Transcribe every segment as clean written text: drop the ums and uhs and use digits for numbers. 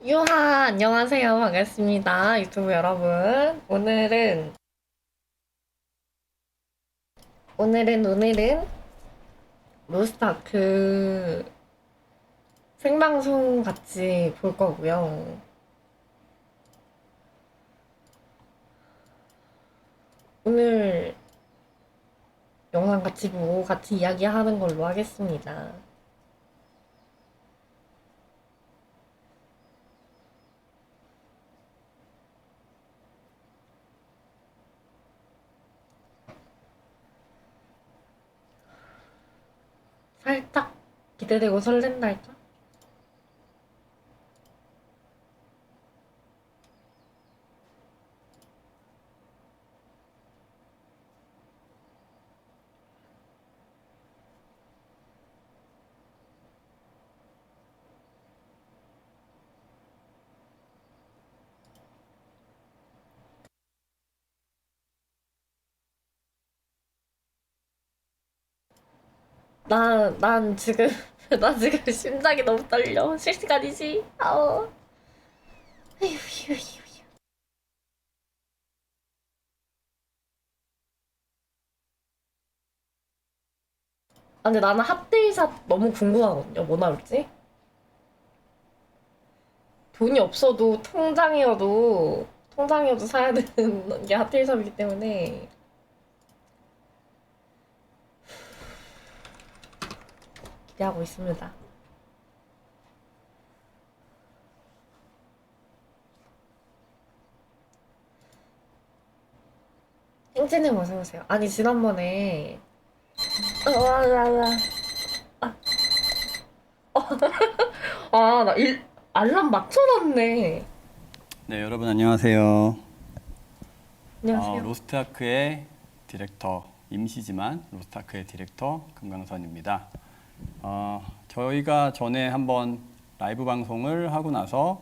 유하, 안녕하세요. 반갑습니다. 유튜브 여러분. 오늘은 로스타크 생방송 같이 볼 거고요. 오늘 영상 같이 보고 같이 이야기하는 걸로 하겠습니다. 살짝 기대되고 설렌달까? 난 지금, 나 지금 심장이 너무 떨려. 실시간이지? 아우. 휴, 휴, 휴. 아, 근데 나는 핫딜샷 너무 궁금하거든요. 뭐 나올지? 돈이 없어도 통장이어도 사야 되는 게 핫딜샵이기 때문에 기대하고 있습니다. 땡찌님 어서 오세요. 아니 지난번에 와와와 아나 알람 맞춰놨네. 네, 여러분 안녕하세요. 안녕하세요. 로스트아크의 디렉터, 임시지만 로스트아크의 디렉터 금강선입니다. 저희가 전에 한번 라이브 방송을 하고 나서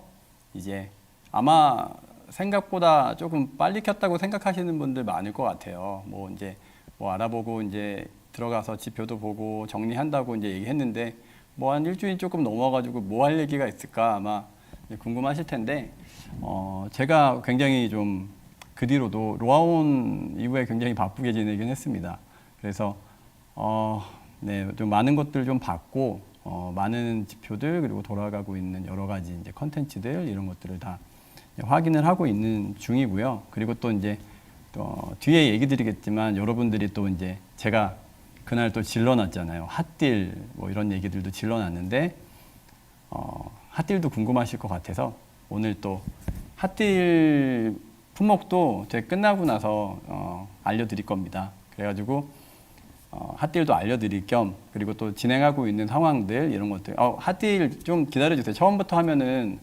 이제 아마 생각보다 조금 빨리 켰다고 생각하시는 분들 많을 것 같아요. 뭐 이제 뭐 알아보고 이제 들어가서 지표도 보고 정리한다고 이제 얘기했는데 뭐 한 일주일 조금 넘어가지고 뭐 할 얘기가 있을까 아마 궁금하실 텐데 제가 굉장히 좀 그 뒤로도 로아온 이후에 굉장히 바쁘게 지내긴 했습니다. 그래서 네, 좀 많은 것들 좀 봤고 많은 지표들 그리고 돌아가고 있는 여러 가지 이제 컨텐츠들 이런 것들을 다 확인을 하고 있는 중이고요. 그리고 또 이제 또 뒤에 얘기 드리겠지만 여러분들이 또 이제 제가 그날 또 질러놨잖아요. 핫딜 뭐 이런 얘기들도 질러놨는데 핫딜도 궁금하실 것 같아서 오늘 또 핫딜 품목도 제가 끝나고 나서 알려드릴 겁니다. 그래가지고 핫딜도 알려드릴 겸 그리고 또 진행하고 있는 상황들 이런 것들 핫딜 좀 기다려주세요. 처음부터 하면은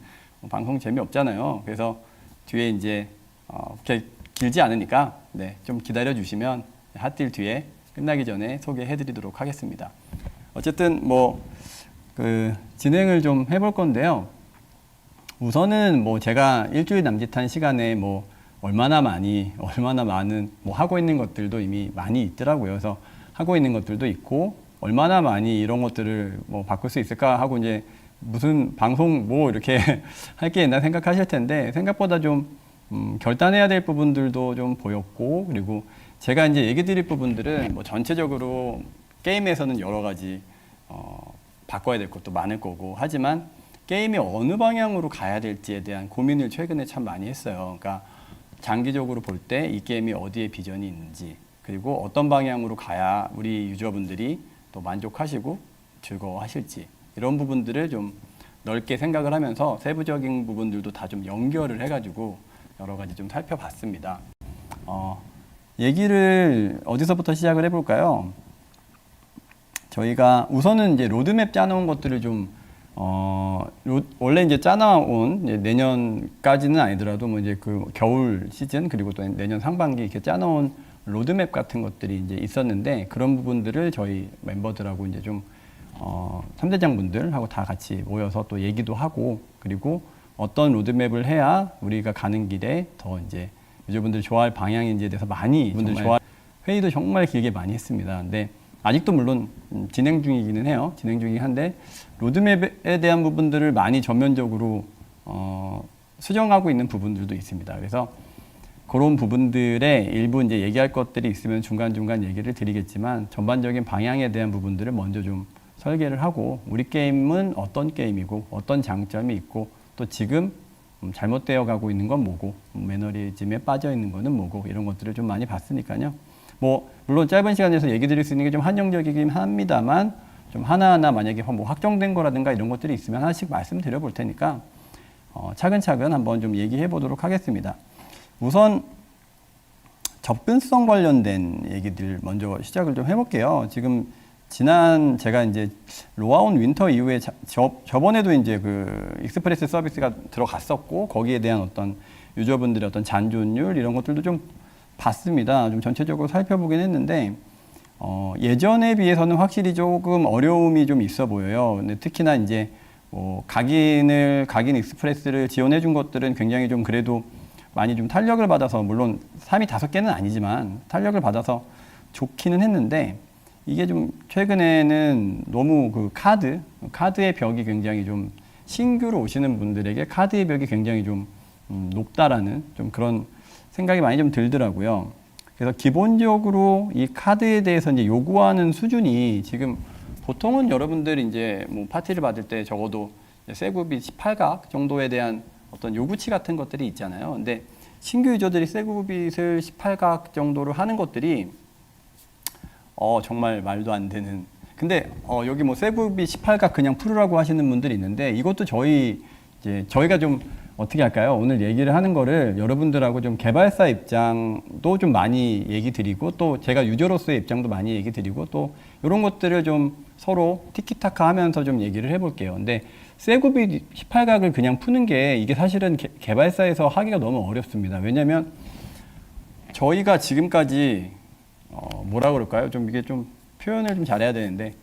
방송 재미없잖아요. 그래서 뒤에 이제 그렇게 길지 않으니까 네, 좀 기다려주시면 핫딜 뒤에 끝나기 전에 소개해드리도록 하겠습니다. 어쨌든 뭐 그 진행을 좀 해볼 건데요. 우선은 뭐 제가 일주일 남짓한 시간에 뭐 얼마나 많은 뭐 하고 있는 것들도 이미 많이 있더라고요. 그래서 하고 있는 것들도 있고 얼마나 많이 이런 것들을 뭐 바꿀 수 있을까 하고 이제 무슨 방송 뭐 이렇게 할 게 있나 생각하실 텐데 생각보다 좀 결단해야 될 부분들도 좀 보였고 그리고 제가 이제 얘기 드릴 부분들은 뭐 전체적으로 게임에서는 여러 가지 바꿔야 될 것도 많을 거고 하지만 게임이 어느 방향으로 가야 될지에 대한 고민을 최근에 참 많이 했어요. 그러니까 장기적으로 볼 때 이 게임이 어디에 비전이 있는지 그리고 어떤 방향으로 가야 우리 유저분들이 또 만족하시고 즐거워하실지 이런 부분들을 좀 넓게 생각을 하면서 세부적인 부분들도 다 좀 연결을 해가지고 여러 가지 좀 살펴봤습니다. 얘기를 어디서부터 시작을 해볼까요? 저희가 우선은 이제 로드맵 짜놓은 것들을 좀 원래 이제 짜나온 이제 내년까지는 아니더라도 뭐 이제 그 겨울 시즌 그리고 또 내년 상반기 이렇게 짜놓은 로드맵 같은 것들이 이제 있었는데 그런 부분들을 저희 멤버들하고 이제 좀 3대장 분들하고 다 같이 모여서 또 얘기도 하고 그리고 어떤 로드맵을 해야 우리가 가는 길에 더 이제 유저분들이 좋아할 방향인지에 대해서 많이 분들 좋아 회의도 정말 길게 많이 했습니다. 근데 아직도 물론 진행 중이기는 해요. 진행 중이긴 한데 로드맵에 대한 부분들을 많이 전면적으로 수정하고 있는 부분들도 있습니다. 그래서 그런 부분들에 일부 이제 얘기할 것들이 있으면 중간중간 얘기를 드리겠지만 전반적인 방향에 대한 부분들을 먼저 좀 설계를 하고 우리 게임은 어떤 게임이고 어떤 장점이 있고 또 지금 잘못되어 가고 있는 건 뭐고 매너리즘에 빠져 있는 거는 뭐고 이런 것들을 좀 많이 봤으니까요. 뭐 물론 짧은 시간에서 얘기 드릴 수 있는 게 좀 한정적이긴 합니다만 좀 하나하나 만약에 뭐 확정된 거라든가 이런 것들이 있으면 하나씩 말씀드려 볼 테니까 차근차근 한번 좀 얘기해 보도록 하겠습니다. 우선 접근성 관련된 얘기들 먼저 시작을 좀 해볼게요. 지금 지난 제가 이제 로아온 윈터 이후에 저번에도 이제 그 익스프레스 서비스가 들어갔었고 거기에 대한 어떤 유저분들의 어떤 잔존율 이런 것들도 좀 봤습니다. 좀 전체적으로 살펴보긴 했는데 예전에 비해서는 확실히 조금 어려움이 좀 있어 보여요. 근데 특히나 이제 각인 익스프레스를 지원해 준 것들은 굉장히 좀 그래도 많이 좀 탄력을 받아서 물론 3이 5개는 아니지만 탄력을 받아서 좋기는 했는데 이게 좀 최근에는 너무 그 카드의 벽이 굉장히 좀 신규로 오시는 분들에게 카드의 벽이 굉장히 좀 높다라는 좀 그런 생각이 많이 좀 들더라고요. 그래서 기본적으로 이 카드에 대해서 이제 요구하는 수준이 지금 보통은 여러분들이 이제 뭐 파티를 받을 때 적어도 세구비 18각 정도에 대한 어떤 요구치 같은 것들이 있잖아요. 근데 신규 유저들이 세구빗을 18각 정도로 하는 것들이 정말 말도 안 되는. 근데 여기 뭐 세구빗 18각 그냥 풀으라고 하시는 분들이 있는데 이것도 저희가 좀 어떻게 할까요? 오늘 얘기를 하는 거를 여러분들하고 좀 개발사 입장도 좀 많이 얘기 드리고 또 제가 유저로서의 입장도 많이 얘기 드리고 또 이런 것들을 좀 서로 티키타카 하면서 좀 얘기를 해볼게요. 근데 세구빗 18각을 그냥 푸는 게 이게 사실은 개발사에서 하기가 너무 어렵습니다. 왜냐면 저희가 지금까지 뭐라 그럴까요? 좀 이게 좀 표현을 좀 잘해야 되는데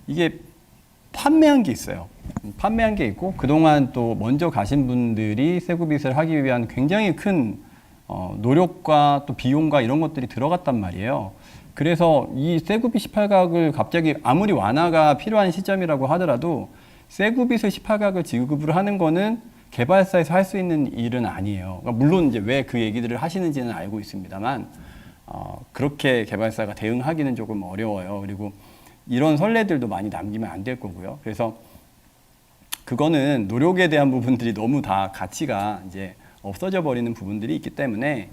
이게 판매한 게 있어요. 판매한 게 있고 그동안 또 먼저 가신 분들이 세구빗을 하기 위한 굉장히 큰 노력과 또 비용과 이런 것들이 들어갔단 말이에요. 그래서 이 세구빗 18각을 갑자기 아무리 완화가 필요한 시점이라고 하더라도 세구빗을 18각을 지급을 하는 거는 개발사에서 할 수 있는 일은 아니에요. 그러니까 물론 이제 왜 그 얘기들을 하시는지는 알고 있습니다만 그렇게 개발사가 대응하기는 조금 어려워요. 그리고 이런 선례들도 많이 남기면 안 될 거고요. 그래서 그거는 노력에 대한 부분들이 너무 다 가치가 이제 없어져 버리는 부분들이 있기 때문에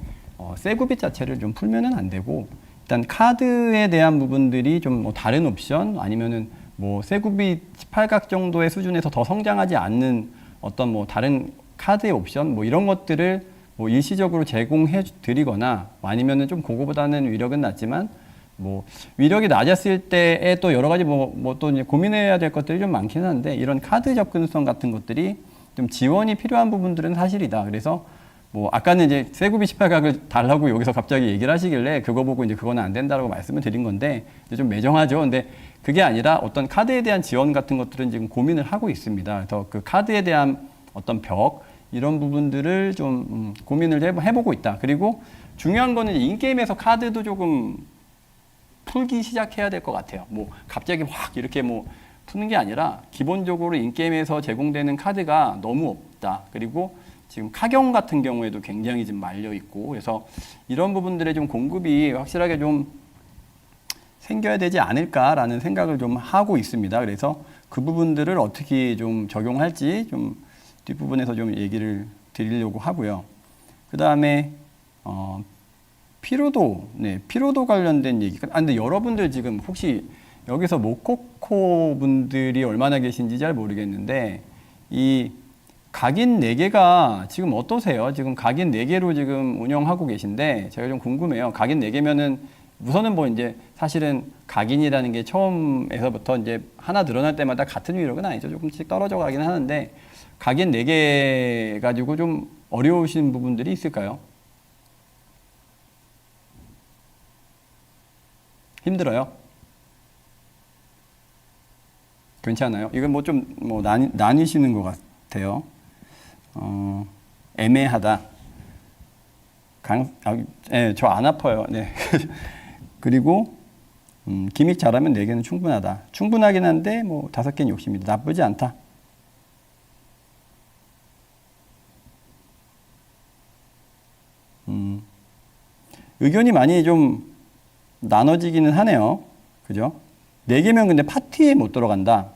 세구빗 자체를 좀 풀면은 안 되고 일단 카드에 대한 부분들이 좀 뭐 다른 옵션 아니면은 뭐 세구빗 18각 정도의 수준에서 더 성장하지 않는 어떤 뭐 다른 카드의 옵션 뭐 이런 것들을 뭐 일시적으로 제공해 드리거나 아니면은 좀 그거보다는 위력은 낮지만 뭐 위력이 낮았을 때에 또 여러 가지 뭐 또 이제 고민해야 될 것들이 좀 많긴 한데 이런 카드 접근성 같은 것들이 좀 지원이 필요한 부분들은 사실이다. 그래서 뭐 아까는 이제 세구빗 18각을 달라고 여기서 갑자기 얘기를 하시길래 그거 보고 이제 그거는 안 된다라고 말씀을 드린 건데 이제 좀 매정하죠. 근데 그게 아니라 어떤 카드에 대한 지원 같은 것들은 지금 고민을 하고 있습니다. 그래서 그 카드에 대한 어떤 벽 이런 부분들을 좀 고민을 해보고 있다. 그리고 중요한 거는 인게임에서 카드도 조금 풀기 시작해야 될 것 같아요. 뭐 갑자기 확 이렇게 뭐 푸는 게 아니라 기본적으로 인게임에서 제공되는 카드가 너무 없다. 그리고 지금 카경 같은 경우에도 굉장히 좀 말려 있고 그래서 이런 부분들의 좀 공급이 확실하게 좀 생겨야 되지 않을까라는 생각을 좀 하고 있습니다. 그래서 그 부분들을 어떻게 좀 적용할지 좀 뒷부분에서 좀 얘기를 드리려고 하고요. 그 다음에 피로도 관련된 얘기가. 근데 여러분들 지금 혹시 여기서 모코코 분들이 얼마나 계신지 잘 모르겠는데 이 각인 4개가 지금 어떠세요? 지금 각인 4개로 지금 운영하고 계신데 제가 좀 궁금해요. 각인 4개면은 우선은 뭐 이제 사실은 각인이라는 게 처음에서부터 이제 하나 늘어날 때마다 같은 위력은 아니죠. 조금씩 떨어져 가긴 하는데 각인 4개 가지고 좀 어려우신 부분들이 있을까요? 힘들어요? 괜찮아요? 이건 뭐 좀 뭐 나뉘시는 것 같아요. 애매하다. 저 안 아파요. 네. 그리고 기믹 잘하면 4개는 충분하다. 충분하긴 한데 뭐 5개는 욕심이다. 나쁘지 않다. 의견이 많이 좀 나눠지기는 하네요. 그죠? 4개면 근데 파티에 못 들어간다.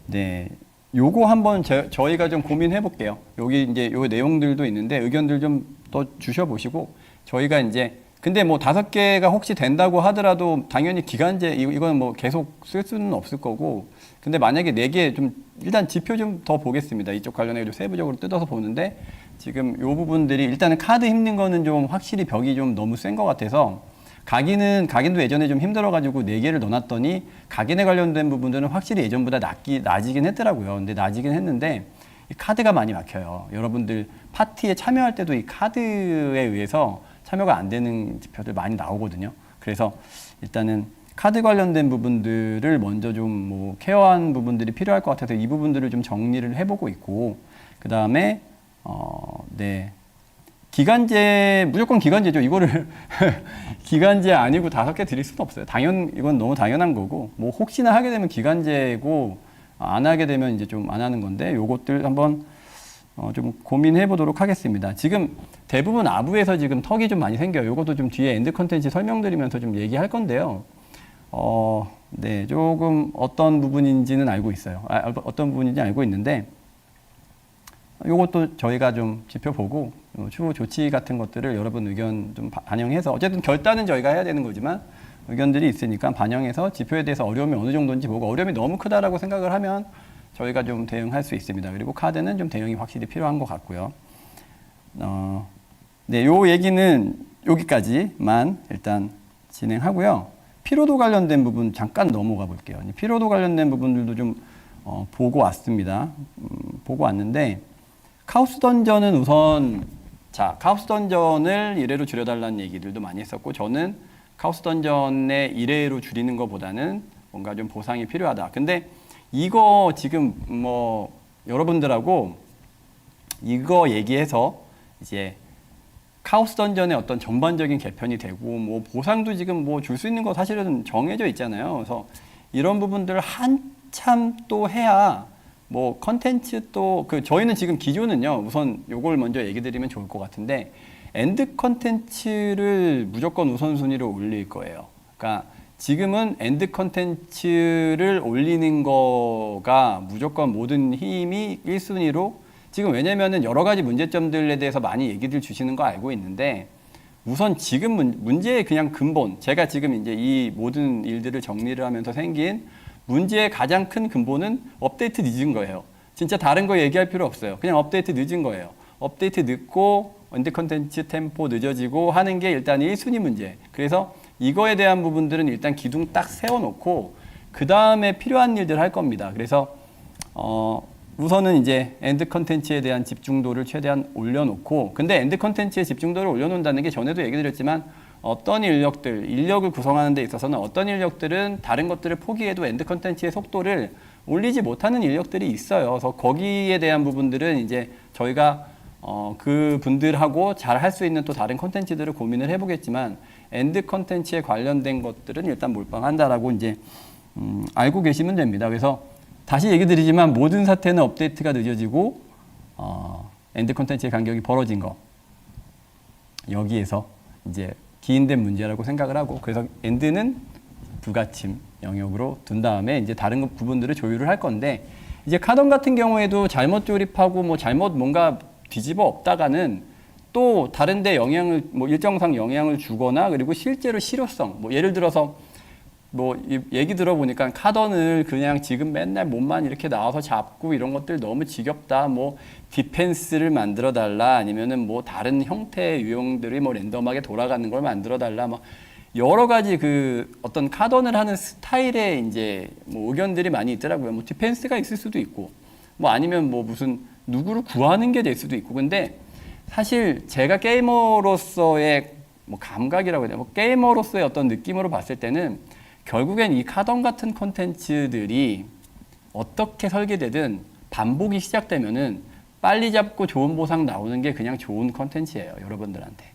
네. 요거 한번 저희가 좀 고민해 볼게요. 여기 이제 요 내용들도 있는데 의견들 좀 더 주셔보시고 저희가 이제 근데 뭐 5개가 혹시 된다고 하더라도 당연히 기간제 이건 뭐 계속 쓸 수는 없을 거고 근데 만약에 4개 좀 일단 지표 좀 더 보겠습니다. 이쪽 관련해 좀 세부적으로 뜯어서 보는데 지금 요 부분들이 일단은 카드 힘든 거는 좀 확실히 벽이 좀 너무 센 것 같아서 각인도 예전에 좀 힘들어가지고 4개를 넣어놨더니 각인에 관련된 부분들은 확실히 예전보다 낮이긴 했더라고요. 근데 낮이긴 했는데 이 카드가 많이 막혀요. 여러분들 파티에 참여할 때도 이 카드에 의해서 참여가 안 되는 지표들 많이 나오거든요. 그래서 일단은 카드 관련된 부분들을 먼저 좀 뭐 케어한 부분들이 필요할 것 같아서 이 부분들을 좀 정리를 해보고 있고 그 다음에 네. 기간제 무조건 기간제죠. 이거를 기간제 아니고 5개 드릴 수는 없어요. 이건 너무 당연한 거고 뭐 혹시나 하게 되면 기간제고 안 하게 되면 이제 좀 안 하는 건데 요것들 한번 좀 고민해 보도록 하겠습니다. 지금 대부분 아부에서 지금 턱이 좀 많이 생겨요. 요것도 좀 뒤에 엔드 컨텐츠 설명드리면서 좀 얘기할 건데요. 네, 조금 어떤 부분인지는 알고 있어요. 어떤 부분인지 알고 있는데 요것도 저희가 좀 지표 보고 추후 조치 같은 것들을 여러분 의견 좀 반영해서 어쨌든 결단은 저희가 해야 되는 거지만 의견들이 있으니까 반영해서 지표에 대해서 어려움이 어느 정도인지 보고 어려움이 너무 크다라고 생각을 하면 저희가 좀 대응할 수 있습니다. 그리고 카드는 좀 대응이 확실히 필요한 것 같고요. 네, 요 얘기는 여기까지만 일단 진행하고요. 피로도 관련된 부분 잠깐 넘어가 볼게요. 피로도 관련된 부분들도 좀 보고 왔습니다. 보고 왔는데 카오스 던전은 우선 카오스 던전을 1회로 줄여달라는 얘기들도 많이 했었고 저는 카오스 던전의 1회로 줄이는 것보다는 뭔가 좀 보상이 필요하다. 근데 이거 지금 뭐 여러분들하고 이거 얘기해서 이제 카오스 던전의 어떤 전반적인 개편이 되고 뭐 보상도 지금 뭐 줄 수 있는 거 사실은 정해져 있잖아요. 그래서 이런 부분들을 한참 또 해야 뭐 컨텐츠 또 저희는 지금 기존은요 우선 요걸 먼저 얘기 드리면 좋을 것 같은데 엔드 컨텐츠를 무조건 우선순위로 올릴 거예요. 그러니까 지금은 엔드 컨텐츠를 올리는 거가 무조건 모든 힘이 1순위로 지금 왜냐면은 여러 가지 문제점들에 대해서 많이 얘기들 주시는 거 알고 있는데 우선 지금 문제의 그냥 근본 제가 지금 이제 이 모든 일들을 정리를 하면서 생긴 문제의 가장 큰 근본은 업데이트 늦은 거예요. 진짜 다른 거 얘기할 필요 없어요. 그냥 업데이트 늦은 거예요. 업데이트 늦고 엔드 컨텐츠 템포 늦어지고 하는 게 일단 1순위 문제. 그래서 이거에 대한 부분들은 일단 기둥 딱 세워놓고 그 다음에 필요한 일들 할 겁니다. 그래서 우선은 이제 엔드 컨텐츠에 대한 집중도를 최대한 올려놓고 근데 엔드 컨텐츠의 집중도를 올려놓는다는 게 전에도 얘기 드렸지만 어떤 인력을 구성하는 데 있어서는 어떤 인력들은 다른 것들을 포기해도 엔드 컨텐츠의 속도를 올리지 못하는 인력들이 있어요. 그래서 거기에 대한 부분들은 이제 저희가 그 분들하고 잘 할 수 있는 또 다른 컨텐츠들을 고민을 해보겠지만 엔드 컨텐츠에 관련된 것들은 일단 몰빵한다라고 이제 알고 계시면 됩니다. 그래서 다시 얘기 드리지만 모든 사태는 업데이트가 늦어지고 엔드 컨텐츠의 간격이 벌어진 거 여기에서 이제 기인된 문제라고 생각을 하고 그래서 엔드는 불가침 영역으로 둔 다음에 이제 다른 부분들을 조율을 할 건데 이제 카던 같은 경우에도 잘못 조립하고 뭐 잘못 뭔가 뒤집어 엎다가는 또 다른 데 영향을 뭐 일정상 영향을 주거나 그리고 실제로 실효성 뭐 예를 들어서 뭐 얘기 들어보니까 카던을 그냥 지금 맨날 몸만 이렇게 나와서 잡고 이런 것들 너무 지겹다 뭐 디펜스를 만들어 달라 아니면은 뭐 다른 형태의 유형들이 뭐 랜덤하게 돌아가는 걸 만들어 달라 뭐 여러 가지 그 어떤 카던을 하는 스타일의 이제 뭐 의견들이 많이 있더라고요. 뭐 디펜스가 있을 수도 있고 뭐 아니면 뭐 무슨 누구를 구하는 게 될 수도 있고 근데 사실 제가 게이머로서의 뭐 감각이라고 해야 되나 뭐 게이머로서의 어떤 느낌으로 봤을 때는 결국엔 이 카던 같은 콘텐츠들이 어떻게 설계되든 반복이 시작되면은 빨리 잡고 좋은 보상 나오는 게 그냥 좋은 콘텐츠예요 여러분들한테.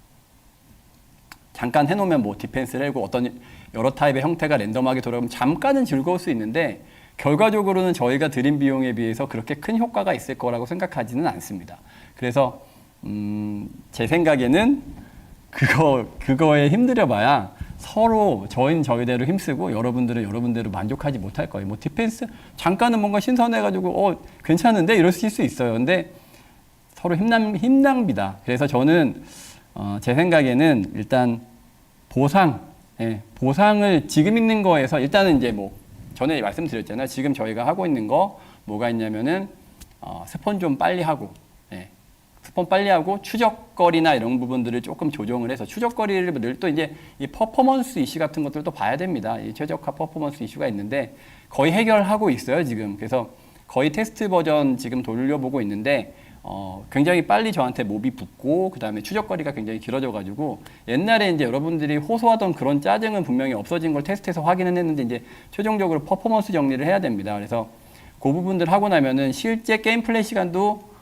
잠깐 해놓으면 뭐 디펜스를 하고 어떤 여러 타입의 형태가 랜덤하게 돌아오면 잠깐은 즐거울 수 있는데 결과적으로는 저희가 들인 비용에 비해서 그렇게 큰 효과가 있을 거라고 생각하지는 않습니다. 그래서 제 생각에는 그거에 힘들여봐야 서로 저희는 저희대로 힘쓰고 여러분들은 여러분대로 만족하지 못할 거예요. 뭐 디펜스 잠깐은 뭔가 신선해가지고 괜찮은데 이러실 수 있어요. 근데 서로 힘낭비다. 그래서 저는 제 생각에는 일단 보상을 지금 있는 거에서 일단은 이제 뭐 전에 말씀드렸잖아요. 지금 저희가 하고 있는 거 뭐가 있냐면은 스폰 좀 빨리 하고 스폰 빨리 하고 추적거리나 이런 부분들을 조금 조정을 해서 추적거리를 늘 또 이제 이 퍼포먼스 이슈 같은 것들도 봐야 됩니다. 이 최적화 퍼포먼스 이슈가 있는데 거의 해결하고 있어요, 지금. 그래서 거의 테스트 버전 지금 돌려보고 있는데 굉장히 빨리 저한테 몹이 붙고 그다음에 추적거리가 굉장히 길어져 가지고 옛날에 이제 여러분들이 호소하던 그런 짜증은 분명히 없어진 걸 테스트해서 확인은 했는데 이제 최종적으로 퍼포먼스 정리를 해야 됩니다. 그래서 그 부분들 하고 나면은 실제 게임 플레이 시간도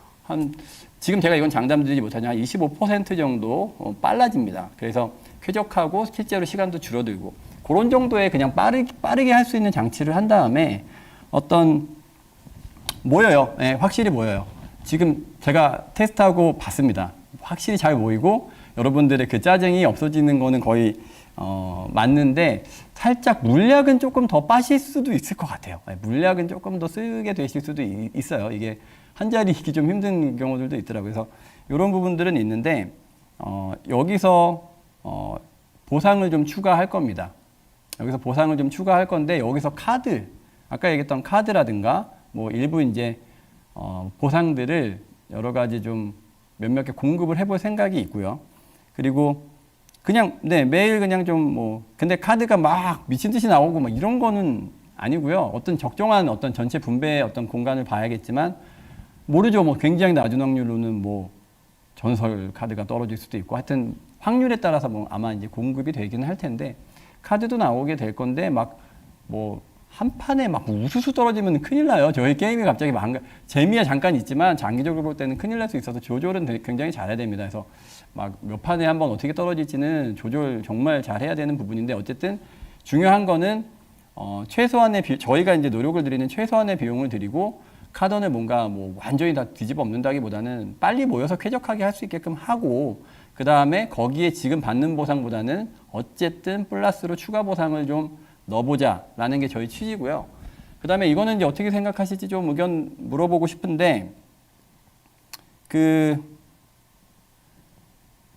지금 제가 이건 장담드리지 못하지만 25% 정도 빨라집니다. 그래서 쾌적하고 실제로 시간도 줄어들고 그런 정도의 그냥 빠르게 할 수 있는 장치를 한 다음에 모여요. 네, 확실히 모여요. 지금 제가 테스트하고 봤습니다. 확실히 잘 모이고 여러분들의 그 짜증이 없어지는 거는 거의 맞는데 살짝 물약은 조금 더 빠실 수도 있을 것 같아요. 물약은 조금 더 쓰게 되실 수도 있어요. 이게 한 자리 있기 좀 힘든 경우들도 있더라고요. 그래서 이런 부분들은 있는데 여기서 보상을 좀 추가할 겁니다. 여기서 보상을 좀 추가할 건데 여기서 카드, 아까 얘기했던 카드라든가 뭐 일부 이제 보상들을 여러 가지 좀 몇몇 개 공급을 해볼 생각이 있고요. 그리고 그냥 매일 그냥 좀 근데 카드가 막 미친 듯이 나오고 막 이런 거는 아니고요. 어떤 적정한 어떤 전체 분배의 어떤 공간을 봐야겠지만 모르죠. 뭐 굉장히 낮은 확률로는 뭐 전설 카드가 떨어질 수도 있고 하여튼 확률에 따라서 뭐 아마 이제 공급이 되기는 할 텐데 카드도 나오게 될 건데 막 뭐 한 판에 막 우수수 떨어지면 큰일 나요. 저희 게임이 갑자기 재미야 잠깐 있지만 장기적으로 볼 때는 큰일 날 수 있어서 조절은 굉장히 잘해야 됩니다. 그래서 막 몇 판에 한번 어떻게 떨어질지는 조절 정말 잘해야 되는 부분인데 어쨌든 중요한 거는 최소한의 저희가 이제 노력을 드리는 최소한의 비용을 드리고 카던을 뭔가 뭐 완전히 다 뒤집어 엎는다기보다는 빨리 모여서 쾌적하게 할 수 있게끔 하고 그 다음에 거기에 지금 받는 보상보다는 어쨌든 플러스로 추가 보상을 좀 넣어보자라는 게 저희 취지고요. 그 다음에 이거는 이제 어떻게 생각하실지 좀 의견 물어보고 싶은데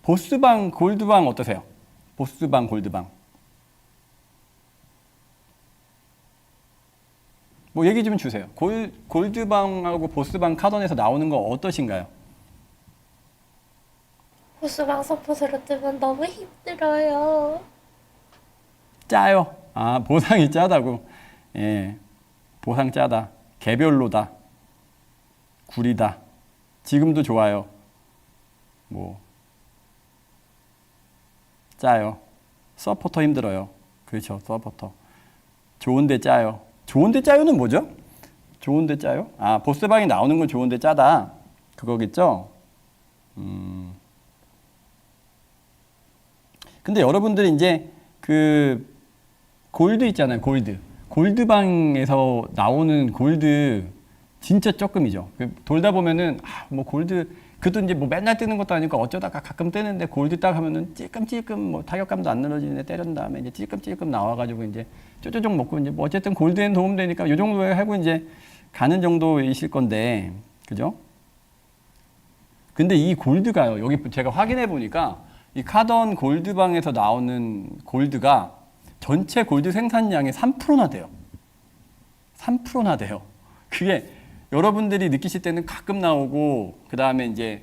보스방, 골드방 어떠세요? 보스방, 골드방. 뭐 얘기 좀 주세요. 골드방하고 보스방 카던에서 나오는 거 어떠신가요? 보스방 서폿으로 뜨면 너무 힘들어요. 짜요. 보상이 짜다고. 예. 보상 짜다. 개별로다. 구리다. 지금도 좋아요. 뭐 짜요. 서포터 힘들어요. 그렇죠. 서포터. 좋은데 짜요. 좋은데 짜요는 뭐죠? 좋은데 짜요? 보스방이 나오는 건 좋은데 짜다. 그거겠죠? 근데 여러분들이 이제 골드 있잖아요. 골드방에서 나오는 골드 진짜 조금이죠. 돌다 보면은 뭐 골드 그것도 이제 뭐 맨날 뜨는 것도 아니고 어쩌다가 가끔 뜨는데 골드 딱 하면은 찔끔찔끔 뭐 타격감도 안 늘어지는데 때린 다음에 이제 찔끔찔끔 나와가지고 이제 쪼쪼쪼 먹고 이제 뭐 어쨌든 골드엔 도움되니까 요 정도에 하고 이제 가는 정도이실 건데 그죠? 근데 이 골드가요. 여기 제가 확인해 보니까 이 카던 골드방에서 나오는 골드가 전체 골드 생산량의 3%나 돼요. 3%나 돼요. 그게 여러분들이 느끼실 때는 가끔 나오고 그 다음에 이제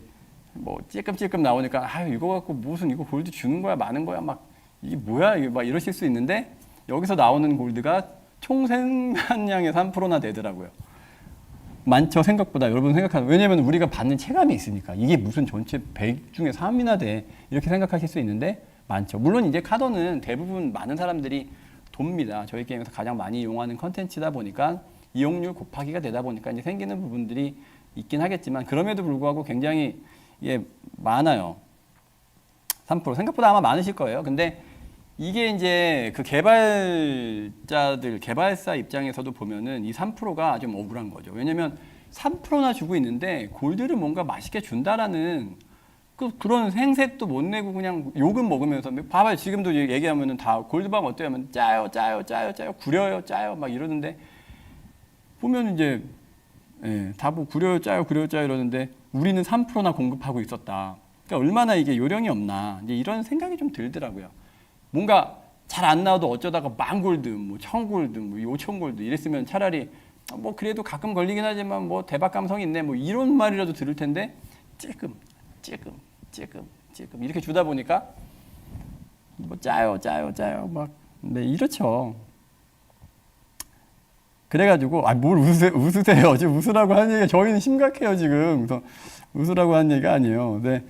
뭐 찔끔찔끔 나오니까 이거 갖고 무슨 이거 골드 주는 거야 많은 거야 막 이게 뭐야 이게 막 이러실 수 있는데 여기서 나오는 골드가 총 생산량의 3%나 되더라고요. 많죠 생각보다. 여러분 생각하는 왜냐면 우리가 받는 체감이 있으니까 이게 무슨 전체 100 중에 3이나 돼 이렇게 생각하실 수 있는데 많죠. 물론 이제 카던은 대부분 많은 사람들이 돕니다. 저희 게임에서 가장 많이 이용하는 컨텐츠다 보니까 이용률 곱하기가 되다 보니까 이제 생기는 부분들이 있긴 하겠지만 그럼에도 불구하고 굉장히 많아요. 3% 생각보다 아마 많으실 거예요. 근데 이게 이제 그 개발사 입장에서도 보면은 이 3%가 좀 억울한 거죠. 왜냐면 3%나 주고 있는데 골드를 뭔가 맛있게 준다라는 그런 생색도 못 내고 그냥 욕은 먹으면서 봐봐요. 지금도 얘기하면은 다 골드밤 어때요? 하면 짜요, 구려요, 짜요 막 이러는데 보면 이제 다 뭐 구려요, 짜요 이러는데 우리는 3%나 공급하고 있었다. 그러니까 얼마나 이게 요령이 없나 이제 이런 생각이 좀 들더라고요. 뭔가 잘 안 나와도 어쩌다가 10,000골드, 뭐 1,000골드, 뭐 5,000골드 이랬으면 차라리 뭐 그래도 가끔 걸리긴 하지만 뭐 대박 감성이 있네 뭐 이런 말이라도 들을 텐데 찔끔 이렇게 주다 보니까 뭐 짜요 막 네 이렇죠. 그래가지고 뭘 웃으세요. 지금 웃으라고 하는 얘기가 저희는 심각해요 지금. 그래서 웃으라고 하는 얘기가 아니에요. 네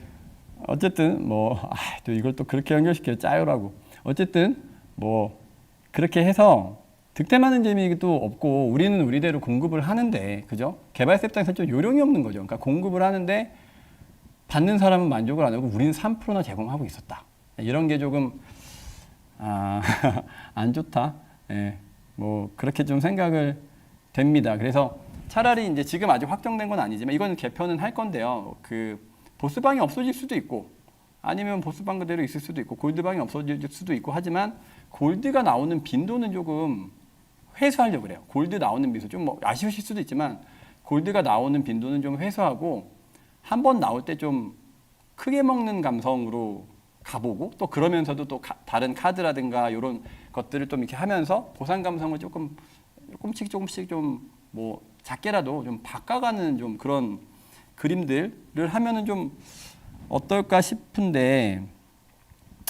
어쨌든 또 이걸 또 그렇게 연결시켜요. 짜요라고. 어쨌든 뭐 그렇게 해서 득템하는 재미도 없고 우리는 우리대로 공급을 하는데 그죠? 개발사 입장에서 좀 요령이 없는 거죠. 그러니까 공급을 하는데 받는 사람은 만족을 안 하고 우리는 3%나 제공하고 있었다. 이런 게 조금 안 좋다. 예, 뭐 그렇게 좀 생각을 됩니다. 그래서 차라리 이제 지금 아직 확정된 건 아니지만 이거는 개편은 할 건데요. 그 보스방이 없어질 수도 있고 아니면 보스방 그대로 있을 수도 있고 골드방이 없어질 수도 있고 하지만 골드가 나오는 빈도는 조금 회수하려고 그래요. 골드 나오는 빈도 좀 뭐 아쉬우실 수도 있지만 골드가 나오는 빈도는 좀 회수하고 한 번 나올 때 좀 크게 먹는 감성으로 가보고 또 그러면서도 또 다른 카드라든가 이런 것들을 좀 이렇게 하면서 보상 감성을 조금씩 좀 뭐 작게라도 좀 바꿔가는 좀 그런 그림들을 하면은 좀 어떨까 싶은데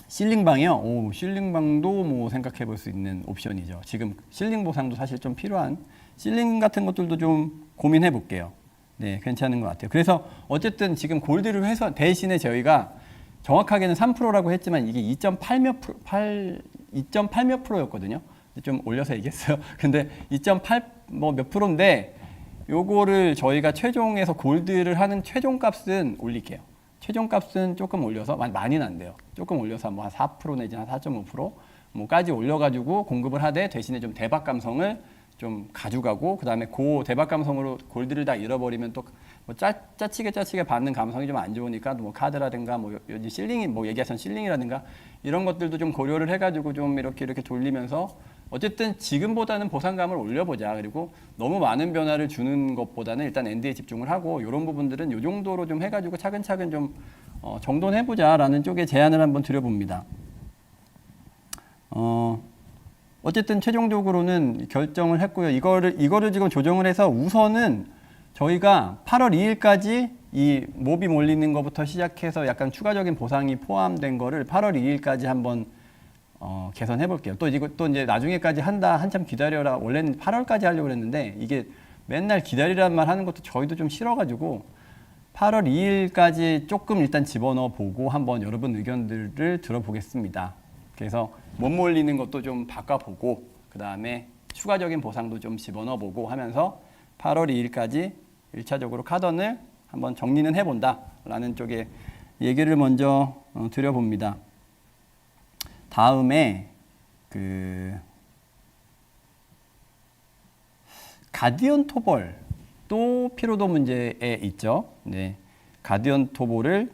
실링방이요? 오, 실링방도 뭐 생각해 볼 수 있는 옵션이죠. 지금 실링 보상도 사실 좀 필요한 실링 같은 것들도 좀 고민해 볼게요. 네, 괜찮은 것 같아요. 그래서 어쨌든 지금 골드를 해서 대신에 저희가 정확하게는 3%라고 했지만 이게 2.8 몇 프로였거든요. 좀 올려서 얘기했어요. 근데 2.8 뭐 몇 프로인데 요거를 저희가 최종에서 골드를 하는 최종 값은 올릴게요. 최종 값은 조금 올려서 많이는 안 돼요. 조금 올려서 뭐 한 4% 내지 한 4.5% 뭐까지 올려가지고 공급을 하되 대신에 좀 대박 감성을 좀 가져가고 그 다음에 그 대박 감성으로 골드를 다 잃어버리면 또 뭐 짜치게 받는 감성이 좀 안 좋으니까 뭐 카드라든가 뭐 요즘 실링이 뭐 얘기하신 실링이라든가 이런 것들도 좀 고려를 해가지고 좀 이렇게 돌리면서 어쨌든 지금보다는 보상감을 올려보자. 그리고 너무 많은 변화를 주는 것보다는 일단 엔드에 집중을 하고 이런 부분들은 이 정도로 좀 해가지고 차근차근 좀 정돈해보자라는 쪽에 제안을 한번 드려봅니다. 어쨌든 최종적으로는 결정을 했고요. 이거를 지금 조정을 해서 우선은 저희가 8월 2일까지 이 몹이 몰리는 것부터 시작해서 약간 추가적인 보상이 포함된 거를 8월 2일까지 한번 개선해 볼게요. 또 이제 나중에까지 한다, 한참 기다려라. 원래는 8월까지 하려고 했는데 이게 맨날 기다리라는 말 하는 것도 저희도 좀 싫어가지고 8월 2일까지 조금 일단 집어넣어 보고 한번 여러분 의견들을 들어보겠습니다. 그래서 못 몰리는 것도 좀 바꿔보고 그 다음에 추가적인 보상도 좀 집어넣어 보고 하면서 8월 2일까지 1차적으로 카던을 한번 정리는 해본다 라는 쪽에 얘기를 먼저 드려봅니다. 다음에 그 가디언 토벌 또 피로도 문제에 있죠. 네, 가디언 토벌을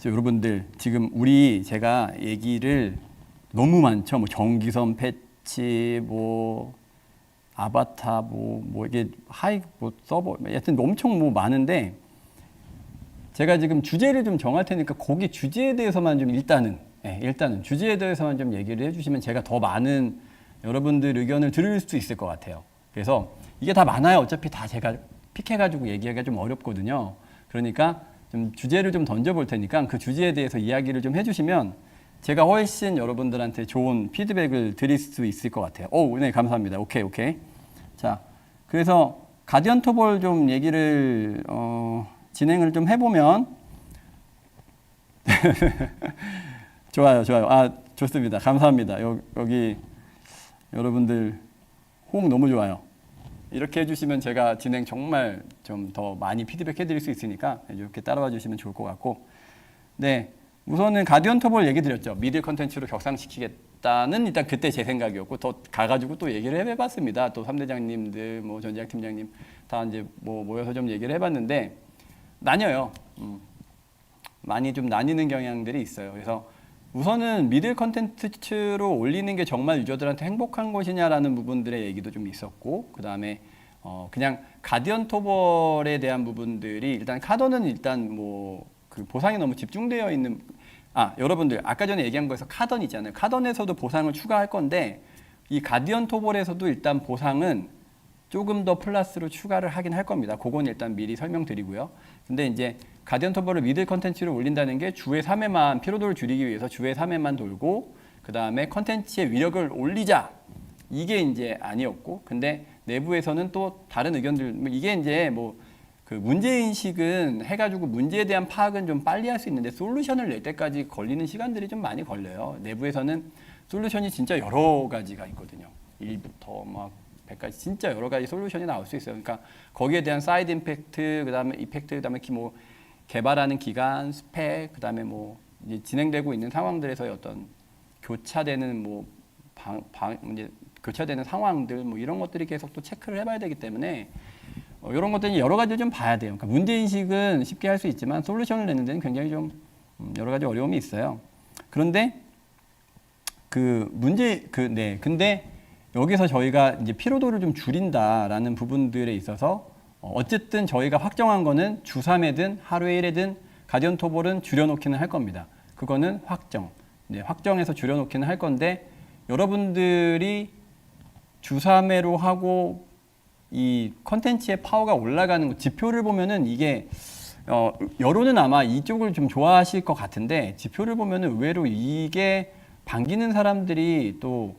여러분들 지금 제가 얘기를 너무 많죠. 뭐 전기선 패치, 뭐 아바타, 뭐 이게 서버, 여튼 엄청 많은데 제가 지금 주제를 좀 정할 테니까 거기 주제에 대해서만 좀 일단은 주제에 대해서만 좀 얘기를 해주시면 제가 더 많은 여러분들 의견을 들을 수 있을 것 같아요. 그래서 이게 다 많아요. 어차피 다 제가 픽해가지고 얘기하기가 좀 어렵거든요. 그러니까 좀 주제를 좀 던져볼 테니까 그 주제에 대해서 이야기를 좀 해주시면 제가 훨씬 여러분들한테 좋은 피드백을 드릴 수 있을 것 같아요. 네, 감사합니다. 오케이. 자, 그래서 가디언 토벌 좀 얘기를 진행을 좀 해보면 좋아요. 좋습니다. 감사합니다. 여기 여러분들 호응 너무 좋아요. 이렇게 해주시면 제가 진행 정말 좀 더 많이 피드백 해드릴 수 있으니까 이렇게 따라와 주시면 좋을 것 같고, 네, 우선은 가디언 토벌 얘기 드렸죠. 미들 컨텐츠로 격상시키겠다는 일단 그때 제 생각이었고 더 가가지고 또 얘기를 해봤습니다. 또 3대장님들, 뭐 전지학 팀장님 다 이제 뭐 모여서 좀 얘기를 해봤는데, 나뉘어요. 많이 좀 나뉘는 경향들이 있어요. 그래서 우선은 미들 컨텐츠로 올리는 게 정말 유저들한테 행복한 것이냐라는 부분들의 얘기도 좀 있었고, 그 다음에 그냥 가디언 토벌에 대한 부분들이 일단 카던은 일단 뭐 그 보상이 너무 집중되어 있는, 여러분들 아까 전에 얘기한 거에서 카던 있잖아요. 카던에서도 보상을 추가할 건데 이 가디언 토벌에서도 일단 보상은 조금 더 플러스로 추가를 하긴 할 겁니다. 그건 일단 미리 설명드리고요. 근데 이제 가디언 토벌을 미들 컨텐츠로 올린다는 게 주에 3회만 피로도를 줄이기 위해서 주에 3회만 돌고 그 다음에 컨텐츠의 위력을 올리자, 이게 이제 아니었고, 근데 내부에서는 또 다른 의견들, 이게 이제 뭐 그 문제인식은 해가지고 문제에 대한 파악은 좀 빨리 할 수 있는데 솔루션을 낼 때까지 걸리는 시간들이 좀 많이 걸려요. 내부에서는 솔루션이 진짜 여러 가지가 있거든요. 1부터 막 100까지 진짜 여러 가지 솔루션이 나올 수 있어요. 그러니까 거기에 대한 사이드 임팩트, 그다음에 이펙트, 그다음에 뭐 개발하는 기간, 스펙, 그다음에 뭐 이제 진행되고 있는 상황들에서의 어떤 교차되는 뭐 이제 교차되는 상황들, 뭐 이런 것들이 계속 또 체크를 해봐야 되기 때문에 이런 것들이 여러 가지를 좀 봐야 돼요. 그러니까 문제 인식은 쉽게 할 수 있지만 솔루션을 내는 데는 굉장히 좀 여러 가지 어려움이 있어요. 그런데 근데 여기서 저희가 이제 피로도를 좀 줄인다라는 부분들에 있어서 어쨌든 저희가 확정한 거는 주 3회든 하루에 1회든 가디언 토벌은 줄여놓기는 할 겁니다. 그거는 확정. 네, 확정해서 줄여놓기는 할 건데 여러분들이 주 3회로 하고 이 컨텐츠의 파워가 올라가는 거, 지표를 보면은 이게 여론은 아마 이쪽을 좀 좋아하실 것 같은데 지표를 보면은 의외로 이게 반기는 사람들이 또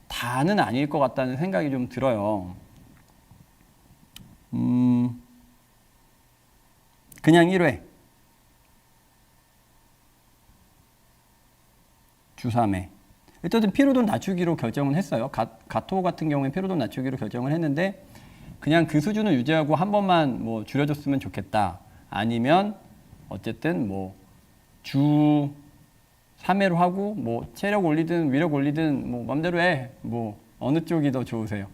다는 아닐 것 같다는 생각이 좀 들어요. 그냥 1회 주 3회. 일단은 피로도 낮추기로 결정은 했어요. 가토 같은 경우에 피로도 낮추기로 결정을 했는데 그냥 그 수준을 유지하고 한 번만 뭐 줄여줬으면 좋겠다. 아니면 어쨌든 뭐 주 3회로 하고 뭐 체력 올리든 위력 올리든 뭐 맘대로 해. 뭐 어느 쪽이 더 좋으세요?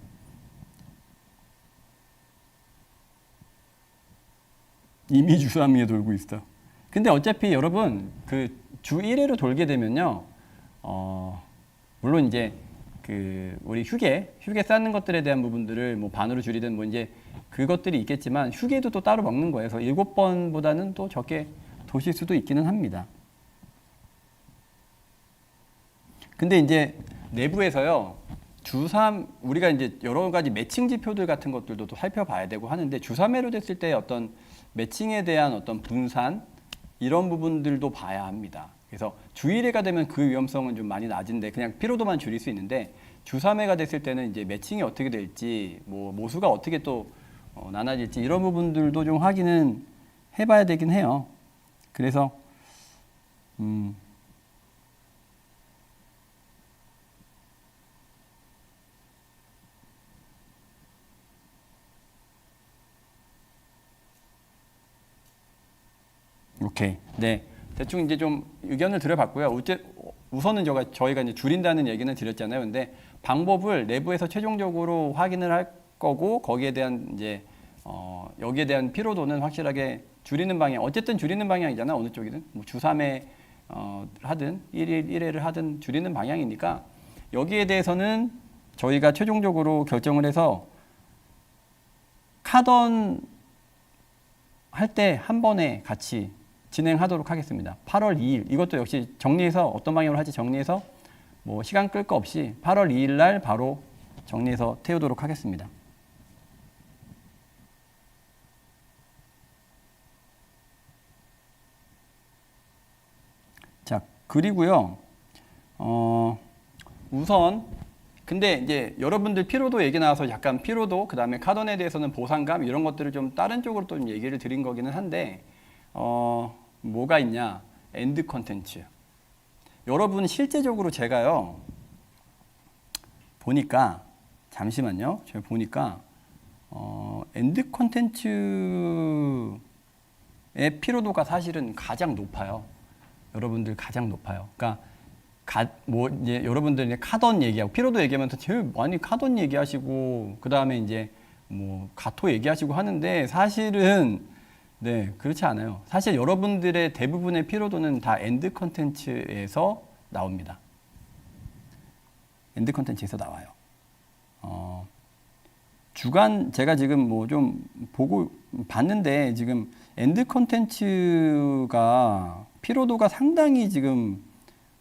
이미 주 3회에 돌고 있어. 근데 어차피 여러분 그 주 1회로 돌게 되면요. 물론 이제 그 우리 휴게 쌓는 것들에 대한 부분들을 뭐 반으로 줄이든 뭐 이제 그것들이 있겠지만 휴게도 또 따로 먹는 거예요. 그래서 7번보다는 또 적게 도실 수도 있기는 합니다. 근데 이제 내부에서요. 우리가 이제 여러 가지 매칭 지표들 같은 것들도 또 살펴봐야 되고 하는데 주 3회로 됐을 때 어떤 매칭에 대한 어떤 분산 이런 부분들도 봐야 합니다. 그래서 주 1회가 되면 그 위험성은 좀 많이 낮은데 그냥 피로도만 줄일 수 있는데 주 3회가 됐을 때는 이제 매칭이 어떻게 될지 뭐 모수가 어떻게 또 나눠질지 이런 부분들도 좀 확인은 해봐야 되긴 해요. 그래서 오케이. 네. 대충 이제 좀 의견을 드려봤고요. 우선은 저희가 이제 줄인다는 얘기는 드렸잖아요. 근데 방법을 내부에서 최종적으로 확인을 할 거고 거기에 대한 이제 여기에 대한 피로도는 확실하게 줄이는 방향. 어쨌든 줄이는 방향이잖아. 어느 쪽이든 뭐 주 3회 하든 1회를 하든 줄이는 방향이니까 여기에 대해서는 저희가 최종적으로 결정을 해서 카던 할 때 한 번에 같이 진행하도록 하겠습니다. 8월 2일 이것도 역시 정리해서 어떤 방향으로 할지 정리해서 뭐 시간 끌 거 없이 8월 2일 날 바로 정리해서 태우도록 하겠습니다. 자, 그리고요. 우선 근데 이제 여러분들 피로도 얘기 나와서 약간 피로도 그다음에 카던에 대해서는 보상감 이런 것들을 좀 다른 쪽으로 또 얘기를 드린 거기는 한데 뭐가 있냐? 엔드 컨텐츠. 여러분 실제적으로 제가요. 보니까 잠시만요. 제가 보니까 엔드 컨텐츠의 피로도가 사실은 가장 높아요. 여러분들 가장 높아요. 그러니까 뭐 이제 여러분들 이제 카던 얘기하고 피로도 얘기하면서 제일 많이 카던 얘기하시고 그 다음에 이제 뭐 가토 얘기하시고 하는데 사실은 네, 그렇지 않아요. 사실 여러분들의 대부분의 피로도는 다 엔드 컨텐츠에서 나옵니다. 엔드 컨텐츠에서 나와요. 주간 제가 지금 뭐 좀 보고 봤는데 지금 엔드 컨텐츠가 피로도가 상당히 지금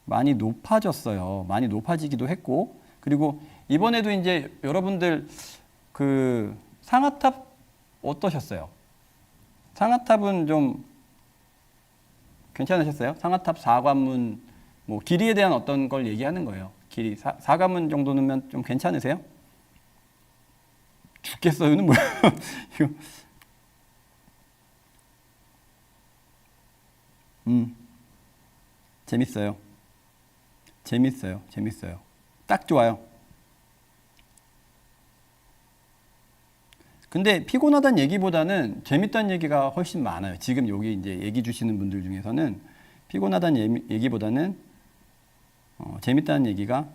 많이 높아졌어요. 많이 높아지기도 했고, 그리고 이번에도 이제 여러분들 그 상하탑 어떠셨어요? 상하탑은 좀 괜찮으셨어요? 상하탑 4관문 뭐 길이에 대한 어떤 걸 얘기하는 거예요. 길이 4관문 정도면 좀 괜찮으세요? 죽겠어요는 뭐야? 이거. 재밌어요. 재밌어요. 딱 좋아요. 근데 피곤하다는 얘기보다는 재밌다는 얘기가 훨씬 많아요. 지금 여기 이제 얘기 주시는 분들 중에서는 피곤하다는 얘기보다는 재밌다는 얘기가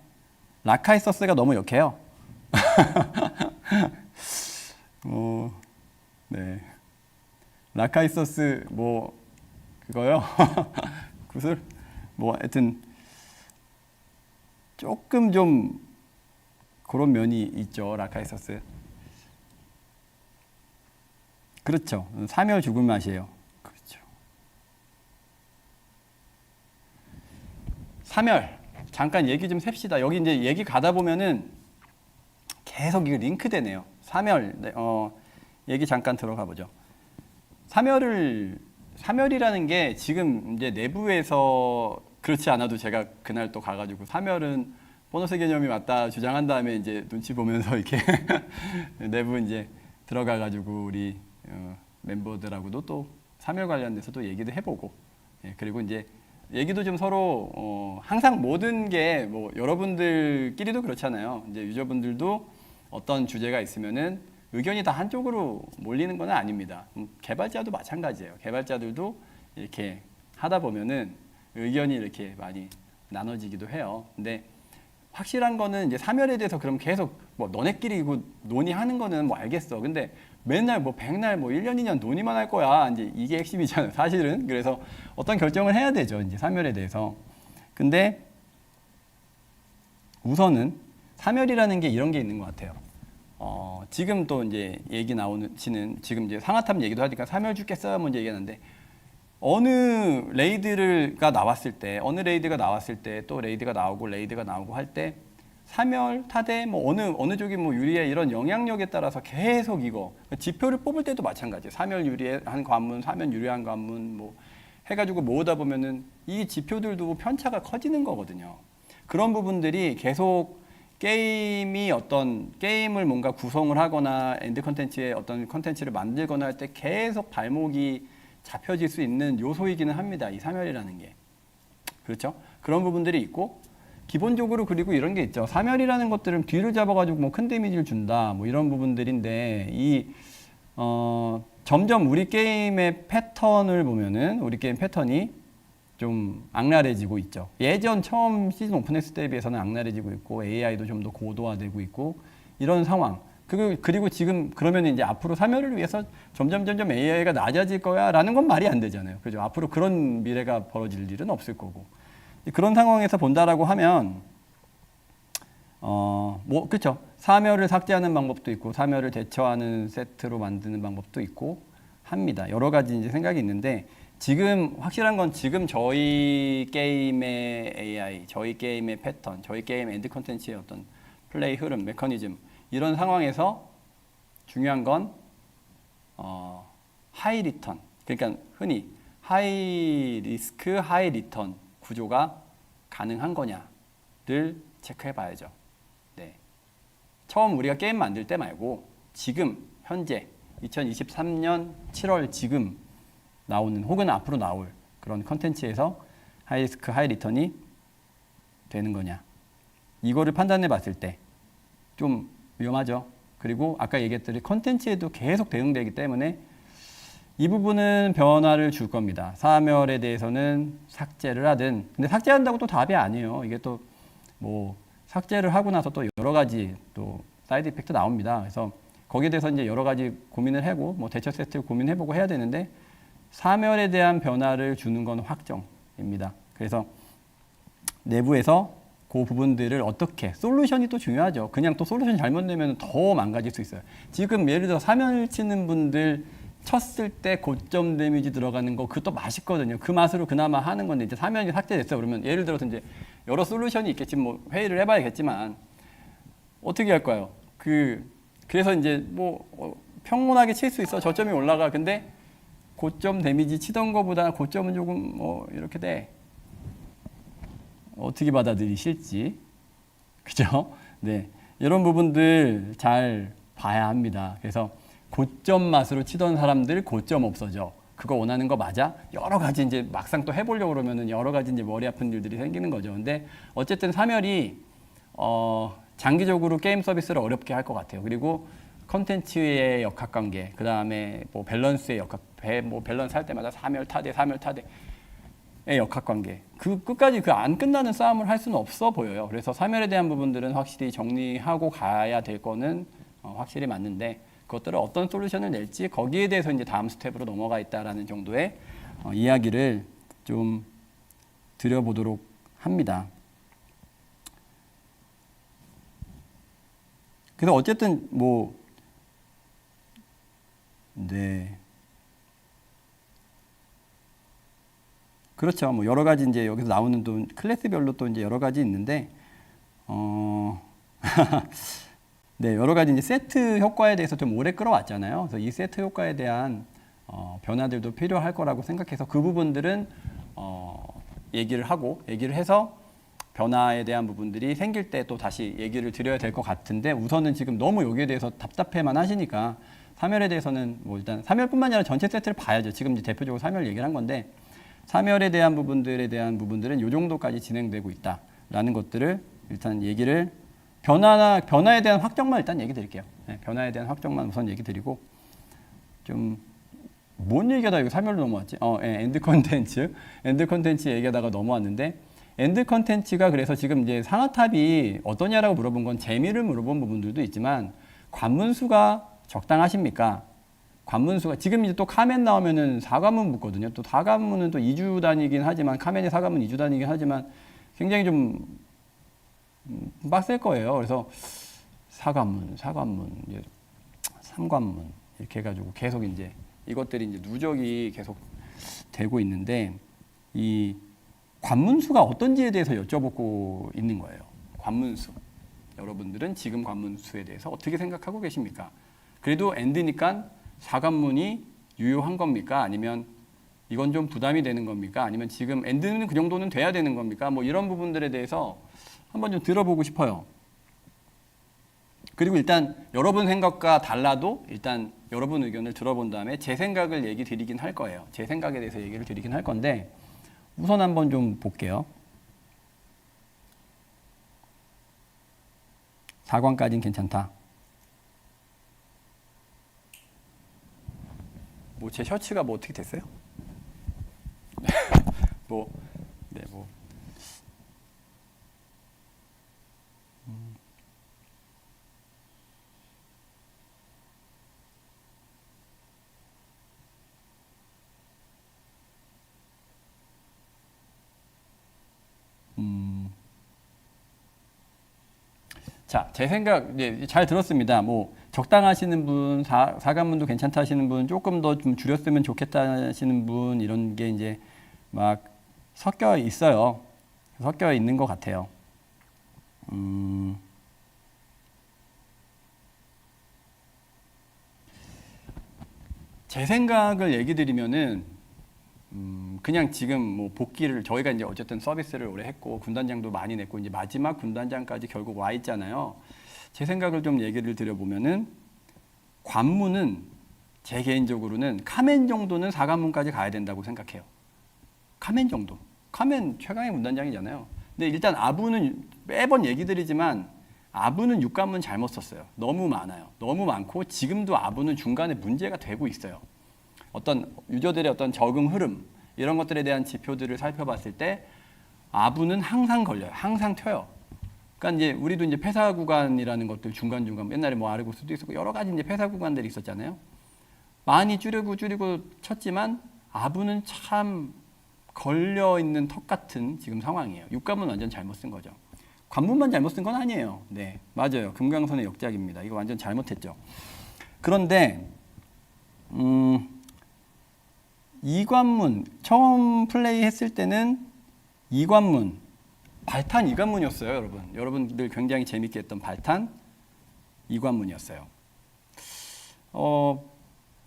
라카이서스가 너무 역해요. 네. 라카이서스 뭐 그거요. 구슬 뭐 하여튼 조금 좀 그런 면이 있죠. 라카이서스. 그렇죠. 사멸 죽을 맛이에요. 그렇죠. 사멸. 잠깐 얘기 좀 셉시다. 여기 이제 얘기 가다 보면은 계속 이거 링크 되네요. 사멸. 네, 얘기 잠깐 들어가 보죠. 사멸이라는 게 지금 이제 내부에서 그렇지 않아도 제가 그날 또 가가지고 사멸은 보너스 개념이 맞다 주장한 다음에 이제 눈치 보면서 이렇게 내부 이제 들어가가지고 우리 멤버들하고도 또 사멸 관련돼서 또 얘기도 해보고, 예, 그리고 이제 얘기도 좀 서로 항상 모든 게 뭐 여러분들끼리도 그렇잖아요. 이제 유저분들도 어떤 주제가 있으면은 의견이 다 한쪽으로 몰리는 건 아닙니다. 개발자도 마찬가지예요. 개발자들도 이렇게 하다 보면은 의견이 이렇게 많이 나눠지기도 해요. 근데 확실한 거는 이제 사멸에 대해서 그럼 계속 뭐 너네끼리 이거 논의하는 거는 뭐 알겠어. 근데 맨날 뭐 백날 뭐 1년 2년 논의만 할 거야. 이제 이게 핵심이잖아요. 사실은. 그래서 어떤 결정을 해야 되죠. 이제 사멸에 대해서. 근데 우선은 사멸이라는 게 이런 게 있는 것 같아요. 지금 또 이제 얘기 나오시는 지금 이제 상하탑 얘기도 하니까 사멸 죽겠어요. 먼저 얘기하는데 어느 레이드가 나왔을 때 또 레이드가 나오고 할 때 사멸, 타대 뭐 어느 쪽이 뭐 유리해 이런 영향력에 따라서 계속 이거 지표를 뽑을 때도 마찬가지예요. 사멸 유리한 관문, 사멸 유리한 관문 뭐 해가지고 모으다 보면은 이 지표들도 편차가 커지는 거거든요. 그런 부분들이 계속 게임을 뭔가 구성을 하거나 엔드 컨텐츠에 어떤 컨텐츠를 만들거나 할 때 계속 발목이 잡혀질 수 있는 요소이기는 합니다. 이 사멸이라는 게. 그렇죠? 그런 부분들이 있고, 기본적으로 그리고 이런 게 있죠. 사멸이라는 것들은 뒤를 잡아가지고 뭐 큰 데미지를 준다. 뭐 이런 부분들인데, 점점 우리 게임의 패턴을 보면은, 우리 게임 패턴이 좀 악랄해지고 있죠. 예전 처음 시즌 오픈했을 때에 비해서는 악랄해지고 있고, AI도 좀 더 고도화되고 있고, 이런 상황. 그리고 지금 그러면 이제 앞으로 사멸을 위해서 점점 AI가 낮아질 거야 라는 건 말이 안 되잖아요. 그죠? 앞으로 그런 미래가 벌어질 일은 없을 거고. 그런 상황에서 본다라고 하면, 그쵸. 사멸을 삭제하는 방법도 있고, 사멸을 대처하는 세트로 만드는 방법도 있고 합니다. 여러 가지 이제 생각이 있는데, 지금 확실한 건 지금 저희 게임의 AI, 저희 게임의 패턴, 저희 게임 엔드 컨텐츠의 어떤 플레이 흐름, 메커니즘, 이런 상황에서 중요한 건 하이 리턴, 그러니까 흔히 하이 리스크, 하이 리턴 구조가 가능한 거냐를 체크해 봐야죠. 네. 처음 우리가 게임 만들 때 말고 지금 현재 2023년 7월 지금 나오는 혹은 앞으로 나올 그런 컨텐츠에서 하이 리스크, 하이 리턴이 되는 거냐. 이거를 판단해 봤을 때 좀 위험하죠. 그리고 아까 얘기했듯이 컨텐츠에도 계속 대응되기 때문에 이 부분은 변화를 줄 겁니다. 사멸에 대해서는 삭제를 하든, 근데 삭제한다고 또 답이 아니에요. 이게 또 뭐 삭제를 하고 나서 또 여러 가지 또 사이드 이펙트 나옵니다. 그래서 거기에 대해서 이제 여러 가지 고민을 하고 뭐 대처 세트 고민해보고 해야 되는데 사멸에 대한 변화를 주는 건 확정입니다. 그래서 내부에서 그 부분들을 어떻게 솔루션이 또 중요하죠. 그냥 또 솔루션 잘못 내면 더 망가질 수 있어요. 지금 예를 들어 사멸 치는 분들 쳤을 때 고점 데미지 들어가는 거 그것도 맛있거든요. 그 맛으로 그나마 하는 건데 이제 사면이 삭제됐어요. 그러면 예를 들어서 이제 여러 솔루션이 있겠지. 뭐 회의를 해봐야겠지만 어떻게 할까요? 그래서 이제 뭐 평온하게 칠 수 있어. 저점이 올라가. 근데 고점 데미지 치던 거보다 고점은 조금 이렇게 돼. 어떻게 받아들이실지. 그죠? 네. 이런 부분들 잘 봐야 합니다. 그래서 고점 맛으로 치던 사람들 고점 없어져. 그거 원하는 거 맞아? 여러 가지 이제 막상 또 해보려고 그러면은 여러 가지 이제 머리 아픈 일들이 생기는 거죠. 근데 어쨌든 사멸이 장기적으로 게임 서비스를 어렵게 할 것 같아요. 그리고 컨텐츠의 역학관계, 그 다음에 뭐 밸런스의 뭐 밸런스 할 때마다 사멸 타대 의 역학관계. 끝까지 안 끝나는 싸움을 할 수는 없어 보여요. 그래서 사멸에 대한 부분들은 확실히 정리하고 가야 될 거는 확실히 맞는데 그것들을 어떤 솔루션을 낼지 거기에 대해서 이제 다음 스텝으로 넘어가 있다라는 정도의 이야기를 좀 드려보도록 합니다. 그래서 어쨌든 네. 그렇죠. 뭐 여러 가지 이제 여기서 나오는 또 클래스별로 또 이제 여러 가지 있는데 네, 여러 가지 이제 세트 효과에 대해서 좀 오래 끌어왔잖아요. 그래서 이 세트 효과에 대한 변화들도 필요할 거라고 생각해서 그 부분들은 얘기를 해서 변화에 대한 부분들이 생길 때 또 다시 얘기를 드려야 될 것 같은데 우선은 지금 너무 여기에 대해서 답답해만 하시니까 사멸에 대해서는 뭐 일단 사멸뿐만 아니라 전체 세트를 봐야죠. 지금 이제 대표적으로 사멸 얘기를 한 건데 사멸에 대한 부분들은 이 정도까지 진행되고 있다라는 것들을 일단 얘기를 변화에 대한 확정만 일단 얘기 드릴게요. 네, 변화에 대한 확정만 우선 얘기 드리고 좀 뭔 얘기하다 이거 사멸로 넘어왔지? 엔드 컨텐츠 얘기하다가 넘어왔는데 엔드 컨텐츠가 그래서 지금 이제 상하탑이 어떠냐라고 물어본 건 재미를 물어본 부분들도 있지만 관문수가 적당하십니까? 관문수가 지금 이제 또 카멘 나오면은 4관문 붙거든요. 또 4관문은 또 2주 단위긴 하지만 카멘이 4관문 2주 단위긴 하지만 굉장히 좀 빡셀 거예요. 그래서 4관문, 이제 3관문 이렇게 해가지고 계속 이제 이것들이 이제 누적이 계속 되고 있는데 이 관문수가 어떤지에 대해서 여쭤보고 있는 거예요. 관문수. 여러분들은 지금 관문수에 대해서 어떻게 생각하고 계십니까? 그래도 엔드니까 4관문이 유효한 겁니까? 아니면 이건 좀 부담이 되는 겁니까? 아니면 지금 엔드는 그 정도는 돼야 되는 겁니까? 뭐 이런 부분들에 대해서 한번 좀 들어보고 싶어요. 그리고 일단 여러분 생각과 달라도 일단 여러분 의견을 들어본 다음에 제 생각을 얘기 드리긴 할 거예요. 제 생각에 대해서 얘기를 드리긴 할 건데 우선 한번 좀 볼게요. 4관까지는 괜찮다. 뭐 제 셔츠가 뭐 어떻게 됐어요? 네, 자, 제 생각, 네, 잘 들었습니다. 뭐, 적당하시는 분, 4관문도 괜찮다 하시는 분, 조금 더 좀 줄였으면 좋겠다 하시는 분, 이런 게 이제 막 섞여 있어요. 섞여 있는 것 같아요. 제 생각을 얘기 드리면은, 그냥 지금 뭐 복귀를 저희가 이제 어쨌든 서비스를 오래 했고 군단장도 많이 냈고 이제 마지막 군단장까지 결국 와 있잖아요. 제 생각을 좀 얘기를 드려보면은 관문은 제 개인적으로는 카멘 정도는 4관문까지 가야 된다고 생각해요. 카멘 정도. 카멘 최강의 군단장이잖아요. 근데 일단 아부는 매번 얘기 드리지만 아부는 6관문 잘못 썼어요. 너무 많아요. 너무 많고 지금도 아부는 중간에 문제가 되고 있어요. 어떤 유저들의 어떤 적응 흐름 이런 것들에 대한 지표들을 살펴봤을 때 아부는 항상 걸려요. 항상 튀어요. 그러니까 이제 우리도 이제 폐사 구간이라는 것들 중간중간 옛날에 뭐 아르고스도 있었고 여러 가지 이제 폐사 구간들이 있었잖아요. 많이 줄이고 쳤지만 아부는 참 걸려 있는 턱 같은 지금 상황이에요. 육관문 완전 잘못 쓴 거죠. 관문만 잘못 쓴 건 아니에요. 네, 맞아요. 금강선의 역작입니다. 이거 완전 잘못했죠. 그런데 이관문 처음 플레이했을 때는 이관문 발탄 이관문이었어요, 여러분. 여러분들 굉장히 재밌게 했던 발탄 이관문이었어요.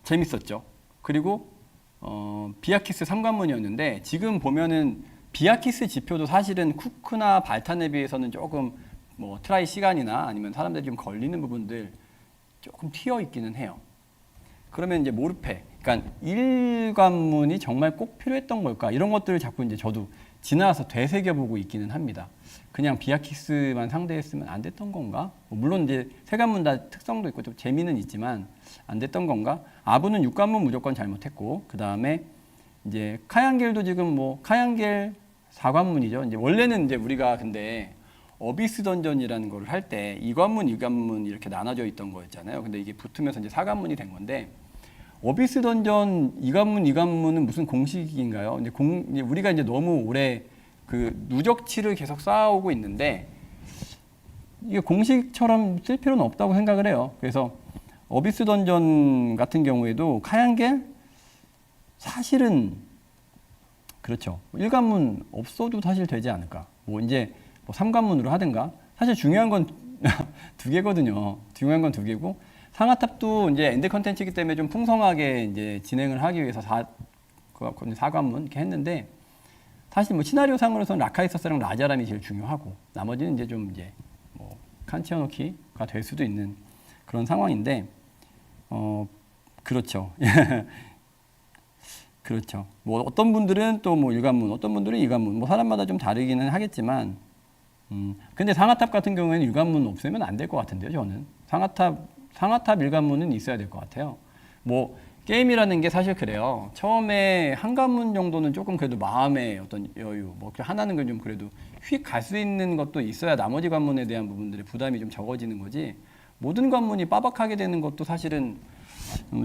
재밌었죠. 그리고 비아키스 3관문이었는데 지금 보면은 비아키스 지표도 사실은 쿠크나 발탄에 비해서는 조금 뭐 트라이 시간이나 아니면 사람들이 좀 걸리는 부분들 조금 튀어 있기는 해요. 그러면 이제 모르페, 그러니까 1관문이 정말 꼭 필요했던 걸까? 이런 것들을 자꾸 이제 저도 지나서 되새겨보고 있기는 합니다. 그냥 비아키스만 상대했으면 안 됐던 건가? 물론 이제 세 관문 다 특성도 있고 좀 재미는 있지만 안 됐던 건가? 아부는 6관문 무조건 잘못했고 그 다음에 이제 카양겔도 지금 뭐 카양겔 4관문이죠. 이제 원래는 이제 우리가 근데 어비스 던전이라는 걸 할 때 2관문, 2관문 이렇게 나눠져 있던 거였잖아요. 근데 이게 붙으면서 이제 4관문이 된 건데 어비스 던전 2관문, 2관문은 무슨 공식인가요? 이제 우리가 이제 너무 오래 그 누적치를 계속 쌓아오고 있는데 이게 공식처럼 쓸 필요는 없다고 생각을 해요. 그래서 어비스 던전 같은 경우에도 카양겔 사실은 그렇죠. 1관문 없어도 사실 되지 않을까. 뭐 이제 뭐 3관문으로 하든가. 사실 중요한 건 두 개거든요. 중요한 건 두 개고 상하탑도 이제 엔드 컨텐츠이기 때문에 좀 풍성하게 이제 진행을 하기 위해서 4관문 이렇게 했는데 사실 뭐 시나리오 상으로서는 라카이서스랑 라자람이 제일 중요하고 나머지는 이제 좀 이제 뭐 칸치어노키가 될 수도 있는 그런 상황인데 그렇죠. 그렇죠. 뭐 어떤 분들은 또 뭐 1관문, 어떤 분들은 2관문, 뭐 사람마다 좀 다르기는 하겠지만, 근데 상하탑 같은 경우에는 1관문 없으면 안 될 것 같은데요, 저는. 상하탑 1관문은 있어야 될 것 같아요. 뭐 게임이라는 게 사실 그래요. 처음에 한 관문 정도는 조금 그래도 마음의 어떤 여유, 뭐 하나는 좀 그래도 휙 갈 수 있는 것도 있어야 나머지 관문에 대한 부분들의 부담이 좀 적어지는 거지. 모든 관문이 빠박하게 되는 것도 사실은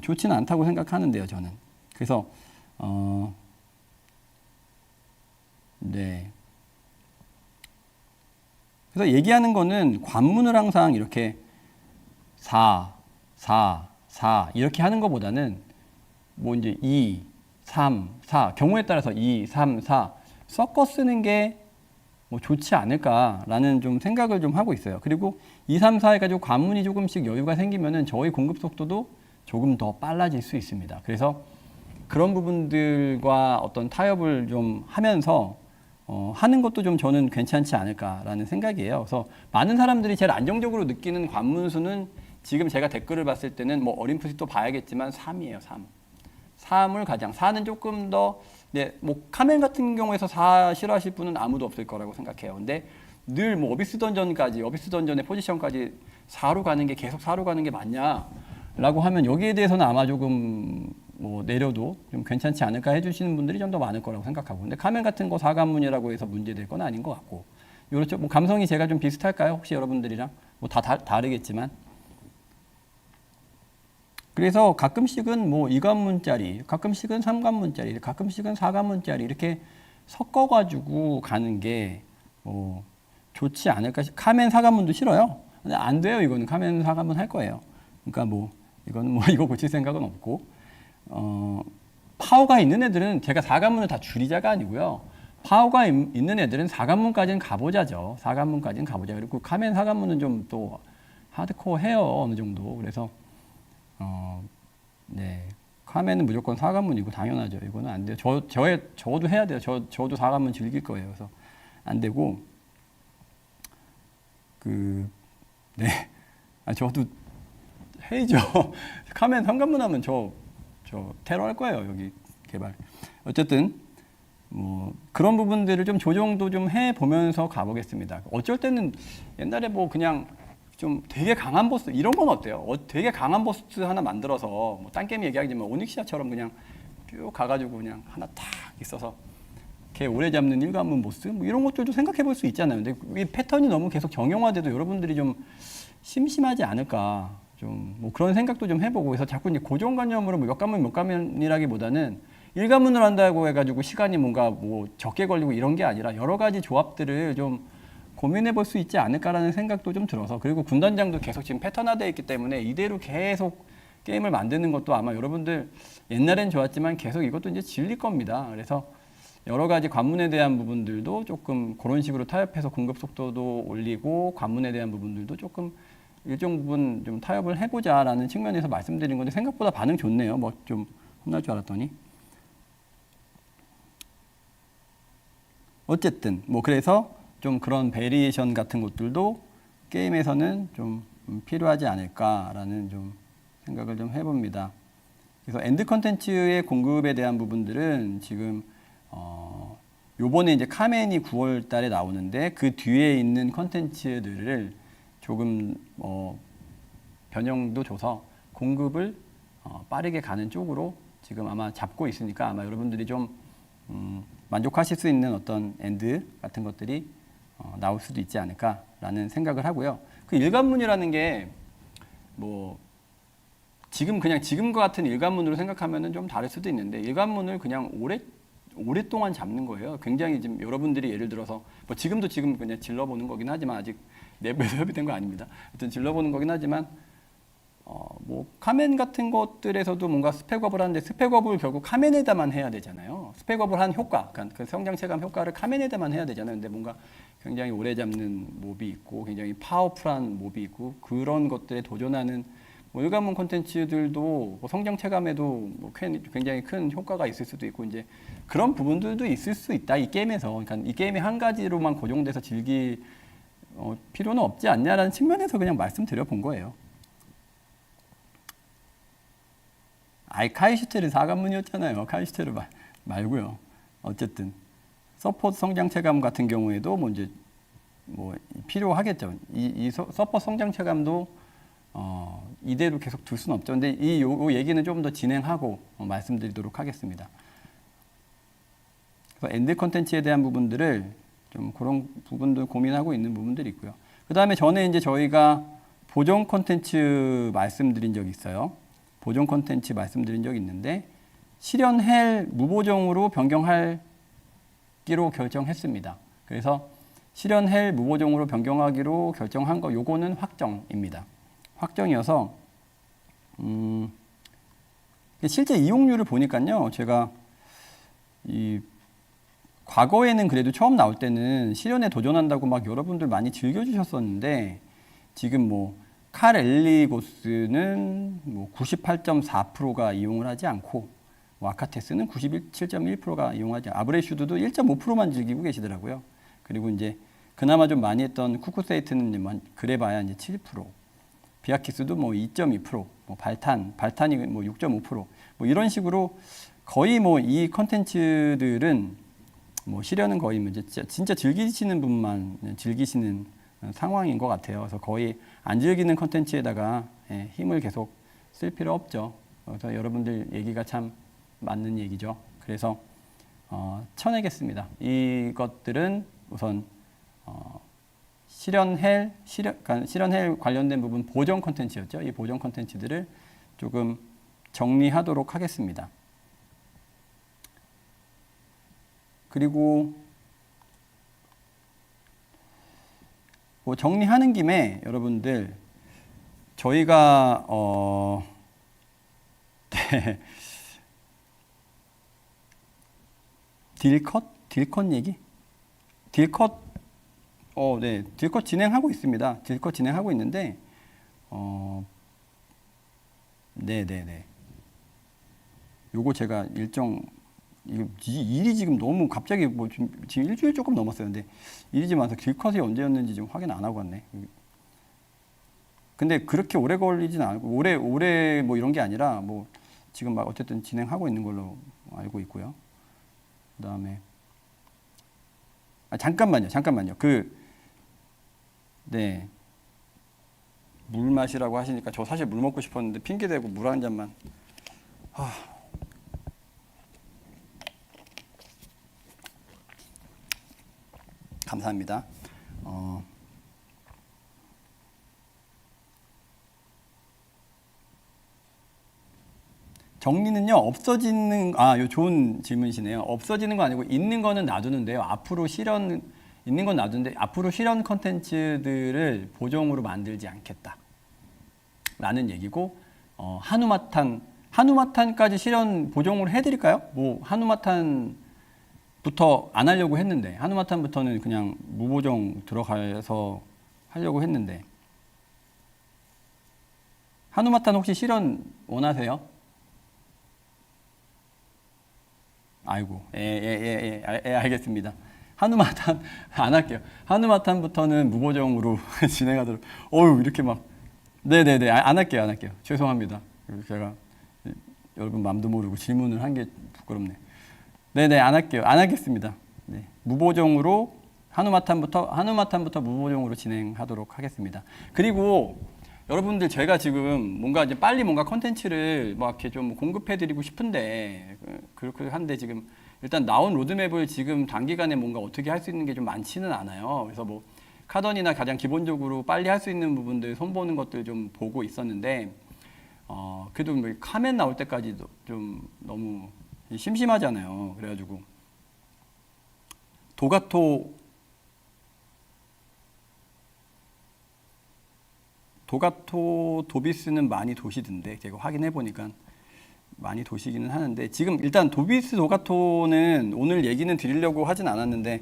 좋지는 않다고 생각하는데요, 저는. 그래서 네. 그래서 얘기하는 거는 관문을 항상 이렇게 4 이렇게 하는 것보다는 뭐 이제 2, 3, 4 경우에 따라서 2, 3, 4 섞어 쓰는 게 뭐 좋지 않을까라는 좀 생각을 좀 하고 있어요. 그리고 2, 3, 4 해가지고 관문이 조금씩 여유가 생기면은 저희 공급 속도도 조금 더 빨라질 수 있습니다. 그래서 그런 부분들과 어떤 타협을 좀 하면서 하는 것도 좀 저는 괜찮지 않을까라는 생각이에요. 그래서 많은 사람들이 제일 안정적으로 느끼는 관문수는 지금 제가 댓글을 봤을 때는 뭐 어림풋이 또 봐야겠지만 3이에요. 3을 가장 4는 조금 더 네, 뭐 카멘 같은 경우에서 4 싫어하실 분은 아무도 없을 거라고 생각해요. 근데 늘 뭐 어비스 던전의 포지션까지 4로 가는 게 계속 4로 가는 게 맞냐라고 하면 여기에 대해서는 아마 조금 뭐 내려도 좀 괜찮지 않을까 해주시는 분들이 좀 더 많을 거라고 생각하고, 근데 카멘 같은 거 4관문이라고 해서 문제될 건 아닌 것 같고, 이렇죠. 뭐 감성이 제가 좀 비슷할까요? 혹시 여러분들이랑 뭐 다 다르겠지만. 그래서 가끔씩은 뭐 2관문짜리, 가끔씩은 3관문짜리, 가끔씩은 4관문짜리 이렇게 섞어가지고 가는 게 뭐 좋지 않을까. 카멘 4관문도 싫어요. 근데 안 돼요. 이거는 카멘 4관문 할 거예요. 그러니까 뭐 이거는 뭐 이거 고칠 생각은 없고, 파워가 있는 애들은 제가 4관문을 다 줄이자가 아니고요. 파워가 있는 애들은 4관문까지는 가보자죠. 4관문까지는 가보자. 그리고 카멘 4관문은 좀 또 하드코어해요. 어느 정도. 그래서 네, 카멘은 무조건 4관문이고 당연하죠. 이거는 안 돼요. 저도 해야 돼요. 저도 4관문 즐길 거예요. 그래서 안 되고 네, 저도 해야죠. 카멘 3관문 하면 저 테러 할 거예요. 여기 개발. 어쨌든 뭐 그런 부분들을 좀 조정도 좀 해보면서 가보겠습니다. 어쩔 때는 옛날에 뭐 그냥 좀 되게 강한 보스 이런 건 어때요? 되게 강한 보스 하나 만들어서 뭐 딴 게임 얘기하지만 오닉시아처럼 그냥 쭉 가가지고 그냥 하나 탁 있어서 걔 오래 잡는 1관문 보스 뭐 이런 것들도 생각해 볼 수 있잖아요. 근데 이 패턴이 너무 계속 정형화돼도 여러분들이 좀 심심하지 않을까 좀 뭐 그런 생각도 좀 해보고, 그래서 자꾸 이제 고정관념으로 뭐 몇 관문이라기보다는 일관문을 한다고 해가지고 시간이 뭔가 뭐 적게 걸리고 이런 게 아니라 여러 가지 조합들을 좀 고민해 볼 수 있지 않을까라는 생각도 좀 들어서, 그리고 군단장도 계속 지금 패턴화되어 있기 때문에 이대로 계속 게임을 만드는 것도 아마 여러분들 옛날엔 좋았지만 계속 이것도 이제 질릴 겁니다. 그래서 여러 가지 관문에 대한 부분들도 조금 그런 식으로 타협해서 공급 속도도 올리고 관문에 대한 부분들도 조금 일정 부분 좀 타협을 해보자라는 측면에서 말씀드린 건데 생각보다 반응 좋네요. 뭐 좀 혼날 줄 알았더니. 어쨌든 뭐 그래서 좀 그런 베리에이션 같은 것들도 게임에서는 좀 필요하지 않을까라는 좀 생각을 좀 해봅니다. 그래서 엔드 컨텐츠의 공급에 대한 부분들은 지금 요번에 이제 카멘이 9월 달에 나오는데 그 뒤에 있는 컨텐츠들을 조금 변형도 줘서 공급을 빠르게 가는 쪽으로 지금 아마 잡고 있으니까 아마 여러분들이 좀 만족하실 수 있는 어떤 엔드 같은 것들이 나올 수도 있지 않을까라는 생각을 하고요. 그 일관문이라는 게 뭐 지금 그냥 지금과 같은 일관문으로 생각하면은 좀 다를 수도 있는데 일관문을 그냥 오랫동안 잡는 거예요. 굉장히 지금 여러분들이 예를 들어서 뭐 지금도 지금 그냥 질러보는 거긴 하지만 아직 내부에서 협의된 거 아닙니다. 하여튼 질러보는 거긴 하지만 뭐 카멘 같은 것들에서도 뭔가 스펙업을 하는데 스펙업을 결국 카멘에다만 해야 되잖아요. 스펙업을 한 효과, 그러니까 그 성장 체감 효과를 카멘에다만 해야 되잖아요. 근데 뭔가 굉장히 오래 잡는 몹이 있고 굉장히 파워풀한 몹이 있고 그런 것들에 도전하는 뭐 일관문 콘텐츠들도 뭐 성장 체감에도 뭐 굉장히 큰 효과가 있을 수도 있고 이제 그런 부분들도 있을 수 있다 이 게임에서. 그러니까 이 게임이 한 가지로만 고정돼서 즐길 필요는 없지 않냐라는 측면에서 그냥 말씀드려 본 거예요. 아이 카이슈테르 4관문이었잖아요. 카이슈테르 말고요. 어쨌든 서포트 성장 체감 같은 경우에도 뭐 이제 뭐 필요하겠죠. 이 서포트 성장 체감도 이대로 계속 둘 수는 없죠. 근데 요 얘기는 조금 더 진행하고 말씀드리도록 하겠습니다. 그래서 엔드 컨텐츠에 대한 부분들을 좀 그런 부분들 고민하고 있는 부분들이 있고요. 그 다음에 전에 이제 저희가 보정 컨텐츠 말씀드린 적이 있어요. 보정 컨텐츠 말씀드린 적이 있는데 실현헬 무보정으로 변경하기로 결정했습니다. 그래서 실현헬 무보정으로 변경하기로 결정한 거 요거는 확정입니다. 확정이어서 실제 이용률을 보니까요. 제가 이 과거에는 그래도 처음 나올 때는 실현에 도전한다고 막 여러분들 많이 즐겨주셨었는데 지금 뭐 칼 엘리고스는 뭐 98.4%가 이용을 하지 않고 뭐 아카테스는 97.1%가 이용하지 않고 아브레슈드도 1.5%만 즐기고 계시더라고요. 그리고 이제 그나마 좀 많이 했던 쿠쿠세이트는 그래봐야 이제 7%, 비아키스도 뭐 2.2%, 뭐 발탄이 뭐 6.5%, 뭐 이런 식으로 거의 뭐 이 컨텐츠들은 뭐 실현은 거의 뭐 진짜 즐기시는 분만 즐기시는 상황인 것 같아요. 그래서 거의 안 즐기는 컨텐츠에다가 힘을 계속 쓸 필요 없죠. 그래서 여러분들 얘기가 참 맞는 얘기죠. 그래서 쳐내겠습니다. 이것들은 우선 실현헬 관련된 부분 보정 컨텐츠였죠. 이 보정 컨텐츠들을 조금 정리하도록 하겠습니다. 그리고 뭐 정리하는 김에 여러분들 저희가 네. 딜컷 얘기? 딜컷 네. 딜컷 진행하고 있습니다. 딜컷 진행하고 있는데 네네네. 요거 제가 일이 지금 너무 갑자기 뭐 지금 일주일 조금 넘었어요. 근데 일이 좀 많아서 딜컷이 언제였는지 좀 확인 안 하고 왔네. 근데 그렇게 오래 걸리진 않고 오래 뭐 이런 게 아니라 뭐 지금 막 어쨌든 진행하고 있는 걸로 알고 있고요. 그다음에 잠깐만요. 네. 물 마시라고 하시니까 저 사실 물 먹고 싶었는데 핑계 대고 물 한 잔만. 감사합니다. 정리는요 없어지는 요 좋은 질문이시네요. 없어지는 거 아니고 있는 거는 놔두는데요. 앞으로 실현 있는 건 놔두는데 앞으로 실현 컨텐츠들을 보정으로 만들지 않겠다라는 얘기고 한우마탄까지 실현 보정으로 해드릴까요? 뭐 한우마탄부터 안 하려고 했는데 한우마탄부터는 그냥 무보정 들어가서 하려고 했는데 한우마탄 혹시 실현 원하세요? 아이고, 알겠습니다. 한우마탄 안 할게요. 한우마탄부터는 무보정으로 진행하도록. 이렇게 막. 네네네, 안 할게요. 죄송합니다. 제가 여러분 맘도 모르고 질문을 한 게 부끄럽네. 네네, 안 하겠습니다. 네, 무보정으로 한우마탄부터 무보정으로 진행하도록 하겠습니다. 그리고 여러분들 제가 지금 뭔가 이제 빨리 뭔가 컨텐츠를 막 이렇게 좀 공급해드리고 싶은데 그렇게 한데 지금 일단 나온 로드맵을 지금 단기간에 뭔가 어떻게 할 수 있는 게 좀 많지는 않아요. 그래서 뭐 카던이나 가장 기본적으로 빨리 할 수 있는 부분들 손보는 것들 좀 보고 있었는데 그래도 뭐 카멘 나올 때까지 좀 너무 심심하잖아요. 그래가지고 도비스는 많이 도시던데 제가 확인해 보니까 많이 도시기는 하는데 지금 일단 도비스 도가토는 오늘 얘기는 드리려고 하진 않았는데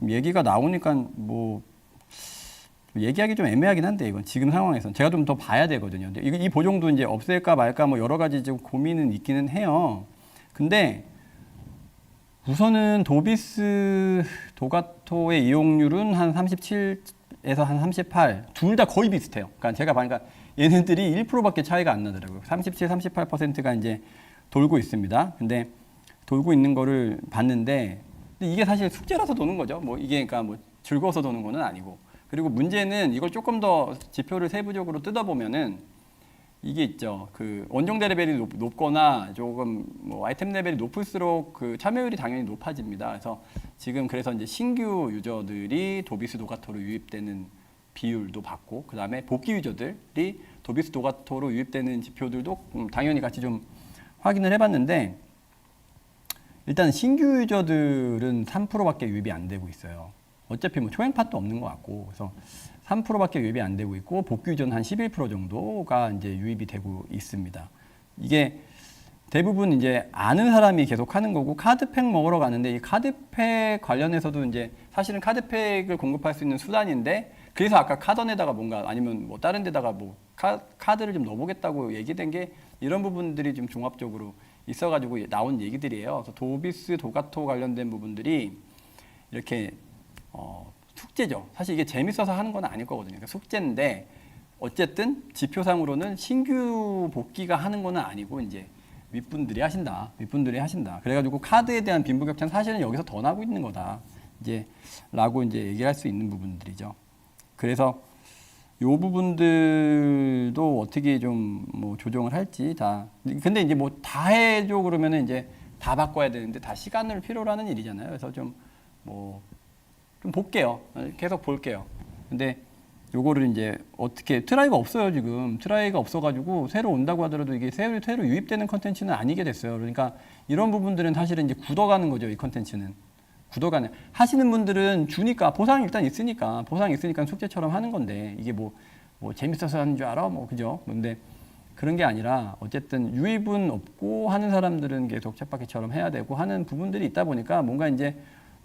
얘기가 나오니까 뭐 얘기하기 좀 애매하긴 한데 이건 지금 상황에선 제가 좀 더 봐야 되거든요. 근데 이 보정도 이제 없앨까 말까 뭐 여러 가지 지금 고민은 있기는 해요. 근데 우선은 도비스 도가토의 이용률은 한 37에서 한 38, 둘 다 거의 비슷해요. 그러니까 제가 보니까 얘네들이 1%밖에 차이가 안 나더라고요. 37, 38%가 이제 돌고 있습니다. 근데 돌고 있는 거를 봤는데 이게 사실 숙제라서 도는 거죠. 뭐 이게 그러니까 뭐 즐거워서 도는 거는 아니고. 그리고 문제는 이걸 조금 더 지표를 세부적으로 뜯어보면은 이게 있죠. 그 원정대 레벨이 높거나 조금 뭐 아이템 레벨이 높을수록 그 참여율이 당연히 높아집니다. 그래서 이제 신규 유저들이 도비스 도가토로 유입되는 비율도 봤고, 그 다음에 복귀 유저들이 도비스 도가토로 유입되는 지표들도 당연히 같이 좀 확인을 해봤는데, 일단 신규 유저들은 3%밖에 유입이 안 되고 있어요. 어차피 뭐 초행팟도 없는 것 같고, 그래서 3%밖에 유입이 안 되고 있고, 복귀 유저는 한 11% 정도가 이제 유입이 되고 있습니다. 이게 대부분 이제 아는 사람이 계속 하는 거고, 카드팩 먹으러 가는데 이 카드팩 관련해서도 이제 사실은 카드팩을 공급할 수 있는 수단인데, 그래서 아까 카던에다가 뭔가 아니면 뭐 다른 데다가 뭐 카드를 좀 넣어보겠다고 얘기된 게 이런 부분들이 좀 종합적으로 있어가지고 나온 얘기들이에요. 그래서 도비스 도가토 관련된 부분들이 이렇게 숙제죠. 사실 이게 재밌어서 하는 건 아닐 거거든요. 그러니까 숙제인데 어쨌든 지표상으로는 신규 복귀가 하는 거는 아니고 이제 윗분들이 하신다. 그래가지고 카드에 대한 빈부격차는 사실은 여기서 더 나고 있는 거다. 라고 이제 얘기할 수 있는 부분들이죠. 그래서 요 부분들도 어떻게 좀 뭐 조정을 할지 다. 근데 이제 뭐 다 해줘 그러면은 이제 다 바꿔야 되는데 다 시간을 필요로 하는 일이잖아요. 그래서 좀 볼게요. 계속 볼게요. 근데 요거를 이제 어떻게 트라이가 없어요 지금. 트라이가 없어가지고 새로 온다고 하더라도 이게 새로 유입되는 컨텐츠는 아니게 됐어요. 그러니까 이런 부분들은 사실은 이제 굳어가는 거죠. 이 컨텐츠는 굳어가는. 하시는 분들은 주니까 보상이 일단 있으니까 숙제처럼 하는 건데 이게 뭐 재밌어서 하는 줄 알아? 뭐 그죠? 근데 그런 게 아니라 어쨌든 유입은 없고 하는 사람들은 계속 쳇바퀴처럼 해야 되고 하는 부분들이 있다 보니까 뭔가 이제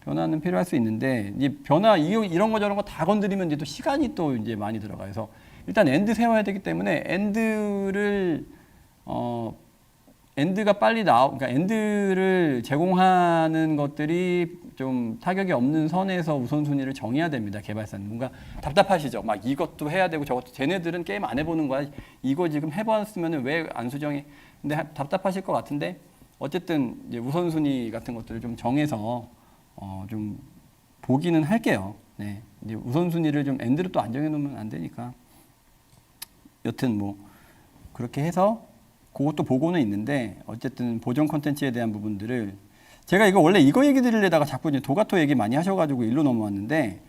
변화는 필요할 수 있는데 이 변화 이런 거 저런 거 다 건드리면 이제 또 시간이 또 이제 많이 들어가요. 그래서 일단 엔드 세워야 되기 때문에 엔드가 빨리 그러니까 엔드를 제공하는 것들이 좀 타격이 없는 선에서 우선순위를 정해야 됩니다. 개발사는 뭔가 답답하시죠. 막 이것도 해야 되고 저것도 쟤네들은 게임 안 해보는 거야. 이거 지금 해봤으면 왜 안 수정해? 근데 답답하실 것 같은데 어쨌든 이제 우선순위 같은 것들을 좀 정해서 좀 보기는 할게요. 네, 이제 우선순위를 좀 엔드를 또 안 정해놓으면 안 되니까. 여튼 뭐 그렇게 해서 그것도 보고는 있는데 어쨌든 보정 콘텐츠에 대한 부분들을 제가 이거 원래 이거 얘기 드리려다가 자꾸 이제 도가토 얘기 많이 하셔가지고 일로 넘어왔는데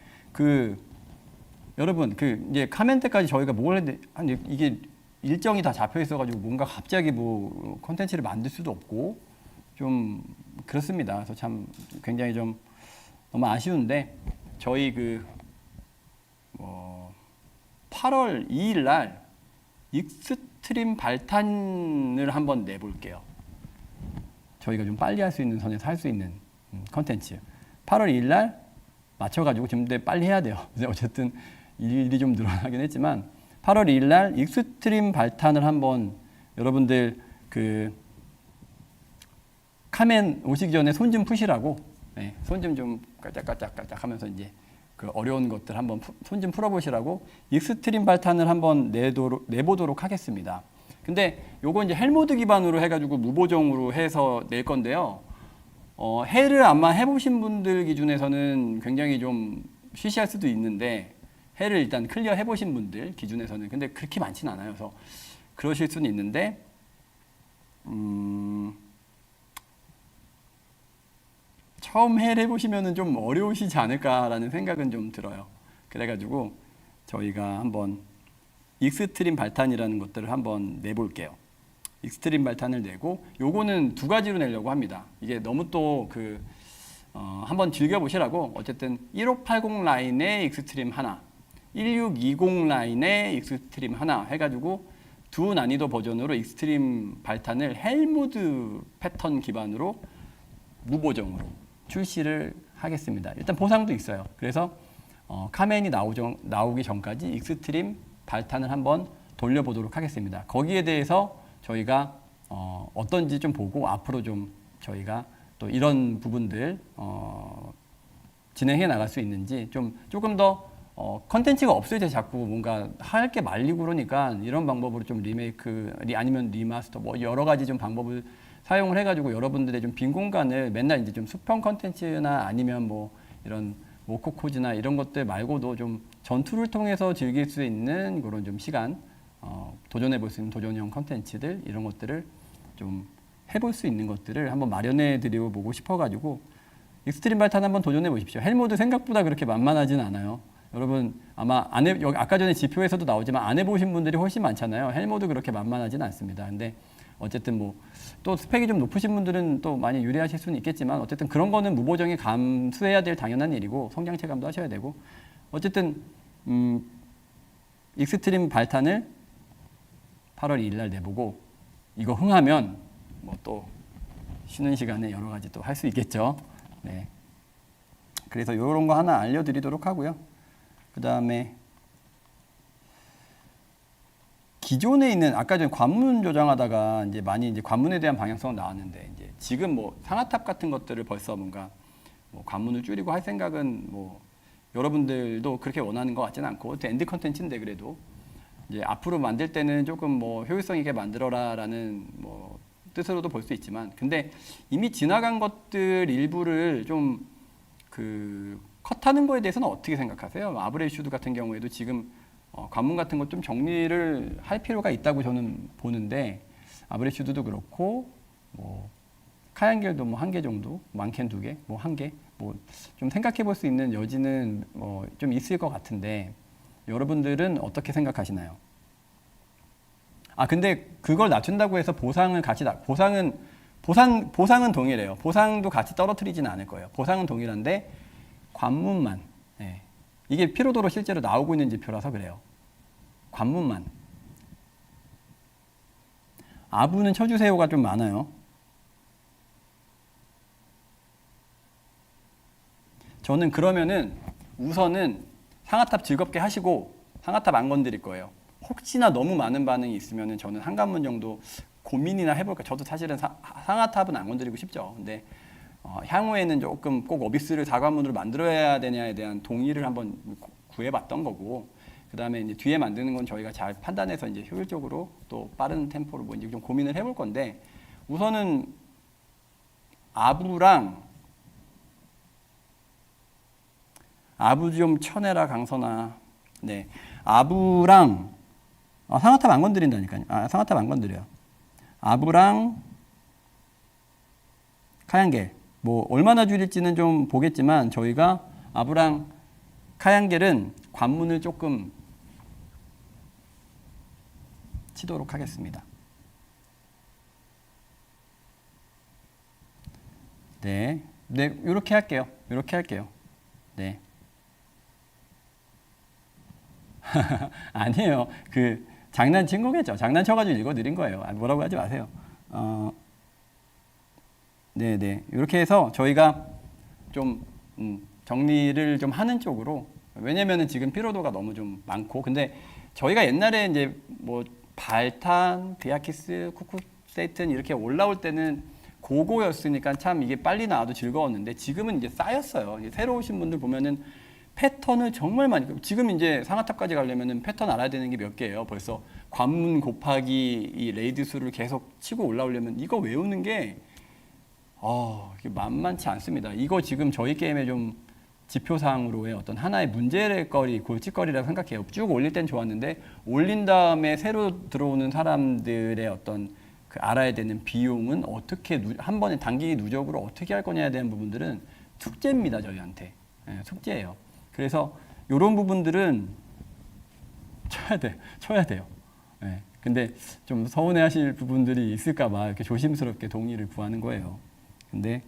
여러분 이제 카멘 때까지 저희가 뭘 했는데 이게 일정이 다 잡혀 있어가지고 뭔가 갑자기 뭐 컨텐츠를 만들 수도 없고 좀 그렇습니다. 그래서 참 굉장히 좀 너무 아쉬운데 저희 8월 2일 날 익스트림 발탄을 한번 내볼게요. 저희가 좀 빨리 할 수 있는 선에서 할 수 있는 컨텐츠. 8월 2일 날 맞춰가지고 지금 빨리 해야 돼요. 어쨌든 일이 좀 늘어나긴 했지만 8월 2일 날 익스트림 발탄을 한번 여러분들 카멘 오시기 전에 손 좀 푸시라고 손 좀 깔짝깔짝 하면서 이제 그 어려운 것들 한번 손 좀 풀어보시라고 익스트림 발탄을 한번 내보도록 하겠습니다. 근데 요거 이제 헬모드 기반으로 해가지고 무보정으로 해서 낼 건데요. 해를 아마 해보신 분들 기준에서는 굉장히 좀 쉬쉬할 수도 있는데 해를 일단 클리어 해보신 분들 기준에서는 근데 그렇게 많지는 않아요. 그래서 그러실 수는 있는데 처음 해를 해보시면은 좀 어려우시지 않을까라는 생각은 좀 들어요. 그래가지고 저희가 한번 익스트림 발탄이라는 것들을 한번 내볼게요. 익스트림 발탄을 내고 요거는 두 가지로 내려고 합니다. 이게 너무 또 한번 즐겨보시라고 어쨌든 1580 라인의 익스트림 하나 1620 라인의 익스트림 하나 해가지고 두 난이도 버전으로 익스트림 발탄을 헬무드 패턴 기반으로 무보정으로 출시를 하겠습니다. 일단 보상도 있어요. 그래서 카멘이 나오기 전까지 익스트림 발탄을 한번 돌려보도록 하겠습니다. 거기에 대해서 저희가 어떤지 좀 보고 앞으로 좀 저희가 또 이런 부분들 진행해 나갈 수 있는지 조금 더 컨텐츠가 없을 때 자꾸 뭔가 할 게 말리고 그러니까 이런 방법으로 좀 리메이크 아니면 리마스터 뭐 여러 가지 좀 방법을 사용을 해가지고 여러분들의 좀 빈 공간을 맨날 이제 좀 수평 컨텐츠나 아니면 뭐 이런 모코코즈나 이런 것들 말고도 좀 전투를 통해서 즐길 수 있는 그런 좀 시간 도전해 볼 수 있는 도전형 컨텐츠들 이런 것들을 좀 해볼 수 있는 것들을 한번 마련해 드리고 보고 싶어가지고 익스트림 발탄 한번 도전해 보십시오. 헬모드 생각보다 그렇게 만만하진 않아요. 여러분 아마 여기 아까 전에 지표에서도 나오지만 안 해보신 분들이 훨씬 많잖아요. 헬모드 그렇게 만만하진 않습니다. 근데 어쨌든 뭐 또 스펙이 좀 높으신 분들은 또 많이 유리하실 수는 있겠지만 어쨌든 그런 거는 무보정에 감수해야 될 당연한 일이고 성장 체감도 하셔야 되고 어쨌든 익스트림 발탄을 8월 2일 날 내보고 이거 흥하면 뭐 또 쉬는 시간에 여러 가지 또 할 수 있겠죠. 네. 그래서 이런 거 하나 알려드리도록 하고요. 그 다음에 기존에 있는 아까 전에 관문 조정하다가 이제 많이 이제 관문에 대한 방향성은 나왔는데 이제 지금 뭐 상하탑 같은 것들을 벌써 뭔가 뭐 관문을 줄이고 할 생각은 뭐 여러분들도 그렇게 원하는 것 같지는 않고 엔드 컨텐츠인데 그래도 이제 앞으로 만들 때는 조금 뭐 효율성 있게 만들어라라는 뭐 뜻으로도 볼 수 있지만 근데 이미 지나간 것들 일부를 좀 컷하는 거에 대해서는 어떻게 생각하세요? 아브레슈드 같은 경우에도 지금 관문 같은 것 좀 정리를 할 필요가 있다고 저는 보는데 아브레슈드도 그렇고 뭐 카얀겔도 뭐 1개 정도, 많게는 2개, 뭐 1개 뭐 좀 생각해 볼 수 있는 여지는 뭐 좀 있을 것 같은데 여러분들은 어떻게 생각하시나요? 아 근데 그걸 낮춘다고 해서 보상은 보상은 동일해요. 보상도 같이 떨어뜨리지는 않을 거예요. 보상은 동일한데 관문만 이게 피로도로 실제로 나오고 있는 지표라서 그래요. 관문만. 아부는 쳐주세요가 좀 많아요. 저는 그러면은 우선은 상하탑 즐겁게 하시고 상하탑 안 건드릴 거예요. 혹시나 너무 많은 반응이 있으면은 저는 한 관문 정도 고민이나 해볼까. 저도 사실은 상하탑은 안 건드리고 싶죠. 근데 향후에는 조금 꼭 어비스를 4관문으로 만들어야 되냐에 대한 동의를 한번 구해봤던 거고 그 다음에 이제 뒤에 만드는 건 저희가 잘 판단해서 이제 효율적으로 또 빠른 템포로 뭐 이제 좀 고민을 해볼 건데 우선은 아부 좀 쳐내라 강선아. 네, 아부랑 상하탑 안 건드린다니까요. 상하탑 안 건드려요. 아부랑 카얀겔 뭐 얼마나 줄일지는 좀 보겠지만 저희가 아부랑 카얀겔은 관문을 조금 치도록 하겠습니다. 네, 네, 이렇게 할게요. 이렇게 할게요. 네. 아니에요. 그 장난친 거겠죠. 장난쳐가지고 읽어드린 거예요. 뭐라고 하지 마세요. 네네. 이렇게 해서 저희가 좀 정리를 좀 하는 쪽으로, 왜냐면은 지금 피로도가 너무 좀 많고, 근데 저희가 옛날에 이제 뭐 발탄, 비아키스, 쿠쿠세이튼 이렇게 올라올 때는 고고였으니까 참 이게 빨리 나와도 즐거웠는데 지금은 이제 쌓였어요. 이제 새로 오신 분들 보면은 패턴을 정말 많이, 지금 이제 상하탑까지 가려면은 패턴 알아야 되는 게 몇 개예요. 벌써 관문 곱하기 이 레이드 수를 계속 치고 올라오려면 이거 외우는 게 이게 만만치 않습니다. 이거 지금 저희 게임의 좀 지표상으로의 어떤 하나의 문제거리, 골칫거리라고 생각해요. 쭉 올릴 땐 좋았는데 올린 다음에 새로 들어오는 사람들의 어떤 그 알아야 되는 비용은 어떻게 한 번에 단기 누적으로 어떻게 할 거냐에 대한 부분들은 숙제입니다. 저희한테. 숙제예요. 그래서 이런 부분들은 쳐야 돼요. 근데 좀 서운해하실 부분들이 있을까봐 이렇게 조심스럽게 동의를 구하는 거예요. 근데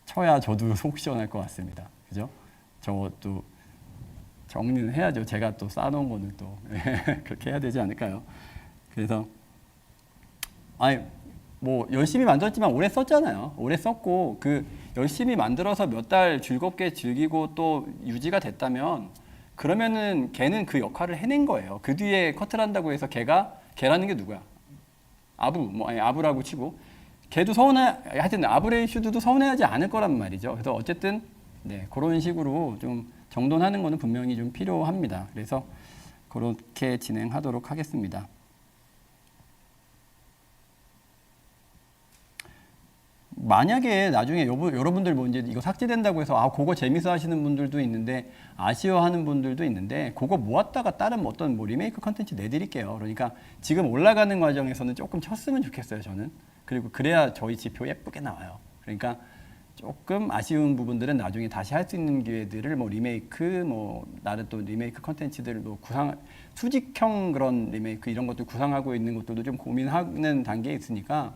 쳐야 저도 속 시원할 것 같습니다. 그죠? 저것도 정리는 해야죠. 제가 또 쌓아놓은 거는 또 그렇게 해야 되지 않을까요? 그래서 뭐 열심히 만들었지만 오래 썼잖아요. 오래 썼고 그 열심히 만들어서 몇 달 즐겁게 즐기고 또 유지가 됐다면 그러면은 걔는 그 역할을 해낸 거예요. 그 뒤에 커트를 한다고 해서 걔라는 게 누구야? 아부라고 치고 걔도 하여튼 아브레이슈드도 서운해하지 않을 거란 말이죠. 그래서 어쨌든 네, 그런 식으로 좀 정돈하는 거는 분명히 좀 필요합니다. 그래서 그렇게 진행하도록 하겠습니다. 만약에 나중에 여러분들 뭐 이제 이거 삭제된다고 해서 그거 재밌어 하시는 분들도 있는데 아쉬워하는 분들도 있는데 그거 모았다가 다른 어떤 뭐 리메이크 컨텐츠 내드릴게요. 그러니까 지금 올라가는 과정에서는 조금 쳤으면 좋겠어요, 저는. 그리고 그래야 저희 지표 예쁘게 나와요. 그러니까 조금 아쉬운 부분들은 나중에 다시 할 수 있는 기회들을 뭐 리메이크, 뭐 나름 또 리메이크 컨텐츠들 뭐 수직형 그런 리메이크 이런 것들 구상하고 있는 것들도 좀 고민하는 단계에 있으니까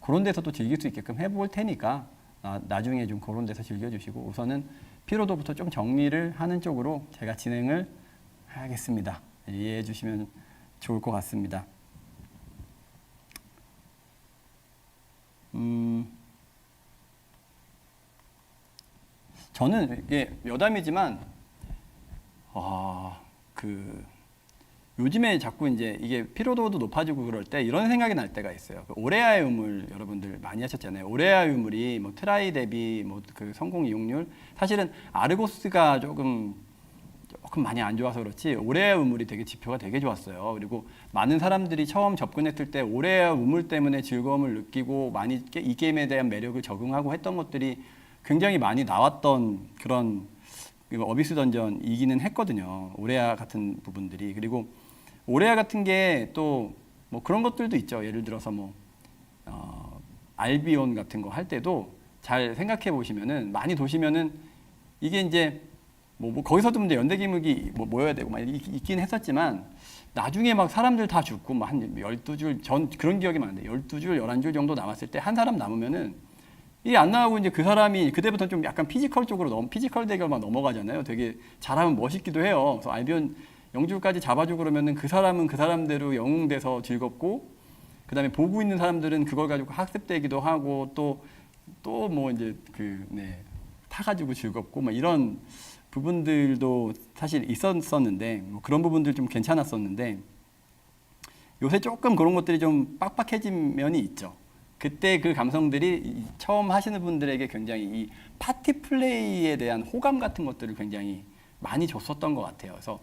그런 데서 또 즐길 수 있게끔 해볼 테니까 나중에 좀 그런 데서 즐겨주시고 우선은 피로도부터 좀 정리를 하는 쪽으로 제가 진행을 하겠습니다. 이해해 주시면 좋을 것 같습니다. 저는 여담이지만 요즘에 자꾸 이제 이게 피로도도 높아지고 그럴 때 이런 생각이 날 때가 있어요. 오레아의 우물 여러분들 많이 하셨잖아요. 오레아의 우물이 뭐 트라이 대비 뭐 그 성공 이용률 사실은 아르고스가 조금 많이 안 좋아서 그렇지 오레아 우물이 되게 지표가 되게 좋았어요. 그리고 많은 사람들이 처음 접근했을 때 오레아 우물 때문에 즐거움을 느끼고 많이 이 게임에 대한 매력을 적응하고 했던 것들이 굉장히 많이 나왔던 그런 어비스 던전이기는 했거든요. 오레아 같은 부분들이. 그리고 오레아 같은 게 또 뭐 그런 것들도 있죠. 예를 들어서 뭐 알비온 같은 거 할 때도 잘 생각해 보시면은 많이 도시면은 이게 이제 뭐 거기서도 문제 연대기믹이 뭐 모여야 되고 막 있긴 했었지만 나중에 막 사람들 다 죽고 막 한 12줄 전 그런 기억이 많은데 12줄 11줄 정도 남았을 때 한 사람 남으면은 이게 안 나가고 이제 그 사람이 그때부터 좀 약간 피지컬 쪽으로 피지컬 대결만 넘어가잖아요. 되게 잘하면 멋있기도 해요. 그래서 알비온 0줄까지 잡아주고 그러면은 그 사람은 그 사람대로 영웅돼서 즐겁고 그다음에 보고 있는 사람들은 그걸 가지고 학습되기도 하고 또 뭐 이제 타가지고 즐겁고 막 이런 부분들도 사실 있었는데 뭐 그런 부분들 좀 괜찮았었는데 요새 조금 그런 것들이 좀 빡빡해진 면이 있죠. 그때 그 감성들이 처음 하시는 분들에게 굉장히 이 파티 플레이에 대한 호감 같은 것들을 굉장히 많이 줬었던 것 같아요. 그래서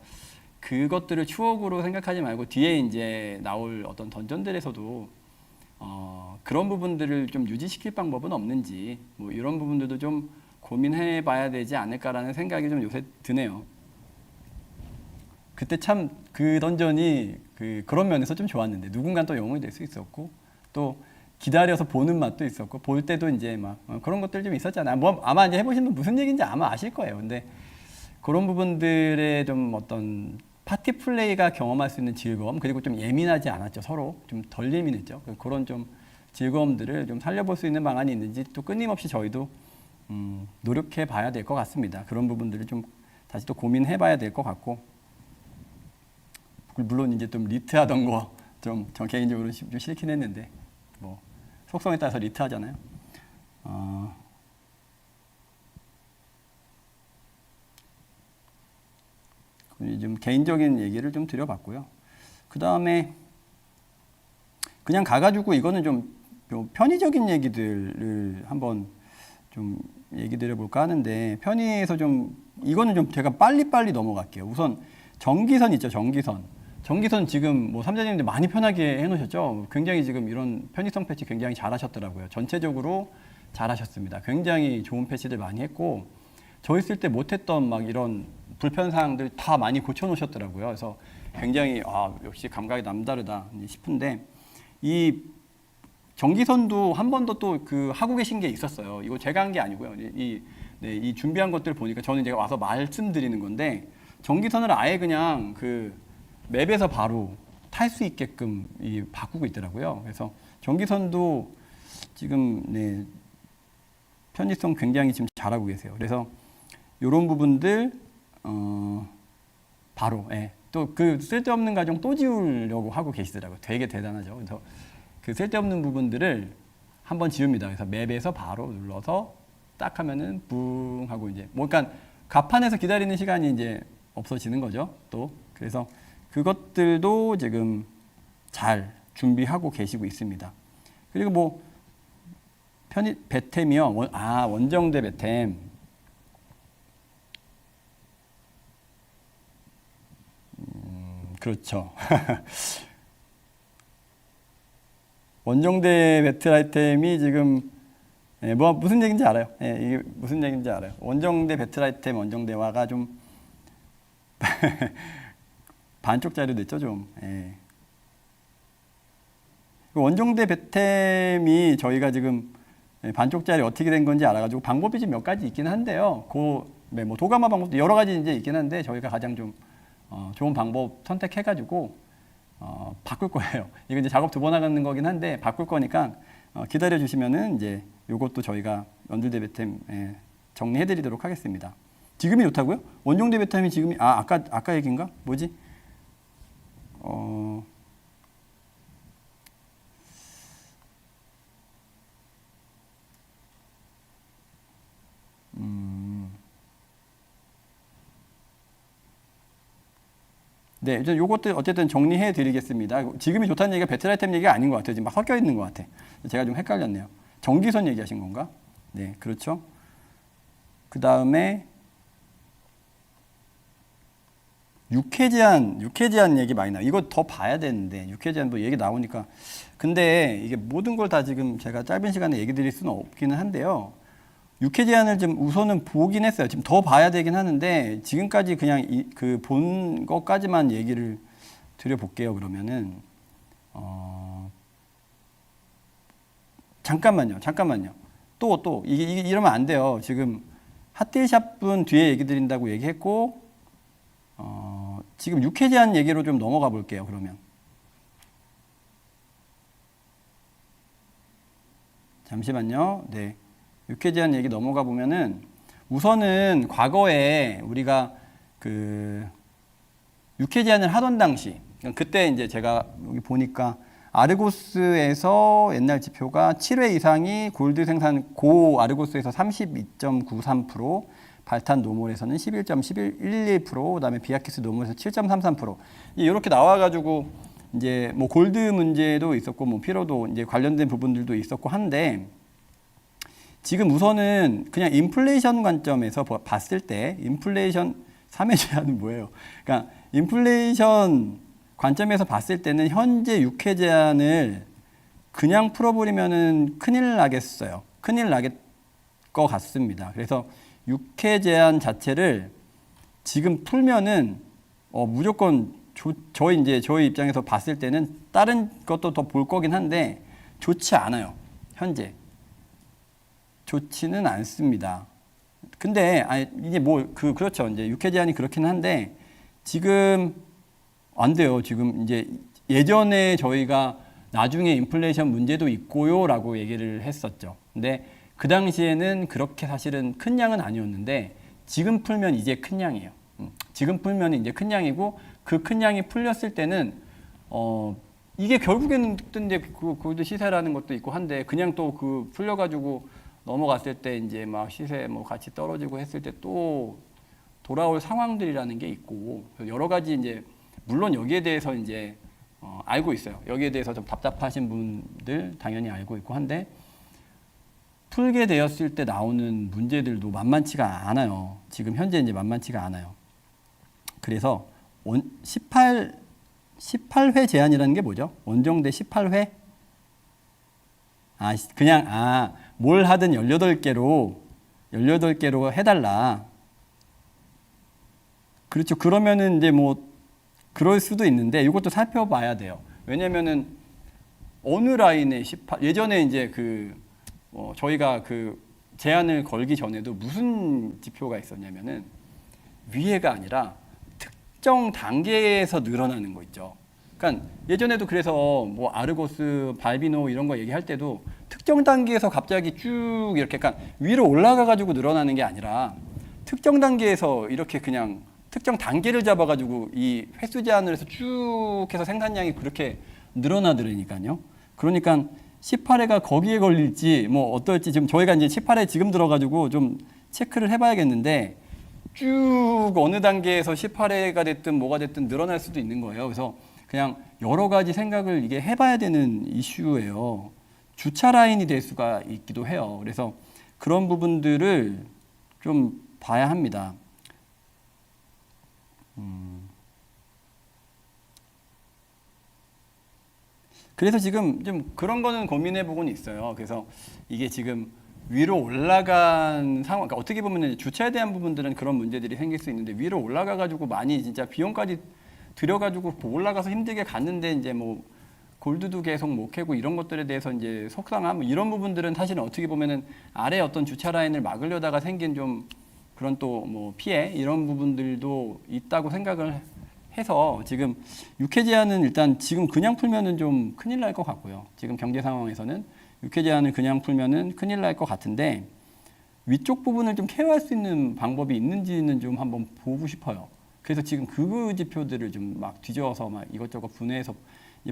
그것들을 추억으로 생각하지 말고 뒤에 이제 나올 어떤 던전들에서도 그런 부분들을 좀 유지시킬 방법은 없는지 뭐 이런 부분들도 좀 고민해 봐야 되지 않을까라는 생각이 좀 요새 드네요. 그때 참 그 던전이 그런 면에서 좀 좋았는데 누군가 또 영웅이 될 수 있었고 또 기다려서 보는 맛도 있었고 볼 때도 이제 막 그런 것들 좀 있었잖아요. 뭐 아마 이제 해보신 분 무슨 얘기인지 아마 아실 거예요. 근데 그런 부분들의 좀 어떤 파티 플레이가 경험할 수 있는 즐거움, 그리고 좀 예민하지 않았죠. 서로 좀 덜 예민했죠. 그런 좀 즐거움들을 좀 살려볼 수 있는 방안이 있는지 또 끊임없이 저희도 노력해 봐야 될 것 같습니다. 그런 부분들을 좀 다시 또 고민해 봐야 될 것 같고, 물론 이제 좀 리트하던 거 좀 저 개인적으로 좀 싫긴 했는데, 뭐 속성에 따라서 리트하잖아요. 좀 개인적인 얘기를 좀 드려봤고요. 그 다음에 그냥 가가지고 이거는 좀 편의적인 얘기들을 한번 좀 얘기 드려볼까 하는데, 편의에서 좀 이거는 좀 제가 빨리빨리 넘어갈게요. 우선 전기선 있죠, 전기선. 전기선 지금 뭐 삼자님들 많이 편하게 해놓으셨죠. 굉장히 지금 이런 편의성 패치 굉장히 잘하셨더라고요. 전체적으로 잘하셨습니다. 굉장히 좋은 패치들 많이 했고, 저희 쓸 때 못했던 막 이런 불편 사항들 다 많이 고쳐놓으셨더라고요. 그래서 굉장히 역시 감각이 남다르다 싶은데, 이 전기선도 한 번 더 또 그 하고 계신 게 있었어요. 이거 제가 한 게 아니고요. 이 준비한 것들 보니까 저는 이제 와서 말씀드리는 건데, 전기선을 아예 그냥 그 맵에서 바로 탈 수 있게끔 바꾸고 있더라고요. 그래서 전기선도 지금 편의성 굉장히 지금 잘하고 계세요. 그래서 이런 부분들 바로 또 그 쓸데없는 과정 또 지우려고 하고 계시더라고요. 되게 대단하죠. 그래서 그 쓸데없는 부분들을 한번 지웁니다. 그래서 맵에서 바로 눌러서 딱 하면은 붕 하고 이제 뭐 그러니까 갑판에서 기다리는 시간이 이제 없어지는 거죠. 또 그래서 그것들도 지금 잘 준비하고 계시고 있습니다. 그리고 뭐 배템이요. 원정대 배템. 그렇죠. 원정대 배틀 아이템이 지금 무슨 얘기인지 알아요. 이게 무슨 얘기인지 알아요. 원정대 배틀 아이템 원정대화가 좀 반쪽짜리 됐죠, 좀. 원정대 배템이 저희가 지금 반쪽짜리 어떻게 된 건지 알아가지고 방법이 좀 몇 가지 있긴 한데요. 뭐 도가마 방법도 여러 가지 이제 있긴 한데 저희가 가장 좀 좋은 방법 선택해가지고 바꿀 거예요. 이거 이제 작업 2번 하는 거긴 한데 바꿀 거니까 기다려 주시면은 이제 요것도 저희가 원정대 배템 정리해드리도록 하겠습니다. 지금이 좋다고요? 원정대 배템이 지금이 아까 얘기인가? 뭐지? 네, 이제 요것들 어쨌든 정리해 드리겠습니다. 지금이 좋다는 얘기가 배틀 아이템 얘기가 아닌 것 같아요. 지금 막 섞여 있는 것 같아. 제가 좀 헷갈렸네요. 전기선 얘기하신 건가? 네, 그렇죠. 그 다음에 육회 제한 얘기 많이 나와요. 이거 더 봐야 되는데, 육회 제한도 얘기 나오니까. 근데 이게 모든 걸 다 지금 제가 짧은 시간에 얘기 드릴 수는 없기는 한데요. 육회 제한을 좀 우선은 보긴 했어요. 지금 더 봐야 되긴 하는데, 지금까지 그냥 본 것까지만 얘기를 드려볼게요. 그러면은, 잠깐만요. 이게 이러면 안 돼요. 지금 핫딜샵 분 뒤에 얘기 드린다고 얘기했고, 지금 육회 제한 얘기로 좀 넘어가 볼게요. 그러면. 잠시만요. 네. 육회 제한 얘기 넘어가 보면은 우선은 과거에 우리가 그 육회 제한을 하던 당시 그때 이제 제가 여기 보니까 아르고스에서 옛날 지표가 7회 이상이 골드 생산 고 아르고스에서 32.93%, 발탄 노멀에서는 11.1111%, 그다음에 비아키스 노멀에서 7.33%. 이렇게 나와가지고 이제 뭐 골드 문제도 있었고 뭐 피로도 이제 관련된 부분들도 있었고 한데, 지금 우선은 그냥 인플레이션 관점에서 봤을 때 인플레이션 3회 제한은 뭐예요? 그러니까 인플레이션 관점에서 봤을 때는 현재 6회 제한을 그냥 풀어버리면은 큰일 나겠어요. 큰일 나겠 것 같습니다. 그래서 6회 제한 자체를 지금 풀면은 무조건 저희 입장에서 봤을 때는 다른 것도 더 볼 거긴 한데 좋지 않아요. 현재 좋지는 않습니다. 근데 이게 그렇죠. 이제 6회 제한이 그렇긴 한데 지금 안 돼요. 지금 이제 예전에 저희가 나중에 인플레이션 문제도 있고요라고 얘기를 했었죠. 근데 그 당시에는 그렇게 사실은 큰 양은 아니었는데 지금 풀면 이제 큰 양이에요. 지금 풀면 이제 큰 양이고 그 큰 양이 풀렸을 때는 이게 결국에는 이제 그 골드 시세라는 것도 있고 한데 그냥 또 그 풀려가지고 넘어갔을 때 이제 막 시세 뭐 같이 떨어지고 했을 때 또 돌아올 상황들이라는 게 있고 여러 가지 이제 물론 여기에 대해서 이제 알고 있어요. 여기에 대해서 좀 답답하신 분들 당연히 알고 있고 한데 풀게 되었을 때 나오는 문제들도 만만치가 않아요. 지금 현재 이제 만만치가 않아요. 그래서 18회 제한이라는 게 뭐죠? 원정대 18회? 그냥 뭘 하든 18개로 해달라. 그렇죠. 그러면은 이제 뭐 그럴 수도 있는데 이것도 살펴봐야 돼요. 왜냐면은 어느 라인에 18 예전에 이제 저희가 그 제한을 걸기 전에도 무슨 지표가 있었냐면은 위에가 아니라 특정 단계에서 늘어나는 거 있죠. 그러니까 예전에도 그래서 뭐 아르고스, 발비노 이런 거 얘기할 때도 특정 단계에서 갑자기 쭉 이렇게 그러니까 위로 올라가 가지고 늘어나는 게 아니라 특정 단계에서 이렇게 그냥 특정 단계를 잡아가지고 이 횟수 제한을 해서 쭉 해서 생산량이 그렇게 늘어나더라니까요. 그러니까 18회가 거기에 걸릴지 뭐 어떨지 지금 저희가 이제 18회 지금 들어가지고 좀 체크를 해봐야겠는데 쭉 어느 단계에서 18회가 됐든 뭐가 됐든 늘어날 수도 있는 거예요. 그래서 그냥 여러 가지 생각을 이게 해봐야 되는 이슈예요. 주차 라인이 될 수가 있기도 해요. 그래서 그런 부분들을 좀 봐야 합니다. 그래서 지금 좀 그런 거는 고민해 보고는 있어요. 그래서 이게 지금 위로 올라간 상황, 그러니까 어떻게 보면 주차에 대한 부분들은 그런 문제들이 생길 수 있는데 위로 올라가 가지고 많이 진짜 비용까지 들여 가지고 올라가서 힘들게 갔는데 이제 뭐 골드도 계속 못 캐고 이런 것들에 대해서 이제 속상함 이런 부분들은 사실은 어떻게 보면은 아래 어떤 주차 라인을 막으려다가 생긴 좀 그런 또 뭐 피해 이런 부분들도 있다고 생각을 해서 지금 육회 제한은 일단 지금 그냥 풀면은 좀 큰일 날 것 같고요. 지금 경제 상황에서는 육회 제한을 그냥 풀면은 큰일 날 것 같은데 위쪽 부분을 좀 케어할 수 있는 방법이 있는지는 좀 한번 보고 싶어요. 그래서 지금 그 지표들을 좀 막 뒤져서 막 이것저것 분해해서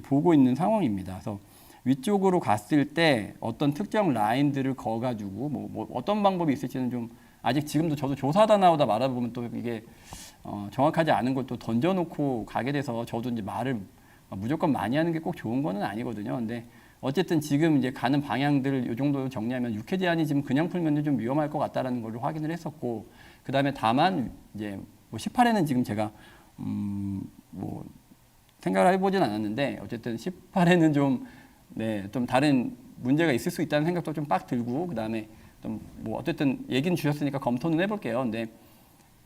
보고 있는 상황입니다. 그래서 위쪽으로 갔을 때 어떤 특정 라인들을 거가지고 뭐 어떤 방법이 있을지는 좀 아직 지금도 저도 조사하다 나오다 말아보면 또 이게 정확하지 않은 걸 또 던져놓고 가게 돼서 저도 이제 말을 무조건 많이 하는 게 꼭 좋은 거는 아니거든요. 근데 어쨌든 지금 이제 가는 방향들을 이 정도 정리하면 육회 제한이 지금 그냥 풀면 좀 위험할 것 같다라는 걸 확인을 했었고, 그 다음에 다만 이제 뭐 18회는 지금 제가 뭐 생각을 해보진 않았는데 어쨌든 18회는 좀 좀 다른 문제가 있을 수 있다는 생각도 좀 빡 들고, 그 다음에 좀 뭐 어쨌든 얘기는 주셨으니까 검토는 해볼게요. 근데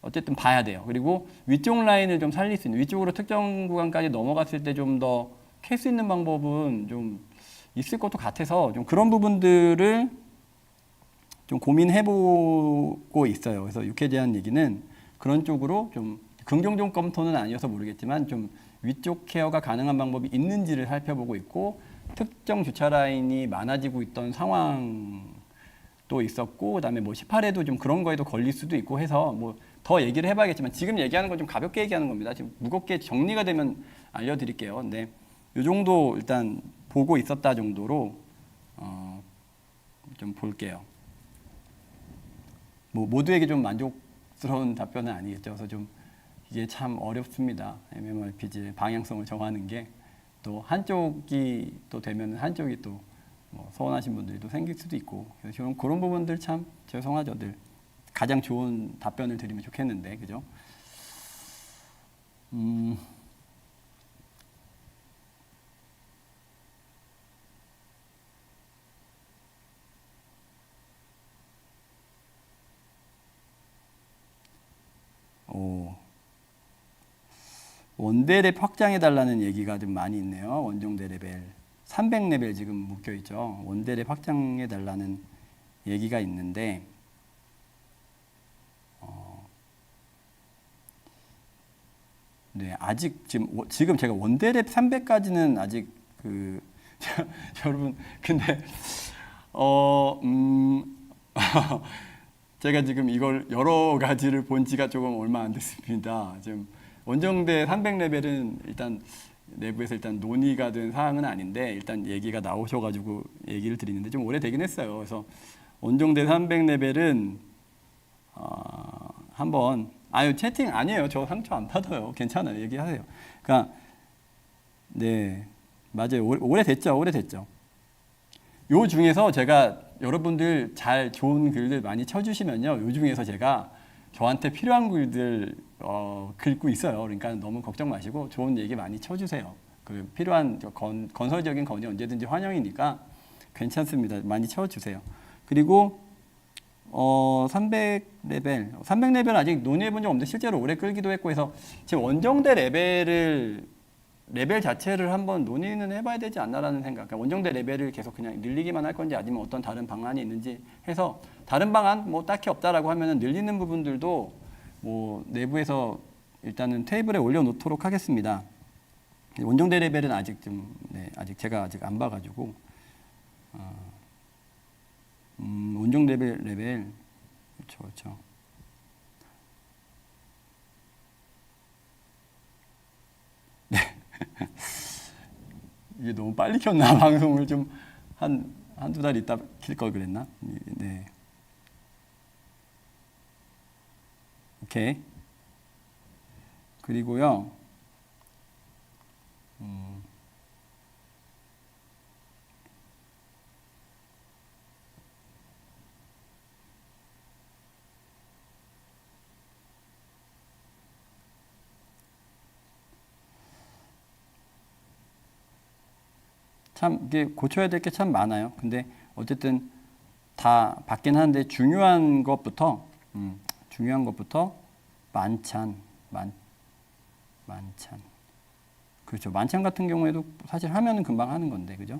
어쨌든 봐야 돼요. 그리고 위쪽 라인을 좀 살릴 수 있는, 위쪽으로 특정 구간까지 넘어갔을 때 좀 더 캘 수 있는 방법은 좀 있을 것도 같아서 좀 그런 부분들을 좀 고민해보고 있어요. 그래서 육회 제한 얘기는 그런 쪽으로 좀 긍정적 검토는 아니어서 모르겠지만 좀 위쪽 케어가 가능한 방법이 있는지를 살펴보고 있고, 특정 주차 라인이 많아지고 있던 상황도 있었고, 그다음에 뭐 18회도 좀 그런 거에도 걸릴 수도 있고 해서 뭐 더 얘기를 해봐야겠지만 지금 얘기하는 건 좀 가볍게 얘기하는 겁니다. 지금 무겁게 정리가 되면 알려드릴게요. 근데 이 정도 일단 보고 있었다 정도로 좀 볼게요. 뭐 모두에게 좀 만족스러운 답변은 아니겠죠. 그래서 좀 이게 참 어렵습니다. MMORPG의 방향성을 정하는 게 또 한쪽이 또 되면 한쪽이 또 뭐 서운하신 분들이 또 생길 수도 있고, 그래서 그런 부분들 참 죄송하죠. 늘 가장 좋은 답변을 드리면 좋겠는데, 그죠? 원대랩 확장해달라는 얘기가 좀 많이 있네요. 원정대 레벨 300레벨 지금 묶여있죠. 원대랩 확장해달라는 얘기가 있는데 네, 아직 지금 제가 원대랩 300까지는 아직 그 여러분 근데 어 제가 지금 이걸 여러 가지를 본 지가 조금 얼마 안 됐습니다. 지금 원정대 300레벨은 일단 내부에서 일단 논의가 된 사항은 아닌데 일단 얘기가 나오셔가지고 얘기를 드리는데 좀 오래되긴 했어요. 그래서 원정대 300레벨은 한번 아유 채팅 아니에요. 저 상처 안 받아요. 괜찮아요. 얘기하세요. 그러니까 네 맞아요. 오래됐죠. 오래됐죠. 요 중에서 제가 여러분들 잘 좋은 글들 많이 쳐주시면요. 요 중에서 제가 저한테 필요한 글들 긁고 있어요. 그러니까 너무 걱정 마시고 좋은 얘기 많이 쳐주세요. 그 필요한 건설적인 건의 언제든지 환영이니까 괜찮습니다. 많이 쳐주세요. 그리고 300레벨 아직 논의해 본 적 없는데 실제로 오래 끌기도 했고 해서 지금 원정대 레벨 자체를 한번 논의는 해봐야 되지 않나라는 생각. 그러니까 원정대 레벨을 계속 그냥 늘리기만 할 건지 아니면 어떤 다른 방안이 있는지 해서 다른 방안 뭐 딱히 없다라고 하면은 늘리는 부분들도 뭐 내부에서 일단은 테이블에 올려놓도록 하겠습니다. 원정대 레벨은 아직 좀 아직 제가 아직 안 봐가지고 원정대 레벨 그렇죠. 이게 너무 빨리 켰나 방송을 좀 한두 달 있다 킬 걸 그랬나? 네. 오케이. 그리고요. 참 이게 고쳐야 될 게 참 많아요. 근데 어쨌든 다 받긴 하는데 중요한 것부터 만찬 그렇죠. 만찬 같은 경우에도 사실 하면은 금방 하는 건데 그죠?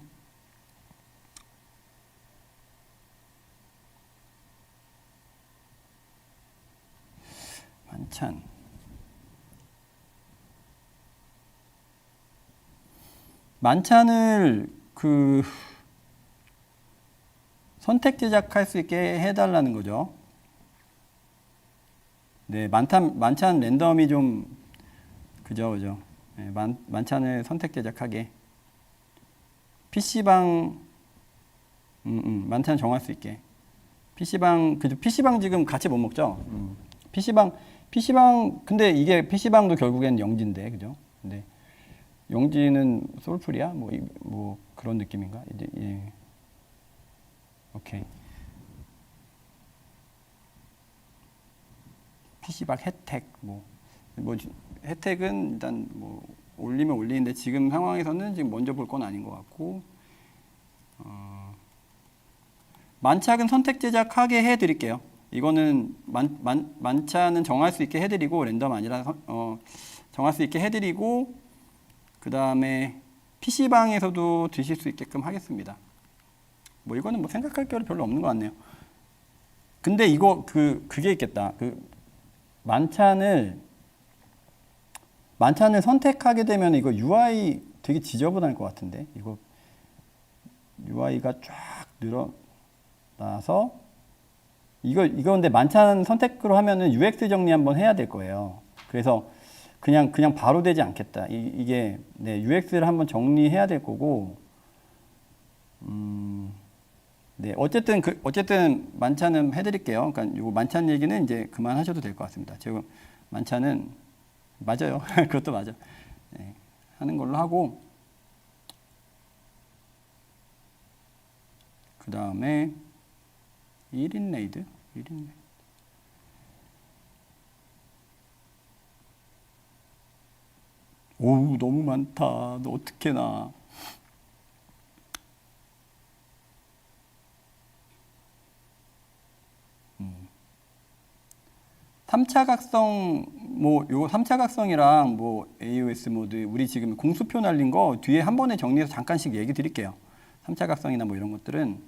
만찬을 그 선택 제작할 수 있게 해달라는 거죠. 네, 만찬 랜덤이 좀 그죠. 네, 만찬을 선택 제작하게 PC방 만찬 정할 수 있게 PC방 지금 같이 못 먹죠. PC방 근데 이게 PC방도 결국엔 영지인데 그죠? 근데 영지는 솔플이야? 뭐 그런 느낌인가? 이제 예. 오케이. PC방 혜택 뭐 혜택은 일단 뭐 올리면 올리는데 지금 상황에서는 지금 먼저 볼 건 아닌 것 같고 만찬은 선택 제작하게 해드릴게요. 이거는 만찬은 정할 수 있게 해드리고 랜덤 아니라 정할 수 있게 해드리고 그 다음에 PC방에서도 드실 수 있게끔 하겠습니다. 뭐 이거는 뭐 생각할 게 별로 없는 것 같네요. 근데 이거 그게 있겠다. 만찬을 선택하게 되면 이거 UI 되게 지저분할 것 같은데 이거 UI가 쫙 늘어나서 이거 근데 만찬 선택으로 하면은 UX 정리 한번 해야 될 거예요. 그래서 그냥 바로 되지 않겠다. 이게 네, UX를 한번 정리해야 될 거고 네, 어쨌든 만찬은 해드릴게요. 그러니까 요 만찬 얘기는 이제 그만하셔도 될 것 같습니다. 지금 만찬은 맞아요. 그것도 맞아. 네, 하는 걸로 하고 그 다음에 1인 레이드. 오우 너무 많다. 너 어떻게 나? 삼차각성 요 삼차각성이랑 AOS 모드 우리 지금 공수표 날린 거 뒤에 한 번에 정리해서 잠깐씩 얘기 드릴게요. 삼차각성이나 이런 것들은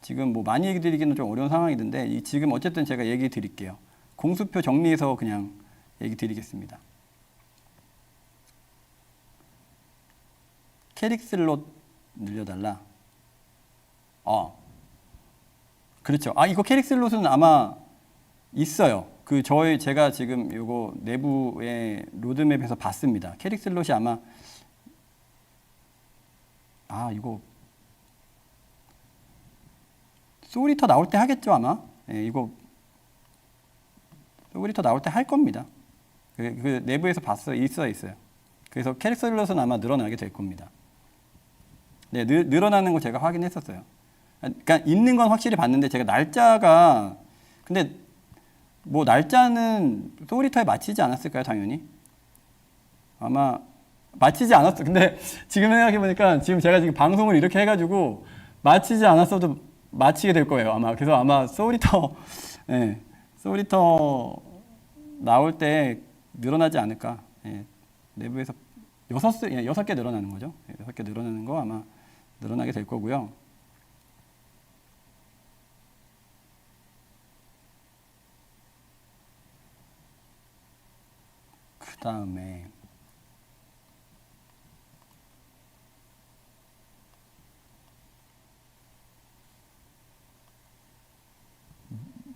지금 많이 얘기 드리기는 좀 어려운 상황이던데 지금 어쨌든 제가 얘기 드릴게요. 공수표 정리해서 그냥 얘기 드리겠습니다. 캐릭 슬롯 늘려달라. 그렇죠. 이거 캐릭 슬롯은 아마 있어요. 제가 지금 이거 내부의 로드맵에서 봤습니다. 캐릭 슬롯이 아마 이거 소울리터 나올 때 하겠죠 아마. 이거 소울리터 나올 때 할 겁니다. 그 내부에서 봤어요. 있어요. 그래서 캐릭 슬롯은 아마 늘어나게 될 겁니다. 네, 늘어나는 거 제가 확인했었어요. 그러니까 있는 건 확실히 봤는데 제가 날짜가 근데 뭐 날짜는 소울리터에 맞추지 않았을까요? 당연히 아마 맞추지 않았어. 근데 지금 생각해 보니까 지금 제가 지금 방송을 이렇게 해가지고 맞추지 않았어도 맞히게 될 거예요. 그래서 아마 소울리터 소울리터 나올 때 늘어나지 않을까. 내부에서 6개 늘어나는 거죠. 6개 늘어나는 거 아마 늘어나게 될 거고요. 그 다음에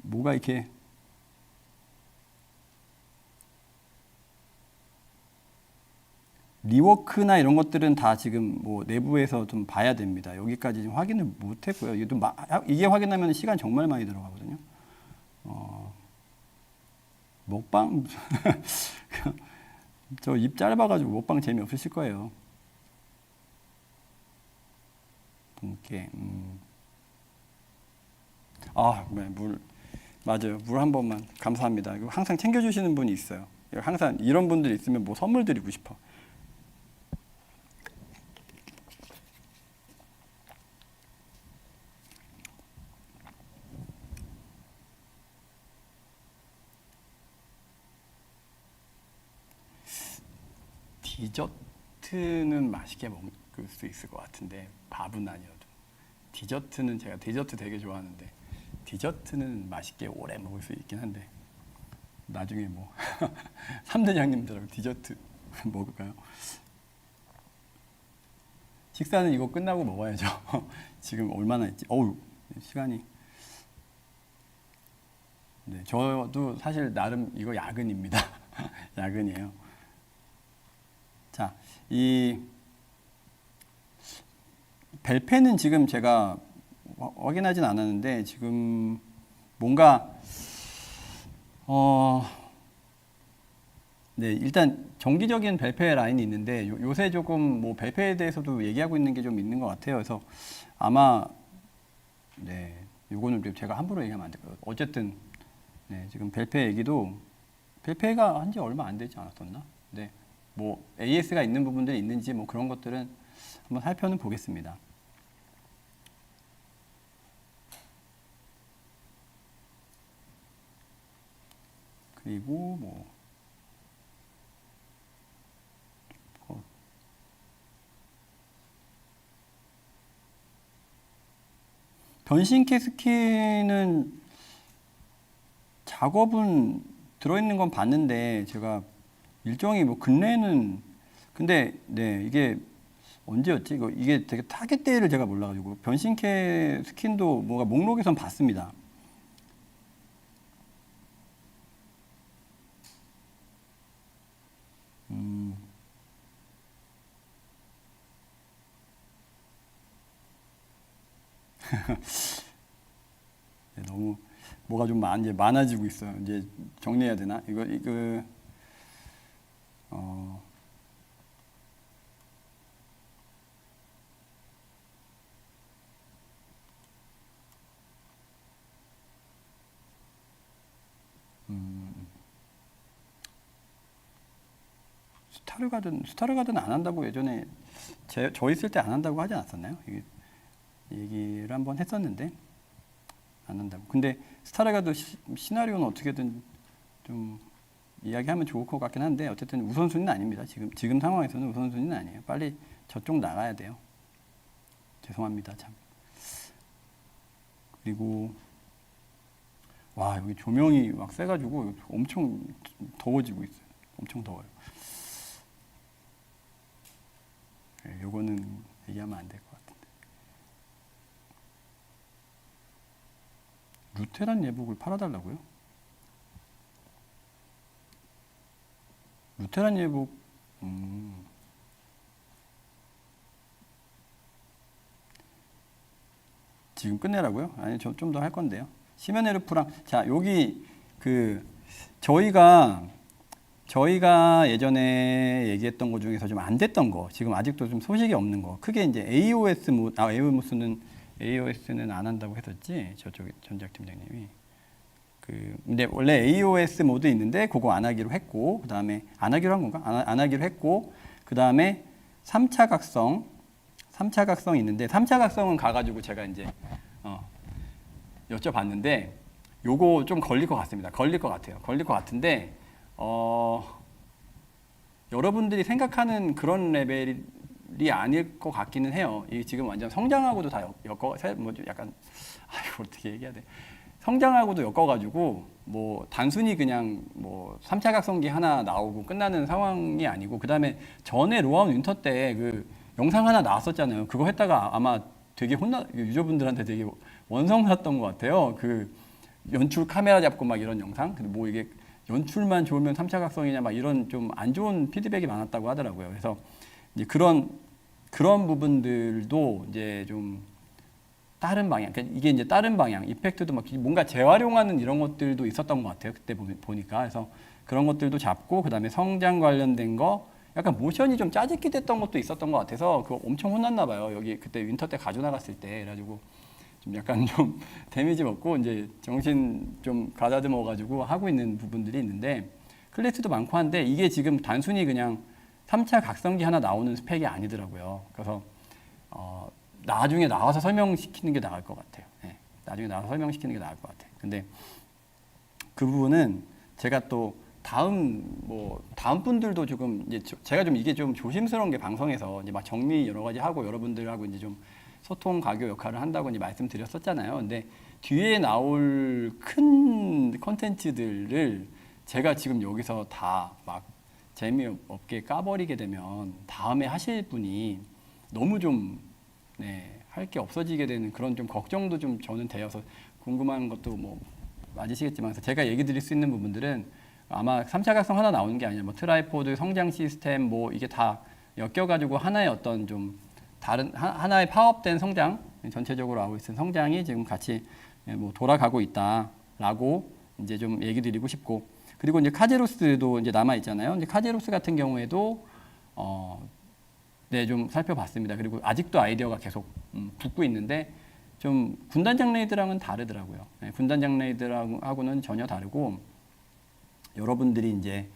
뭐가 이렇게 리워크나 이런 것들은 다 지금 뭐 내부에서 좀 봐야 됩니다. 여기까지 좀 확인을 못 했고요. 이게 확인하면 시간 정말 많이 들어가거든요. 먹방 저 입 짧아가지고 먹방 재미없으실 거예요. 분께 물 맞아요. 물 한 번만 감사합니다. 이거 항상 챙겨주시는 분이 있어요. 항상 이런 분들이 있으면 뭐 선물 드리고 싶어. 디저트는 맛있게 먹을 수 있을 것 같은데 밥은 아니어도 제가 디저트 되게 좋아하는데 디저트는 맛있게 오래 먹을 수 있긴 한데 나중에 뭐 3대장님들하고 디저트 먹을까요? 식사는 이거 끝나고 먹어야죠. 지금 얼마나 있지? 시간이 네, 저도 사실 나름 이거 야근입니다. 야근이에요. 자, 이 벨페는 지금 제가 확인하진 않았는데 지금 뭔가 네, 일단 정기적인 벨페 라인이 있는데 요새 조금 뭐 벨페에 대해서도 얘기하고 있는 게 좀 있는 것 같아요. 그래서 아마 네, 요거는 제가 함부로 얘기하면 안 될까요? 어쨌든 네, 지금 벨페 얘기도 벨페가 한지 얼마 안 되지 않았었나? 네. 뭐 AS가 있는 부분들이 있는지 뭐 그런 것들은 한번 살펴는 보겠습니다. 그리고 뭐 변신캐 스킨은 작업은 들어있는 건 봤는데 제가 일정이 뭐 근래에는 근데 네 이게 언제였지? 이게 되게 타겟 데이를 제가 몰라가지고 변신캐 스킨도 뭔가 목록에선 봤습니다. 네, 너무 뭐가 좀 이제 많아지고 있어요. 이제 정리해야 되나? 이거 스타르가든 안 한다고 예전에 저 있을 때 안 한다고 하지 않았었나요? 이게 얘기를 한번 했었는데 안 한다고. 근데 스타르가든 시나리오는 어떻게든 좀 이야기하면 좋을 것 같긴 한데 어쨌든 우선순위는 아닙니다. 지금 상황에서는 우선순위는 아니에요. 빨리 저쪽 나가야 돼요. 죄송합니다. 참. 그리고 와 여기 조명이 막 세가지고 엄청 더워지고 있어요. 엄청 더워요. 요거는 얘기하면 안 될 것 같은데. 루테란 예복을 팔아달라고요? 루테란 예복, 지금 끝내라고요? 아니, 좀 더 할 건데요. 시메네르프랑, 자, 여기 그, 저희가 예전에 얘기했던 것 중에서 좀 안 됐던 거, 지금 아직도 좀 소식이 없는 거, 크게 이제 AOS는 안 한다고 했었지, 저쪽 전작팀장님이. 근데 원래 AOS 모드 있는데 그거 안 하기로 했고, 그 다음에 안 하기로 한 건가? 안 하기로 했고, 그 다음에 3차 각성 있는데, 3차 각성은 가가지고 제가 이제 여쭤봤는데, 요거 좀 걸릴 것 같습니다. 걸릴 것 같은데, 여러분들이 생각하는 그런 레벨이 아닐 것 같기는 해요. 이게 지금 완전 성장하고도 다 약간, 이거 어떻게 얘기해야 돼? 성장하고도 엮어가지고, 뭐, 단순히 그냥, 뭐, 3차 각성기 하나 나오고 끝나는 상황이 아니고, 그 다음에 전에 로아운 윈터 때 그 영상 하나 나왔었잖아요. 그거 했다가 아마 되게 유저분들한테 되게 원성 났던 것 같아요. 그 연출 카메라 잡고 막 이런 영상. 근데 뭐 이게 연출만 좋으면 3차 각성이냐 막 이런 좀 안 좋은 피드백이 많았다고 하더라고요. 그래서 이제 그런 부분들도 이제 좀 다른 방향, 그러니까 이게 이제 다른 방향, 이펙트도 막 뭔가 재활용하는 이런 것들도 있었던 것 같아요. 그때 보니까. 그래서 그런 것들도 잡고, 그 다음에 성장 관련된 거, 약간 모션이 좀 짜집기 됐던 것도 있었던 것 같아서 그거 엄청 혼났나 봐요. 여기 그때 윈터 때 가져 나갔을 때. 그래가지고 좀 약간 좀 데미지 먹고 이제 정신 좀 가다듬어 가지고 하고 있는 부분들이 있는데, 클래스도 많고 한데 이게 지금 단순히 그냥 3차 각성기 하나 나오는 스펙이 아니더라고요. 그래서 나중에 나와서 설명시키는 게 나을 것 같아요. 네. 나중에 나와서 설명시키는 게 나을 것 같아요. 근데 그 부분은 제가 또 다음 분들도 조금 이제 제가 좀 이게 좀 조심스러운 게, 방송에서 이제 막 정리 여러 가지 하고 여러분들하고 이제 좀 소통 가교 역할을 한다고 이제 말씀드렸었잖아요. 근데 뒤에 나올 큰 컨텐츠들을 제가 지금 여기서 다 막 재미없게 까버리게 되면 다음에 하실 분이 너무 좀 할 게 없어지게 되는 그런 좀 걱정도 좀 저는 되어서, 궁금한 것도 뭐 맞으시겠지만 제가 얘기 드릴 수 있는 부분들은 아마 3차 각성 하나 나오는 게 아니라 뭐 트라이포드, 성장 시스템 뭐 이게 다 엮여가지고 하나의 어떤 좀 다른 하나의 파업된 성장, 전체적으로 하고 있는 성장이 지금 같이 뭐 돌아가고 있다라고 이제 좀 얘기 드리고 싶고, 그리고 이제 카제로스도 이제 남아 있잖아요. 이제 카제로스 같은 경우에도 좀 살펴봤습니다. 그리고 아직도 아이디어가 계속 붙고 있는데 좀 군단장 레이드랑은 다르더라고요. 군단장 레이드하고는 전혀 다르고, 여러분들이 이제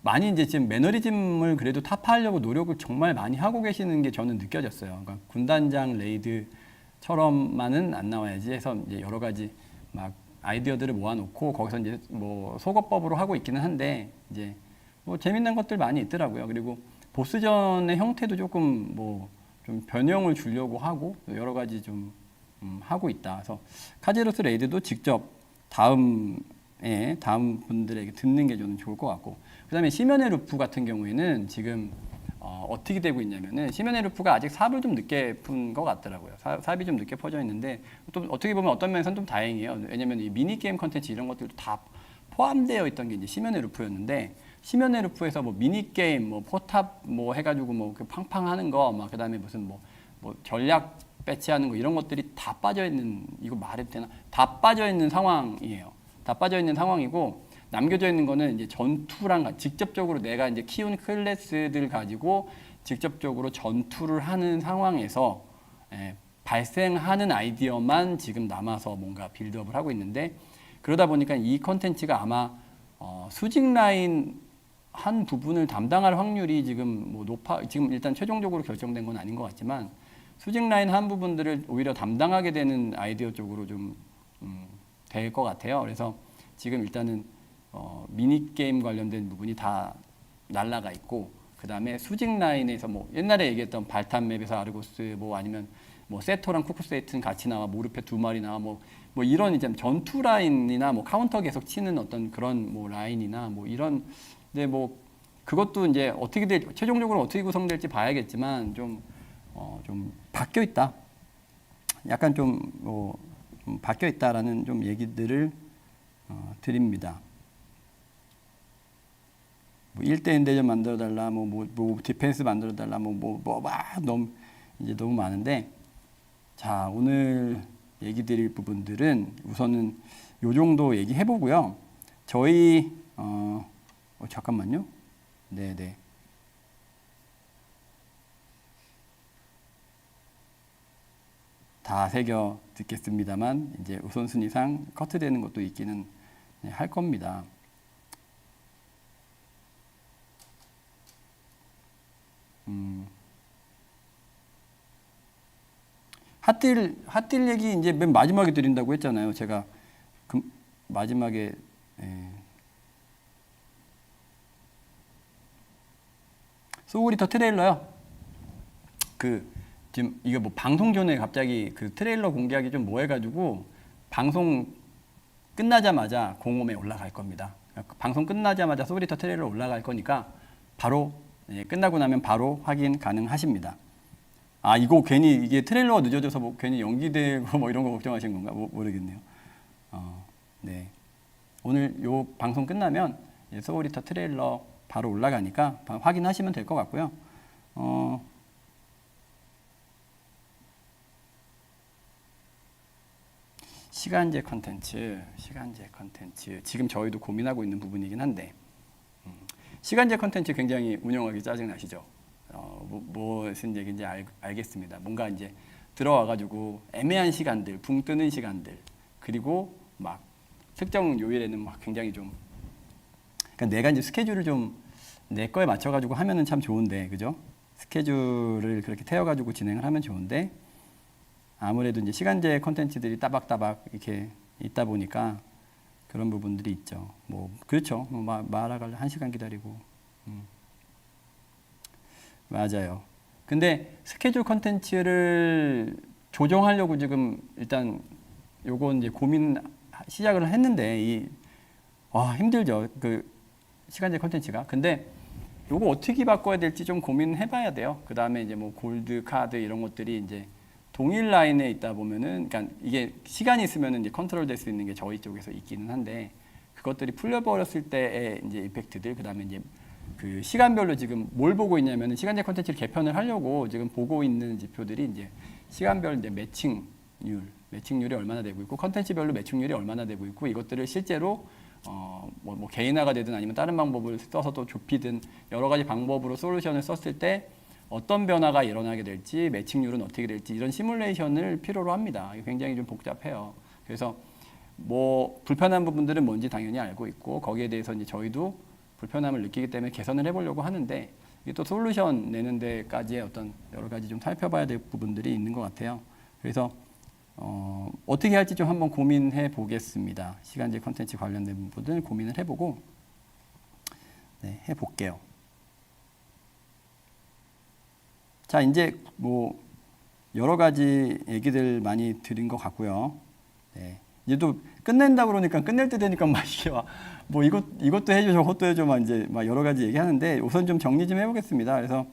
많이 이제 지금 매너리즘을 그래도 타파하려고 노력을 정말 많이 하고 계시는 게 저는 느껴졌어요. 그러니까 군단장 레이드처럼만은 안 나와야지 해서 이제 여러 가지 막 아이디어들을 모아놓고 거기서 이제 뭐 속어법으로 하고 있기는 한데, 이제 뭐 재밌는 것들 많이 있더라고요. 그리고 보스전의 형태도 조금 뭐 좀 변형을 주려고 하고 여러 가지 좀 하고 있다. 그래서 카제로스 레이드도 직접 다음 분들에게 듣는 게 저는 좋을 것 같고, 그 다음에 시면의 루프 같은 경우에는 지금 어떻게 되고 있냐면은, 시면의 루프가 아직 삽을 좀 늦게 푼 것 같더라고요. 삽이 좀 늦게 퍼져 있는데, 또 어떻게 보면 어떤 면에서는 좀 다행이에요. 왜냐면 이 미니게임 컨텐츠 이런 것들도 다 포함되어 있던 게 이제 시면의 루프였는데, 시면의 루프에서 뭐 미니게임, 뭐 포탑 뭐 해가지고 뭐 그 팡팡 하는 거, 막 그 다음에 무슨 뭐 전략 배치하는 거, 이런 것들이 다 빠져 있는, 이거 말해도 되나? 다 빠져 있는 상황이에요. 다 빠져 있는 상황이고, 남겨져 있는 거는 이제 전투랑 직접적으로 내가 이제 키운 클래스들 가지고 직접적으로 전투를 하는 상황에서 발생하는 아이디어만 지금 남아서 뭔가 빌드업을 하고 있는데, 그러다 보니까 이 컨텐츠가 아마 수직 라인 한 부분을 담당할 확률이 지금 뭐 지금 일단 최종적으로 결정된 건 아닌 것 같지만, 수직 라인 한 부분들을 오히려 담당하게 되는 아이디어 쪽으로 좀 될 것 같아요. 그래서 지금 일단은 미니게임 관련된 부분이 다 날라가 있고, 그 다음에 수직 라인에서 뭐 옛날에 얘기했던 발탄 맵에서 아르고스, 뭐 아니면 뭐 세토랑 쿠쿠세이튼 같이 나와, 모르페 2마리 나와, 뭐 이런 이제 전투 라인이나 뭐 카운터 계속 치는 어떤 그런 뭐 라인이나 뭐 이런, 근데 뭐 그것도 이제 어떻게 최종적으로 어떻게 구성될지 봐야겠지만 좀 바뀌어 있다. 약간 좀 바뀌어 있다라는 좀 얘기들을 드립니다. 뭐 1대1 대전 만들어 달라, 뭐 디펜스 만들어 달라, 너무 많은데, 자, 오늘 얘기 드릴 부분들은 우선은 요 정도 얘기해 보고요. 저희 잠깐만요. 네네. 다 새겨 듣겠습니다만 이제 우선순위상 커트되는 것도 있기는 할 겁니다. 핫딜 얘기 이제 맨 마지막에 드린다고 했잖아요. 제가 마지막에 소울리터 트레일러요. 지금 이거 뭐 방송 전에 갑자기 그 트레일러 공개하기 좀 뭐해가지고 방송 끝나자마자 공홈에 올라갈 겁니다. 방송 끝나자마자 소울리터 트레일러 올라갈 거니까 바로 끝나고 나면 바로 확인 가능하십니다. 아, 이거 괜히 이게 트레일러가 늦어져서 뭐 괜히 연기되고 뭐 이런 거 걱정하신 건가 모르겠네요. 네. 오늘 요 방송 끝나면 소울리터 트레일러 바로 올라가니까 확인하시면 될 것 같고요. 시간제 컨텐츠 지금 저희도 고민하고 있는 부분이긴 한데 시간제 컨텐츠 굉장히 운영하기 짜증나시죠? 무슨 얘기인지 알겠습니다. 뭔가 이제 들어와가지고 애매한 시간들, 붕 뜨는 시간들, 그리고 막 특정 요일에는 막 굉장히 좀, 그러니까 내가 이제 스케줄을 좀 내 거에 맞춰가지고 하면은 참 좋은데, 그죠? 스케줄을 그렇게 태워가지고 진행을 하면 좋은데, 아무래도 이제 시간제 컨텐츠들이 따박따박 이렇게 있다 보니까 그런 부분들이 있죠. 뭐, 그렇죠. 말하갈 1시간 기다리고. 맞아요. 근데 스케줄 컨텐츠를 조정하려고 지금 일단 요건 이제 고민 시작을 했는데 힘들죠. 그 시간제 컨텐츠가. 근데 요거 어떻게 바꿔야 될지 좀 고민해 봐야 돼요. 그 다음에 이제 뭐 골드 카드 이런 것들이 이제 동일 라인에 있다 보면은, 그러니까 이게 시간이 있으면은 이제 컨트롤 될 수 있는 게 저희 쪽에서 있기는 한데, 그것들이 풀려버렸을 때의 이제 이펙트들, 그 다음에 이제 그 시간별로 지금 뭘 보고 있냐면은 시간제 컨텐츠를 개편을 하려고 지금 보고 있는 지표들이 이제 시간별 이제 매칭률이 얼마나 되고 있고, 컨텐츠별로 매칭률이 얼마나 되고 있고, 이것들을 실제로 뭐 개인화가 되든 아니면 다른 방법을 써서 또 좁히든 여러 가지 방법으로 솔루션을 썼을 때 어떤 변화가 일어나게 될지, 매칭률은 어떻게 될지, 이런 시뮬레이션을 필요로 합니다. 굉장히 좀 복잡해요. 그래서 뭐 불편한 부분들은 뭔지 당연히 알고 있고, 거기에 대해서 이제 저희도 불편함을 느끼기 때문에 개선을 해보려고 하는데, 이게 또 솔루션 내는 데까지의 어떤 여러 가지 좀 살펴봐야 될 부분들이 있는 것 같아요. 그래서 어떻게 할지 좀 한번 고민해 보겠습니다. 시간제 컨텐츠 관련된 부분들 고민을 해보고 해볼게요. 자, 이제 뭐 여러 가지 얘기들 많이 드린 것 같고요. 네. 이제 또 끝낸다 그러니까 끝낼 때 되니까 막 이게 뭐 이것도 해줘 저것도 해줘 막 이제 막 여러 가지 얘기하는데, 우선 좀 정리 좀 해보겠습니다. 그래서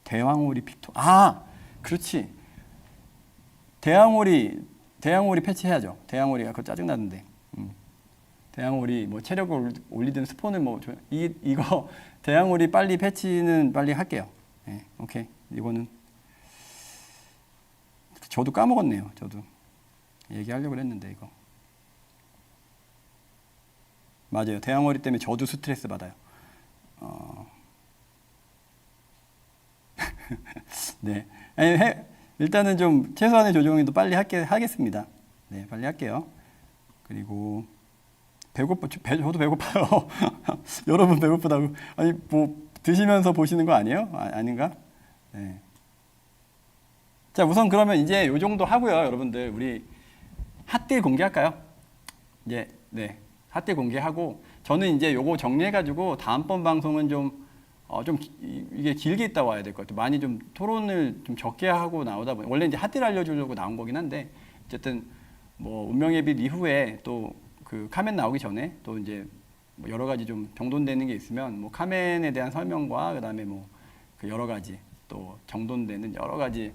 대왕오리 픽토, 그렇지. 대왕오리 패치해야죠. 대왕오리가 그거 짜증나는데. 대왕오리 뭐 체력을 올리든 스폰을 뭐 이거 대왕오리 빨리 패치는 빨리 할게요. 네, 오케이. 이거는 저도 까먹었네요. 저도 얘기하려고 했는데 이거 맞아요. 대왕오리 때문에 저도 스트레스 받아요. 네. 일단은 좀 최소한의 조정도 빨리 하겠습니다. 네, 빨리 할게요. 그리고 저도 배고파요. 여러분 배고프다고. 아니, 뭐 드시면서 보시는 거 아니에요? 아닌가? 네. 자, 우선 그러면 이제 요 정도 하고요, 여러분들. 우리 핫딜 공개할까요? 이제 네, 핫딜 공개하고, 저는 이제 요거 정리해가지고 다음번 방송은 좀 이게 길게 있다 와야 될 것 같아요. 많이 좀 토론을 좀 적게 하고 나오다 보니, 원래 이제 핫딜 알려주려고 나온 거긴 한데, 어쨌든 뭐 운명의 빛 이후에 또 그 카멘 나오기 전에 또 이제 뭐 여러 가지 좀 정돈되는 게 있으면 뭐 카멘에 대한 설명과 그다음에 뭐 그 여러 가지 또 정돈되는 여러 가지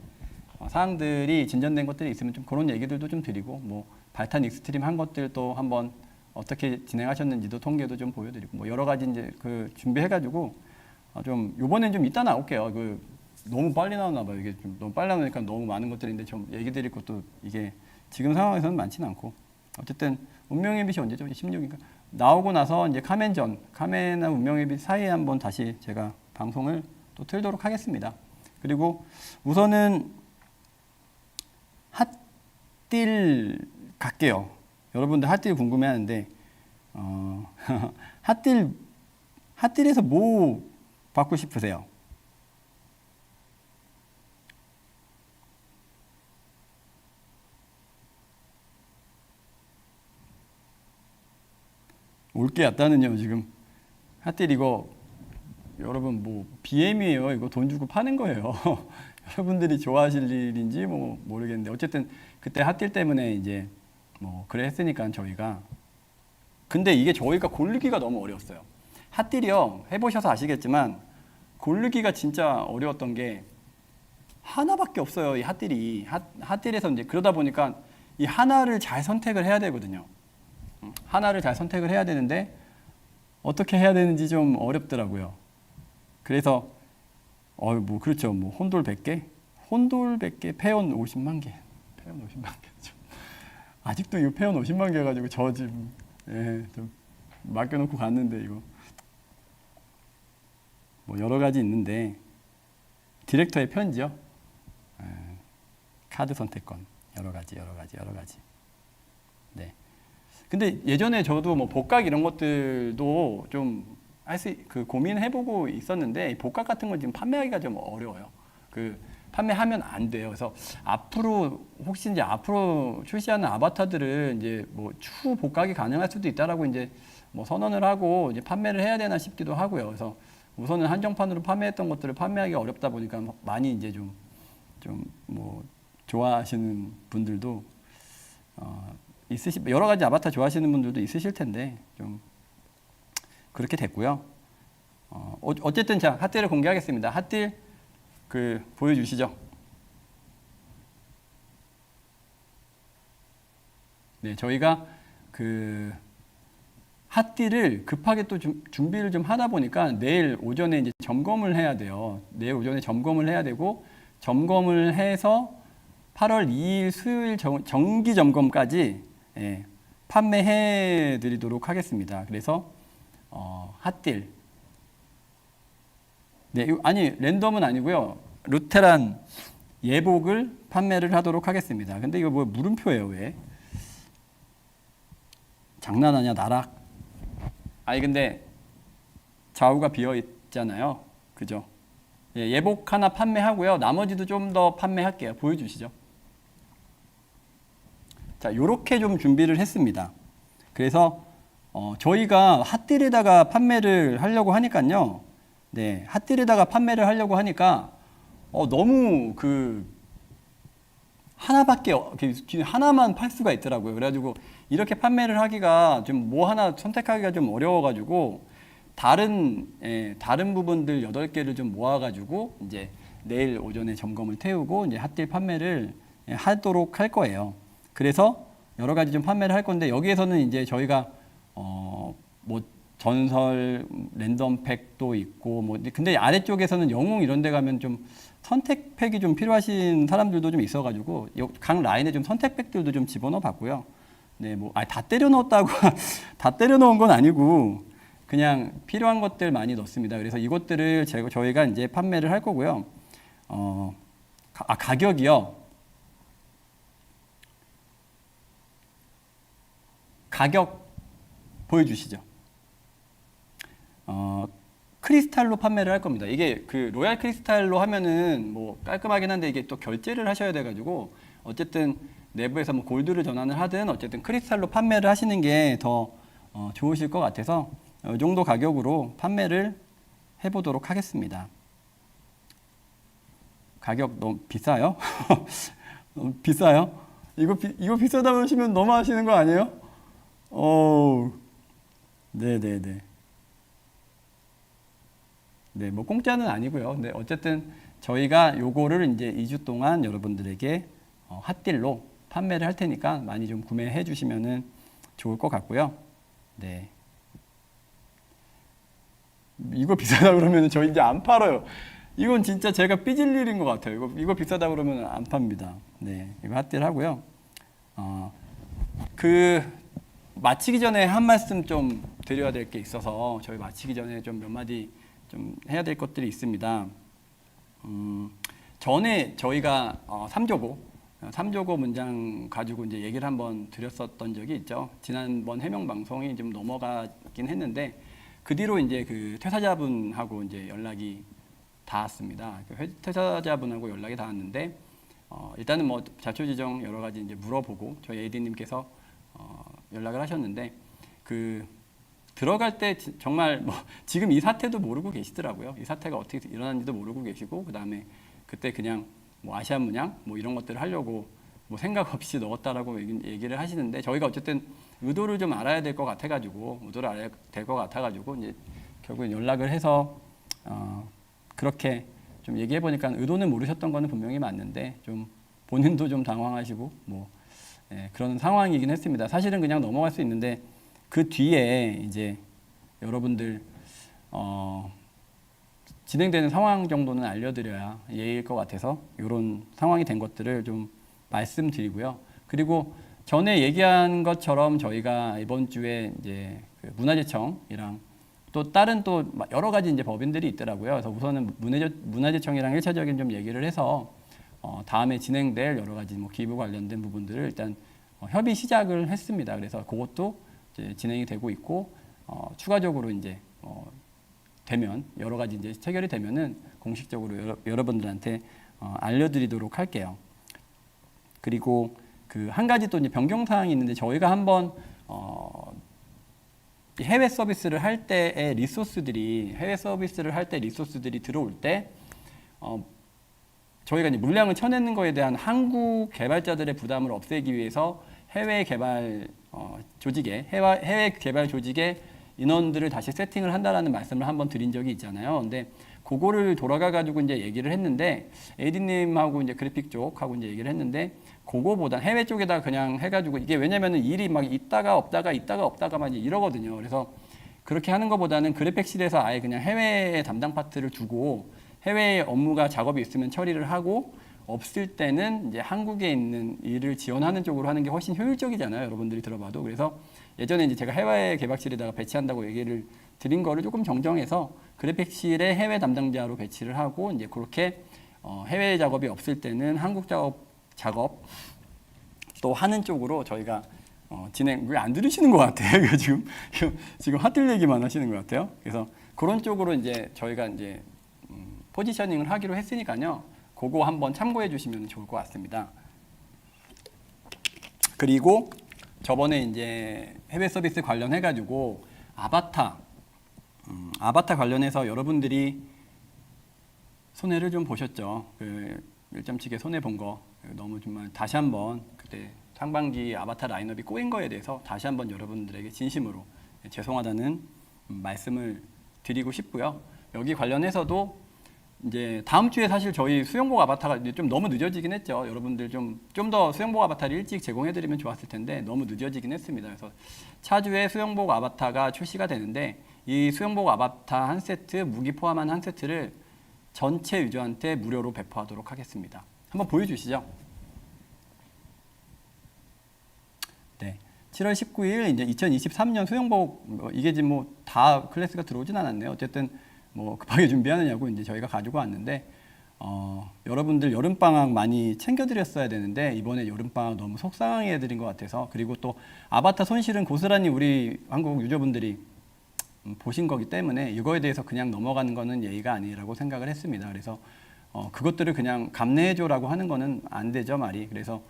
사항들이 진전된 것들이 있으면 좀 그런 얘기들도 좀 드리고 뭐 발탄 익스트림 한 것들도 한번 어떻게 진행하셨는지도 통계도 좀 보여드리고 뭐 여러 가지 이제 그 준비해가지고 좀 요번엔 좀 이따 나올게요. 그 너무 빨리 나오나 봐요. 이게 좀 너무 빨리 나오니까 너무 많은 것들인데 좀 얘기 드릴 것도 이게 지금 상황에서는 많지는 않고 어쨌든 운명의 빛이 언제죠? 16인가 나오고 나서 이제 카멘과 운명의 빛 사이에 한번 다시 제가 방송을 또 틀도록 하겠습니다. 그리고 우선은 핫딜 갈게요. 여러분들 핫딜 궁금해하는데 핫딜에서 뭐 받고 싶으세요? 올 게 없다는요. 지금 핫딜 이거 여러분 뭐 BM이에요. 이거 돈 주고 파는 거예요. 여러분들이 좋아하실 일인지 뭐 모르겠는데 어쨌든 그때 핫딜 때문에 이제 뭐 그래 했으니까 저희가 근데 이게 저희가 고르기가 너무 어려웠어요. 핫딜이요. 해보셔서 아시겠지만 고르기가 진짜 어려웠던 게 하나밖에 없어요. 이 핫딜이 핫딜에서 이제 그러다 보니까 이 하나를 잘 선택을 해야 되거든요. 하나를 잘 선택을 해야 되는데 어떻게 해야 되는지 좀 어렵더라고요. 그래서 뭐 그렇죠. 뭐 혼돌 100개, 혼돌 100개, 패온 50만 개, 패온 50만 개. 아직도 이 패온 50만 개 가지고 저 지금 좀 맡겨놓고 갔는데 이거 뭐 여러 가지 있는데 디렉터의 편지요. 카드 선택권 여러 가지. 네. 근데 예전에 저도 뭐 복각 이런 것들도 좀 그 고민해보고 있었는데 복각 같은 건 지금 판매하기가 좀 어려워요. 그 판매하면 안 돼요. 그래서 앞으로 혹시 이제 앞으로 출시하는 아바타들은 이제 뭐 추후 복각이 가능할 수도 있다라고 이제 뭐 선언을 하고 이제 판매를 해야 되나 싶기도 하고요. 그래서 우선은 한정판으로 판매했던 것들을 판매하기 어렵다 보니까 많이 이제 좀 뭐 좋아하시는 분들도 여러 가지 아바타 좋아하시는 분들도 있으실 텐데 좀 그렇게 됐고요. 어쨌든 자 핫딜을 공개하겠습니다. 핫딜 그 보여주시죠. 네, 저희가 그 핫딜을 급하게 또 준비를 좀 하다 보니까 내일 오전에 이제 점검을 해야 돼요. 내일 오전에 점검을 해야 되고 점검을 해서 8월 2일 수요일 정기 점검까지 판매해 드리도록 하겠습니다. 그래서 핫딜. 네, 아니 랜덤은 아니고요. 루테란 예복을 판매를 하도록 하겠습니다. 근데 이거 뭐 물음표예요, 왜? 장난하냐, 나락. 아니 근데 좌우가 비어 있잖아요. 그죠? 예복 하나 판매하고요. 나머지도 좀 더 판매할게요. 보여주시죠. 자, 요렇게 좀 준비를 했습니다. 그래서 저희가 핫딜에다가 판매를 하려고 하니까요. 네, 핫딜에다가 판매를 하려고 하니까 너무 그 하나밖에 하나만 팔 수가 있더라고요. 그래가지고 이렇게 판매를 하기가 좀 뭐 하나 선택하기가 좀 어려워가지고 다른 부분들 8개를 좀 모아가지고 이제 내일 오전에 점검을 태우고 이제 핫딜 판매를 하도록 할 거예요. 그래서 여러 가지 좀 판매를 할 건데 여기에서는 이제 저희가 뭐 전설 랜덤 팩도 있고 뭐 근데 아래쪽에서는 영웅 이런 데 가면 좀 선택팩이 좀 필요하신 사람들도 좀 있어가지고 각 라인에 좀 선택팩들도 좀 집어넣어 봤고요. 네, 뭐 다 때려 넣었다고 다 때려 넣은 건 아니고 그냥 필요한 것들 많이 넣습니다. 그래서 이것들을 저희가 이제 판매를 할 거고요. 가격이요. 가격 보여주시죠. 크리스탈로 판매를 할 겁니다. 이게 그 로얄 크리스탈로 하면은 뭐 깔끔하긴 한데 이게 또 결제를 하셔야 돼가지고 어쨌든 내부에서 뭐 골드를 전환을 하든 어쨌든 크리스탈로 판매를 하시는 게 더 좋으실 것 같아서 이 정도 가격으로 판매를 해보도록 하겠습니다. 가격 너무 비싸요? 너무 비싸요? 이거 비싸다고 하시면 너무 하시는 거 아니에요? 네네네. 네, 뭐 공짜는 아니고요. 근데 어쨌든 저희가 요거를 이제 2주 동안 여러분들에게 핫딜로 판매를 할 테니까 많이 좀 구매해 주시면은 좋을 것 같고요. 네. 이거 비싸다 그러면 저희 이제 안 팔아요. 이건 진짜 제가 삐질 일인 것 같아요. 이거 비싸다 그러면 안 팝니다. 네, 이거 핫딜 하고요. 어, 그 마치기 전에 한 말씀 좀 드려야 될 게 있어서 저희 마치기 전에 좀 몇 마디 좀 해야 될 것들이 있습니다. 전에 저희가 3조고 문장 가지고 이제 얘기를 한번 드렸었던 적이 있죠. 지난번 해명 방송이 좀 넘어가긴 했는데 그 뒤로 이제 그 퇴사자분하고 이제 연락이 닿았습니다. 퇴사자분하고 연락이 닿았는데 일단은 뭐 자초지종 여러 가지 이제 물어보고 저희 AD님께서 연락을 하셨는데 그 들어갈 때 정말 뭐 지금 이 사태도 모르고 계시더라고요. 이 사태가 어떻게 일어났는지도 모르고 계시고 그 다음에 그때 그냥 뭐 아시아 문양 뭐 이런 것들을 하려고 뭐 생각 없이 넣었다라고 얘기를 하시는데 저희가 어쨌든 의도를 좀 알아야 될 것 같아가지고 이제 결국엔 연락을 해서 그렇게 좀 얘기해 보니까 의도는 모르셨던 거는 분명히 맞는데 좀 본인도 좀 당황하시고 뭐 그런 상황이긴 했습니다. 사실은 그냥 넘어갈 수 있는데 그 뒤에 이제 여러분들 진행되는 상황 정도는 알려드려야 예의일 것 같아서 이런 상황이 된 것들을 좀 말씀드리고요. 그리고 전에 얘기한 것처럼 저희가 이번 주에 이제 그 문화재청이랑 또 다른 또 여러 가지 이제 법인들이 있더라고요. 그래서 우선은 문화재청이랑 1차적인 좀 얘기를 해서 다음에 진행될 여러 가지 뭐 기부 관련된 부분들을 일단 협의 시작을 했습니다. 그래서 그것도 이제 진행이 되고 있고 추가적으로 이제 되면 여러 가지 이제 체결이 되면은 공식적으로 여러분들한테 알려드리도록 할게요. 그리고 그 한 가지 또 이제 변경 사항이 있는데 저희가 한번 해외 서비스를 할 때의 리소스들이 들어올 때 저희가 이제 물량을 쳐내는 거에 대한 한국 개발자들의 부담을 없애기 위해서 해외 개발 조직의 인원들을 다시 세팅을 한다라는 말씀을 한번 드린 적이 있잖아요. 근데 그거를 돌아가 가지고 이제 얘기를 했는데 AD님하고 이제 그래픽 쪽하고 이제 얘기를 했는데 그거보다 해외 쪽에다 그냥 해가지고 이게 왜냐면은 일이 막 있다가 없다가만 이러거든요. 그래서 그렇게 하는 것보다는 그래픽실에서 아예 그냥 해외에 담당 파트를 두고 해외 업무가 작업이 있으면 처리를 하고 없을 때는 이제 한국에 있는 일을 지원하는 쪽으로 하는 게 훨씬 효율적이잖아요. 여러분들이 들어봐도. 그래서 예전에 이제 제가 해외 개발실에다가 배치한다고 얘기를 드린 거를 조금 정정해서 그래픽실에 해외 담당자로 배치를 하고 이제 그렇게 해외 작업이 없을 때는 한국 작업 또 하는 쪽으로 저희가 진행. 왜 안 들으시는 것 같아요? 지금 핫딜 얘기만 하시는 것 같아요. 그래서 그런 쪽으로 이제 저희가 이제 포지셔닝을 하기로 했으니까요. 그거 한번 참고해 주시면 좋을 것 같습니다. 그리고 저번에 이제 해외 서비스 관련해 가지고 아바타 관련해서 여러분들이 손해를 좀 보셨죠. 그 1.7개 손해 본 거 너무 정말 다시 한번 그때 상반기 아바타 라인업이 꼬인 거에 대해서 다시 한번 여러분들에게 진심으로 죄송하다는 말씀을 드리고 싶고요. 여기 관련해서도 이제 다음 주에 사실 저희 수영복 아바타가 이제 좀 너무 늦어지긴 했죠. 여러분들 좀 더 수영복 아바타를 일찍 제공해드리면 좋았을 텐데 너무 늦어지긴 했습니다. 그래서 차주에 수영복 아바타가 출시가 되는데 이 수영복 아바타 한 세트, 무기 포함한 한 세트를 전체 유저한테 무료로 배포하도록 하겠습니다. 한번 보여주시죠. 네, 7월 19일 이제 2023년 수영복 이게 지금 뭐 다 클래스가 들어오진 않았네요. 어쨌든 뭐 급하게 준비하느냐고 이제 저희가 가지고 왔는데 여러분들 여름방학 많이 챙겨드렸어야 되는데 이번에 여름방학 너무 속상해 해드린 것 같아서 그리고 또 아바타 손실은 고스란히 우리 한국 유저분들이 보신 거기 때문에 이거에 대해서 그냥 넘어가는 거는 예의가 아니라고 생각을 했습니다. 그래서 그것들을 그냥 감내해줘라고 하는 거는 안 되죠 말이. 그래서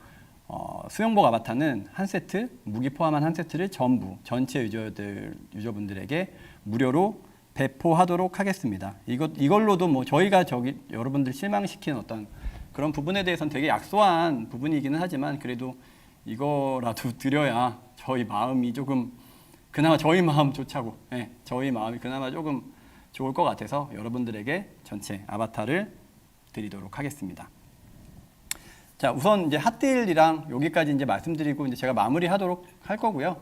수영복 아바타는 한 세트, 무기 포함한 한 세트를 전부 전체 유저분들에게 무료로 배포하도록 하겠습니다. 이걸로도 뭐 저희가 여러분들 실망시키는 어떤 그런 부분에 대해서는 되게 약소한 부분이기는 하지만 그래도 이거라도 드려야 저희 마음이 조금 그나마 저희 마음조차고 저희 마음이 그나마 조금 좋을 것 같아서 여러분들에게 전체 아바타를 드리도록 하겠습니다. 자, 우선 이제 핫딜이랑 여기까지 이제 말씀드리고 이제 제가 마무리하도록 할 거고요.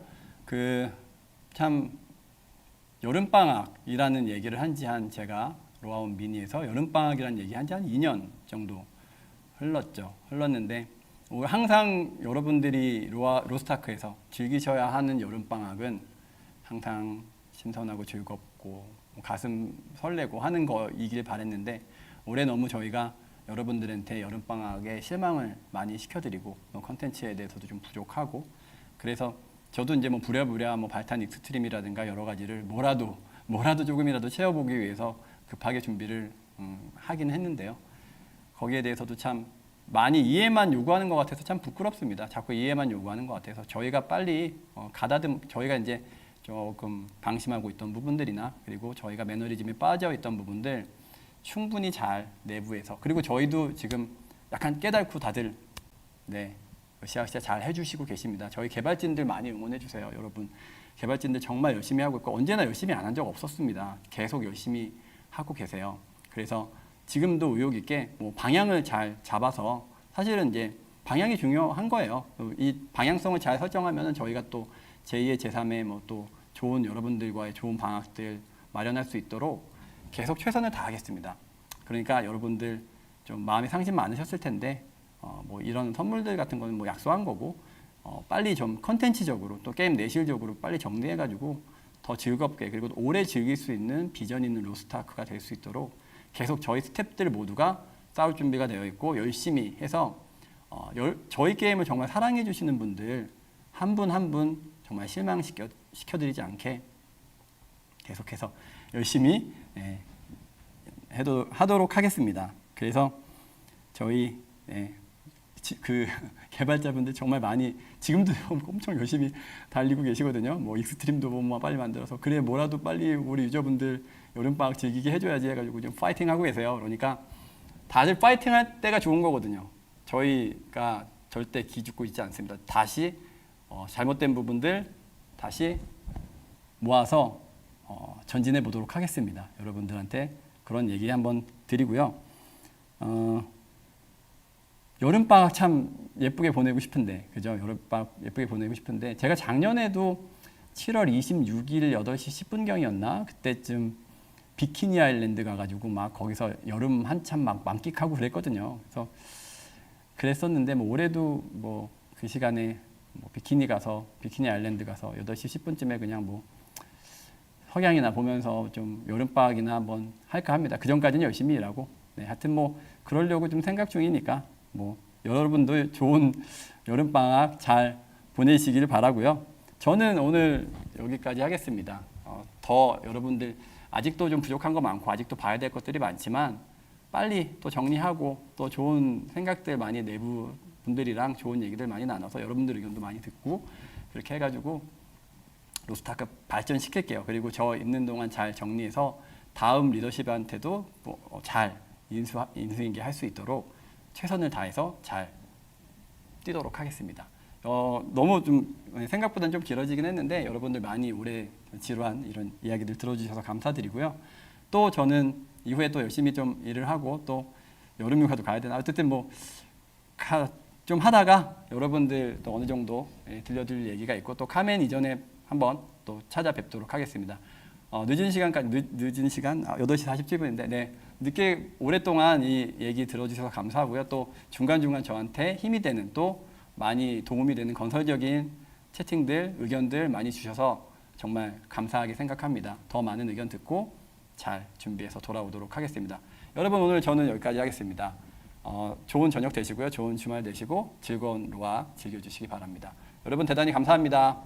참 여름방학이라는 얘기를 제가 로아온 미니에서 여름방학이라는 얘기 한 2년 정도 흘렀는데 항상 여러분들이 로스타크에서 즐기셔야 하는 여름방학은 항상 신선하고 즐겁고 가슴 설레고 하는 거이길 바랬는데 올해 너무 저희가 여러분들한테 여름방학에 실망을 많이 시켜드리고 컨텐츠에 대해서도 좀 부족하고 그래서 저도 이제 부랴부랴 발탄 익스트림이라든가 여러 가지를 뭐라도 조금이라도 채워보기 위해서 급하게 준비를 하긴 했는데요. 거기에 대해서도 참 많이 이해만 요구하는 것 같아서 참 부끄럽습니다. 자꾸 이해만 요구하는 것 같아서 저희가 빨리 저희가 이제 조금 방심하고 있던 부분들이나 그리고 저희가 매너리즘에 빠져 있던 부분들 충분히 잘 내부에서 그리고 저희도 지금 약간 깨닫고 다들 으쌰으쌰 잘 해주시고 계십니다. 저희 개발진들 많이 응원해 주세요. 여러분 개발진들 정말 열심히 하고 있고 언제나 열심히 안 한 적 없었습니다. 계속 열심히 하고 계세요. 그래서 지금도 의욕 있게 방향을 잘 잡아서 사실은 이제 방향이 중요한 거예요. 이 방향성을 잘 설정하면 저희가 또 제2의 제3의 또 좋은 여러분들과의 좋은 방학들 마련할 수 있도록 계속 최선을 다하겠습니다. 그러니까 여러분들 좀 마음에 상심 많으셨을 텐데 이런 선물들 같은 거는 약소한 거고 빨리 좀 컨텐츠적으로 또 게임 내실적으로 빨리 정리해가지고 더 즐겁게 그리고 오래 즐길 수 있는 비전 있는 로스트아크가 될 수 있도록 계속 저희 스태프들 모두가 싸울 준비가 되어 있고 열심히 해서 저희 게임을 정말 사랑해 주시는 분들 한 분 한 분 정말 실망시켜드리지 않게 계속해서 열심히 하도록 하겠습니다. 그래서 저희 개발자분들 정말 많이 지금도 엄청 열심히 달리고 계시거든요. 익스트림도 빨리 만들어서 그래 뭐라도 빨리 우리 유저분들 여름방학 즐기게 해줘야지 해가지고 좀 파이팅 하고 계세요. 그러니까 다들 파이팅 할 때가 좋은 거거든요. 저희가 절대 기죽고 있지 않습니다. 다시 잘못된 부분들 다시 모아서 전진해 보도록 하겠습니다. 여러분들한테 그런 얘기 한번 드리고요. 여름방학 참 예쁘게 보내고 싶은데 그죠? 여름방학 예쁘게 보내고 싶은데 제가 작년에도 7월 26일 8시 10분경이었나? 그때쯤 비키니 아일랜드 가가지고 거기서 여름 한참 만끽하고 그랬거든요. 그래서 그랬었는데 올해도 그 시간에 비키니 아일랜드 가서 8시 10분쯤에 그냥 석양이나 보면서 좀 여름방학이나 한번 할까 합니다. 그 전까지는 열심히 일하고 하여튼 그러려고 좀 생각 중이니까 여러분도 좋은 여름방학 잘 보내시길 바라고요. 저는 오늘 여기까지 하겠습니다. 더 여러분들 아직도 좀 부족한 거 많고 아직도 봐야 될 것들이 많지만 빨리 또 정리하고 또 좋은 생각들 많이 내부 분들이랑 좋은 얘기들 많이 나눠서 여러분들 의견도 많이 듣고 그렇게 해가지고 로스트아크 발전시킬게요. 그리고 저 있는 동안 잘 정리해서 다음 리더십한테도 잘 인수인계 할 수 있도록 최선을 다해서 잘 뛰도록 하겠습니다. 너무 좀 생각보다는 좀 길어지긴 했는데 여러분들 많이 오래 지루한 이런 이야기들 들어주셔서 감사드리고요. 또 저는 이후에 또 열심히 좀 일을 하고 또 여름휴가도 가야 되나 어쨌든 좀 하다가 여러분들 또 어느 정도 들려드릴 얘기가 있고 또 카멘 이전에 한번 또 찾아뵙도록 하겠습니다. 늦은 시간 8시 47분인데 늦게 오랫동안 이 얘기 들어주셔서 감사하고요. 또 중간중간 저한테 힘이 되는 또 많이 도움이 되는 건설적인 채팅들, 의견들 많이 주셔서 정말 감사하게 생각합니다. 더 많은 의견 듣고 잘 준비해서 돌아오도록 하겠습니다. 여러분 오늘 저는 여기까지 하겠습니다. 좋은 저녁 되시고요. 좋은 주말 되시고 즐거운 로아 즐겨주시기 바랍니다. 여러분 대단히 감사합니다.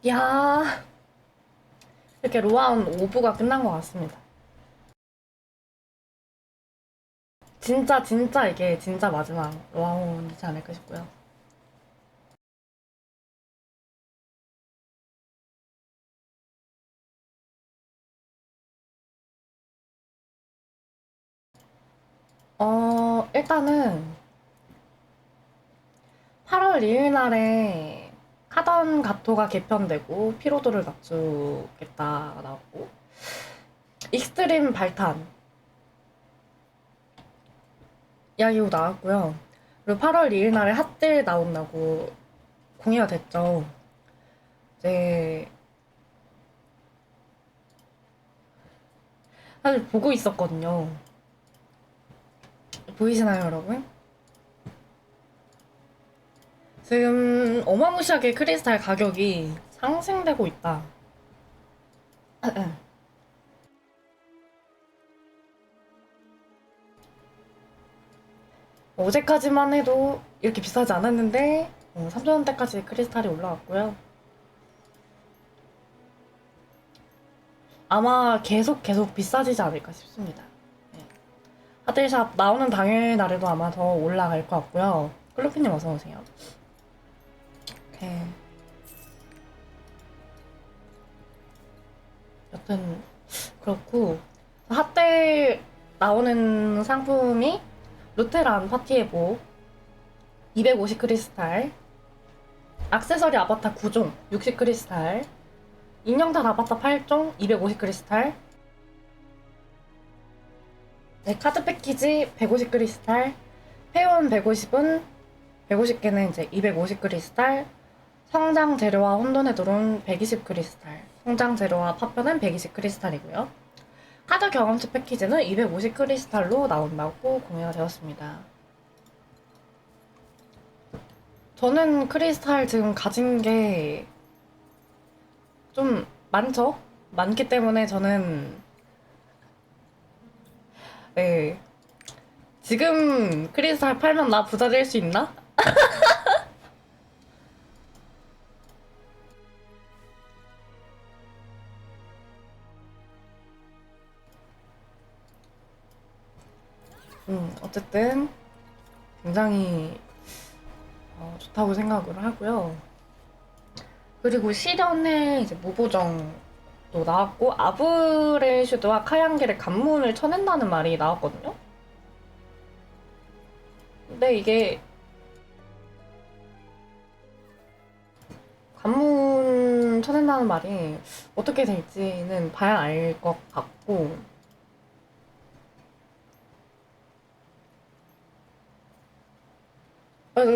야, 이렇게 로아운 5부가 끝난 것 같습니다. 진짜 이게 진짜 마지막 로아운이지 않을까 싶고요. 일단은 8월 2일 날에 카던 가토가 개편되고 피로도를 낮추겠다라고 익스트림 발탄 이야기로 나왔고요. 그리고 8월 2일 날에 핫딜 나온다고 공개가 됐죠. 이제 사실 보고 있었거든요. 보이시나요, 여러분? 지금 어마무시하게 크리스탈 가격이 상승되고 있다. 어제까지만 해도 이렇게 비싸지 않았는데 3,000원대까지 크리스탈이 올라왔고요. 아마 계속 비싸지지 않을까 싶습니다. 네. 하들샵 나오는 당일 날에도 아마 더 올라갈 것 같고요. 클로피님 어서 오세요. 네. 여튼 그렇고 핫딜 나오는 상품이 루테란 파티에보 250 크리스탈, 액세서리 아바타 9종 60 크리스탈, 인형탈 아바타 8종 250 크리스탈, 네, 카드 패키지 150 크리스탈, 회원 150은 150개는 이제 250 크리스탈, 성장 재료와 혼돈의 드론 120 크리스탈, 성장 재료와 파편은 120 크리스탈이고요. 카드 경험치 패키지는 250 크리스탈로 나온다고 공개가 되었습니다. 저는 크리스탈 지금 가진 게 좀 많죠? 많기 때문에 저는 네, 지금 크리스탈 팔면 나 부자 될 수 있나? 어쨌든 굉장히 좋다고 생각을 하고요. 그리고 실현의 이제 무보정도 나왔고 아브레슈드와 카양길의 관문을 쳐낸다는 말이 나왔거든요. 근데 이게 관문 쳐낸다는 말이 어떻게 될지는 봐야 알 것 같고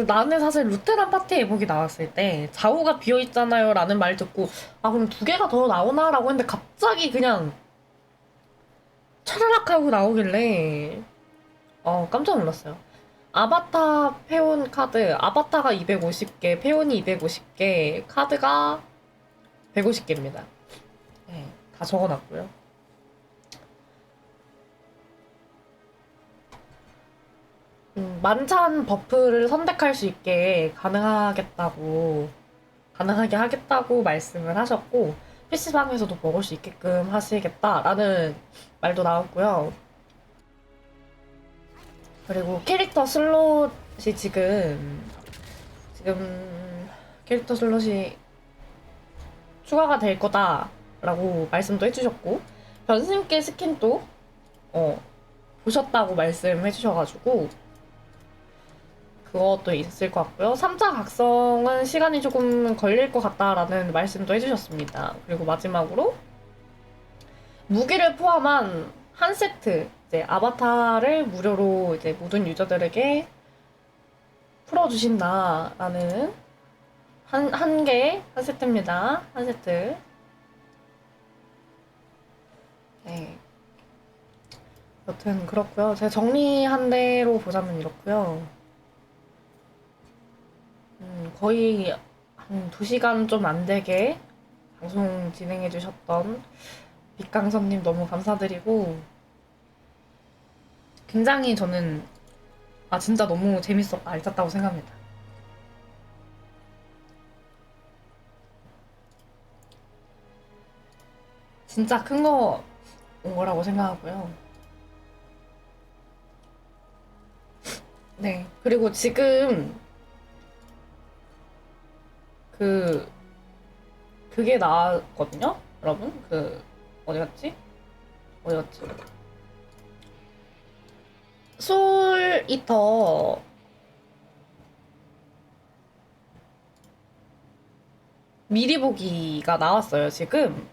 나는 사실 루테란 파티 에복이 나왔을 때 좌우가 비어있잖아요 라는 말 듣고 아 그럼 두 개가 더 나오나? 라고 했는데 갑자기 그냥 차라락 하고 나오길래 깜짝 놀랐어요. 아바타 페온 카드 아바타가 250개 페온이 250개 카드가 150개입니다. 네, 다 적어놨고요. 만찬 버프를 선택할 수 있게 가능하게 하겠다고 말씀을 하셨고, PC방에서도 먹을 수 있게끔 하시겠다라는 말도 나왔고요. 그리고 캐릭터 슬롯이 지금 캐릭터 슬롯이 추가가 될 거다라고 말씀도 해주셨고, 변신기 스킨도 보셨다고 말씀해 주셔가지고 그것도 있을 것 같고요. 3차 각성은 시간이 조금 걸릴 것 같다라는 말씀도 해주셨습니다. 그리고 마지막으로 무기를 포함한 한 세트 이제 아바타를 무료로 이제 모든 유저들에게 풀어주신다라는 한 세트입니다. 한 세트. 네. 여튼 그렇고요. 제가 정리한 대로 보자면 이렇고요. 거의 한 2시간 좀 안 되게 방송 진행해주셨던 빛강선님 너무 감사드리고 굉장히 저는 진짜 너무 재밌었다, 알찼다고 생각합니다. 진짜 큰 거 온 거라고 생각하고요. 네. 그리고 지금 그게 나왔거든요? 여러분? 어디 갔지? 소울 이터 미리 보기가 나왔어요, 지금.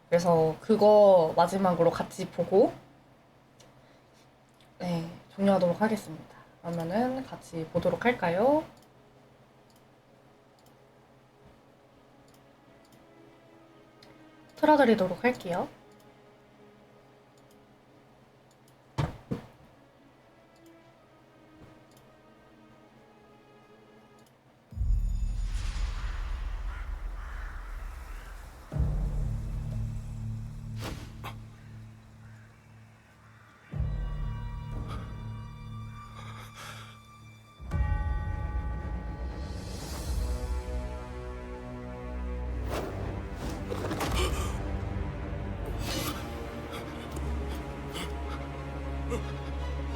그래서 그거 마지막으로 같이 보고, 네, 종료하도록 하겠습니다. 그러면은 같이 보도록 할까요? 틀어드리도록 할게요.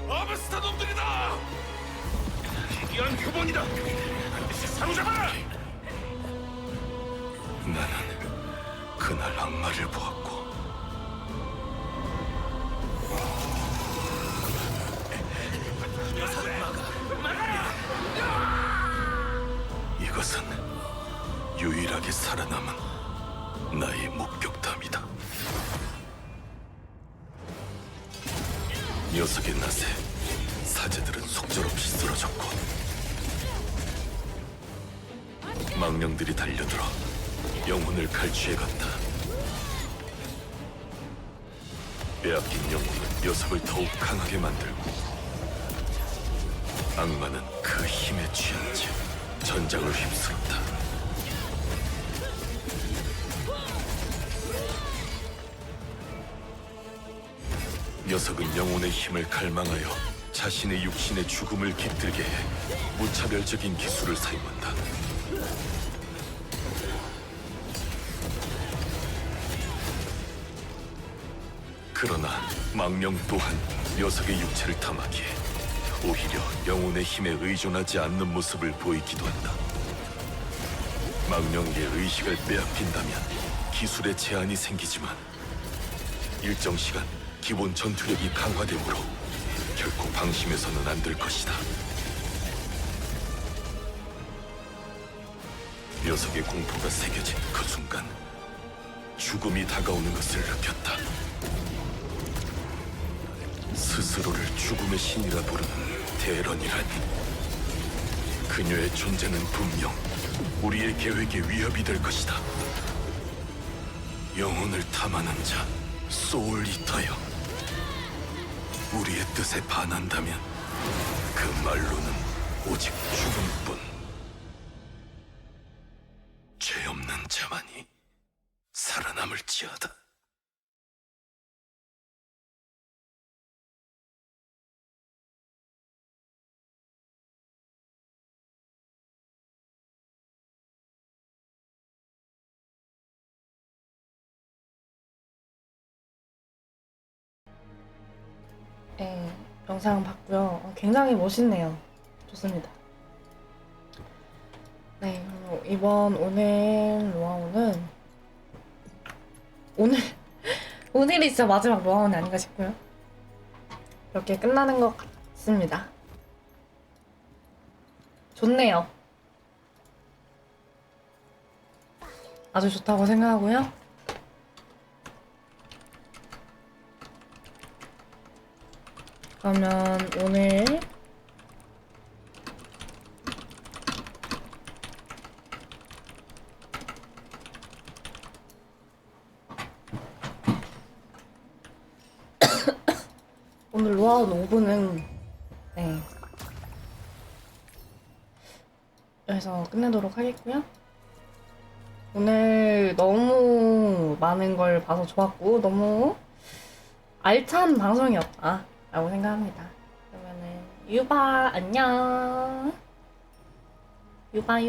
아바스타 놈들이다! 희귀한 표본이다! 반드시 사로잡아라! 나는 그날 악마를 보았고 이것은 유일하게 살아남은 나의 목격담이다. 녀석의 낯에 사제들은 속절없이 쓰러졌고 망령들이 달려들어 영혼을 갈취해갔다. 빼앗긴 영혼은 녀석을 더욱 강하게 만들고 악마는 그 힘에 취한 채 전장을 휩쓸었다. 녀석은 영혼의 힘을 갈망하여 자신의 육신의 죽음을 깃들게 해 무차별적인 기술을 사용한다. 그러나 망령 또한 녀석의 육체를 탐하기에 오히려 영혼의 힘에 의존하지 않는 모습을 보이기도 한다. 망령에게 의식을 빼앗긴다면 기술에 제한이 생기지만 일정 시간 기본 전투력이 강화되므로 결코 방심해서는 안 될 것이다. 녀석의 공포가 새겨진 그 순간 죽음이 다가오는 것을 느꼈다. 스스로를 죽음의 신이라 부르는 대런이란 그녀의 존재는 분명 우리의 계획에 위협이 될 것이다. 영혼을 탐하는 자 소울 이터여, 우리의 뜻에 반한다면 그 말로는 오직 죽음뿐. 죄 없는 자만이 살아남을지어다. 네, 영상 봤고요. 굉장히 멋있네요. 좋습니다. 네, 이번 오늘 로아오는 오늘이 진짜 마지막 로아오는 아닌가 싶고요. 이렇게 끝나는 것 같습니다. 좋네요. 아주 좋다고 생각하고요. 그러면 오늘 오늘 로아웃 5분은 네 여기서 끝내도록 하겠고요. 오늘 너무 많은 걸 봐서 좋았고 너무 알찬 방송이었다 라고 생각합니다. 그러면은 유바 안녕. 유바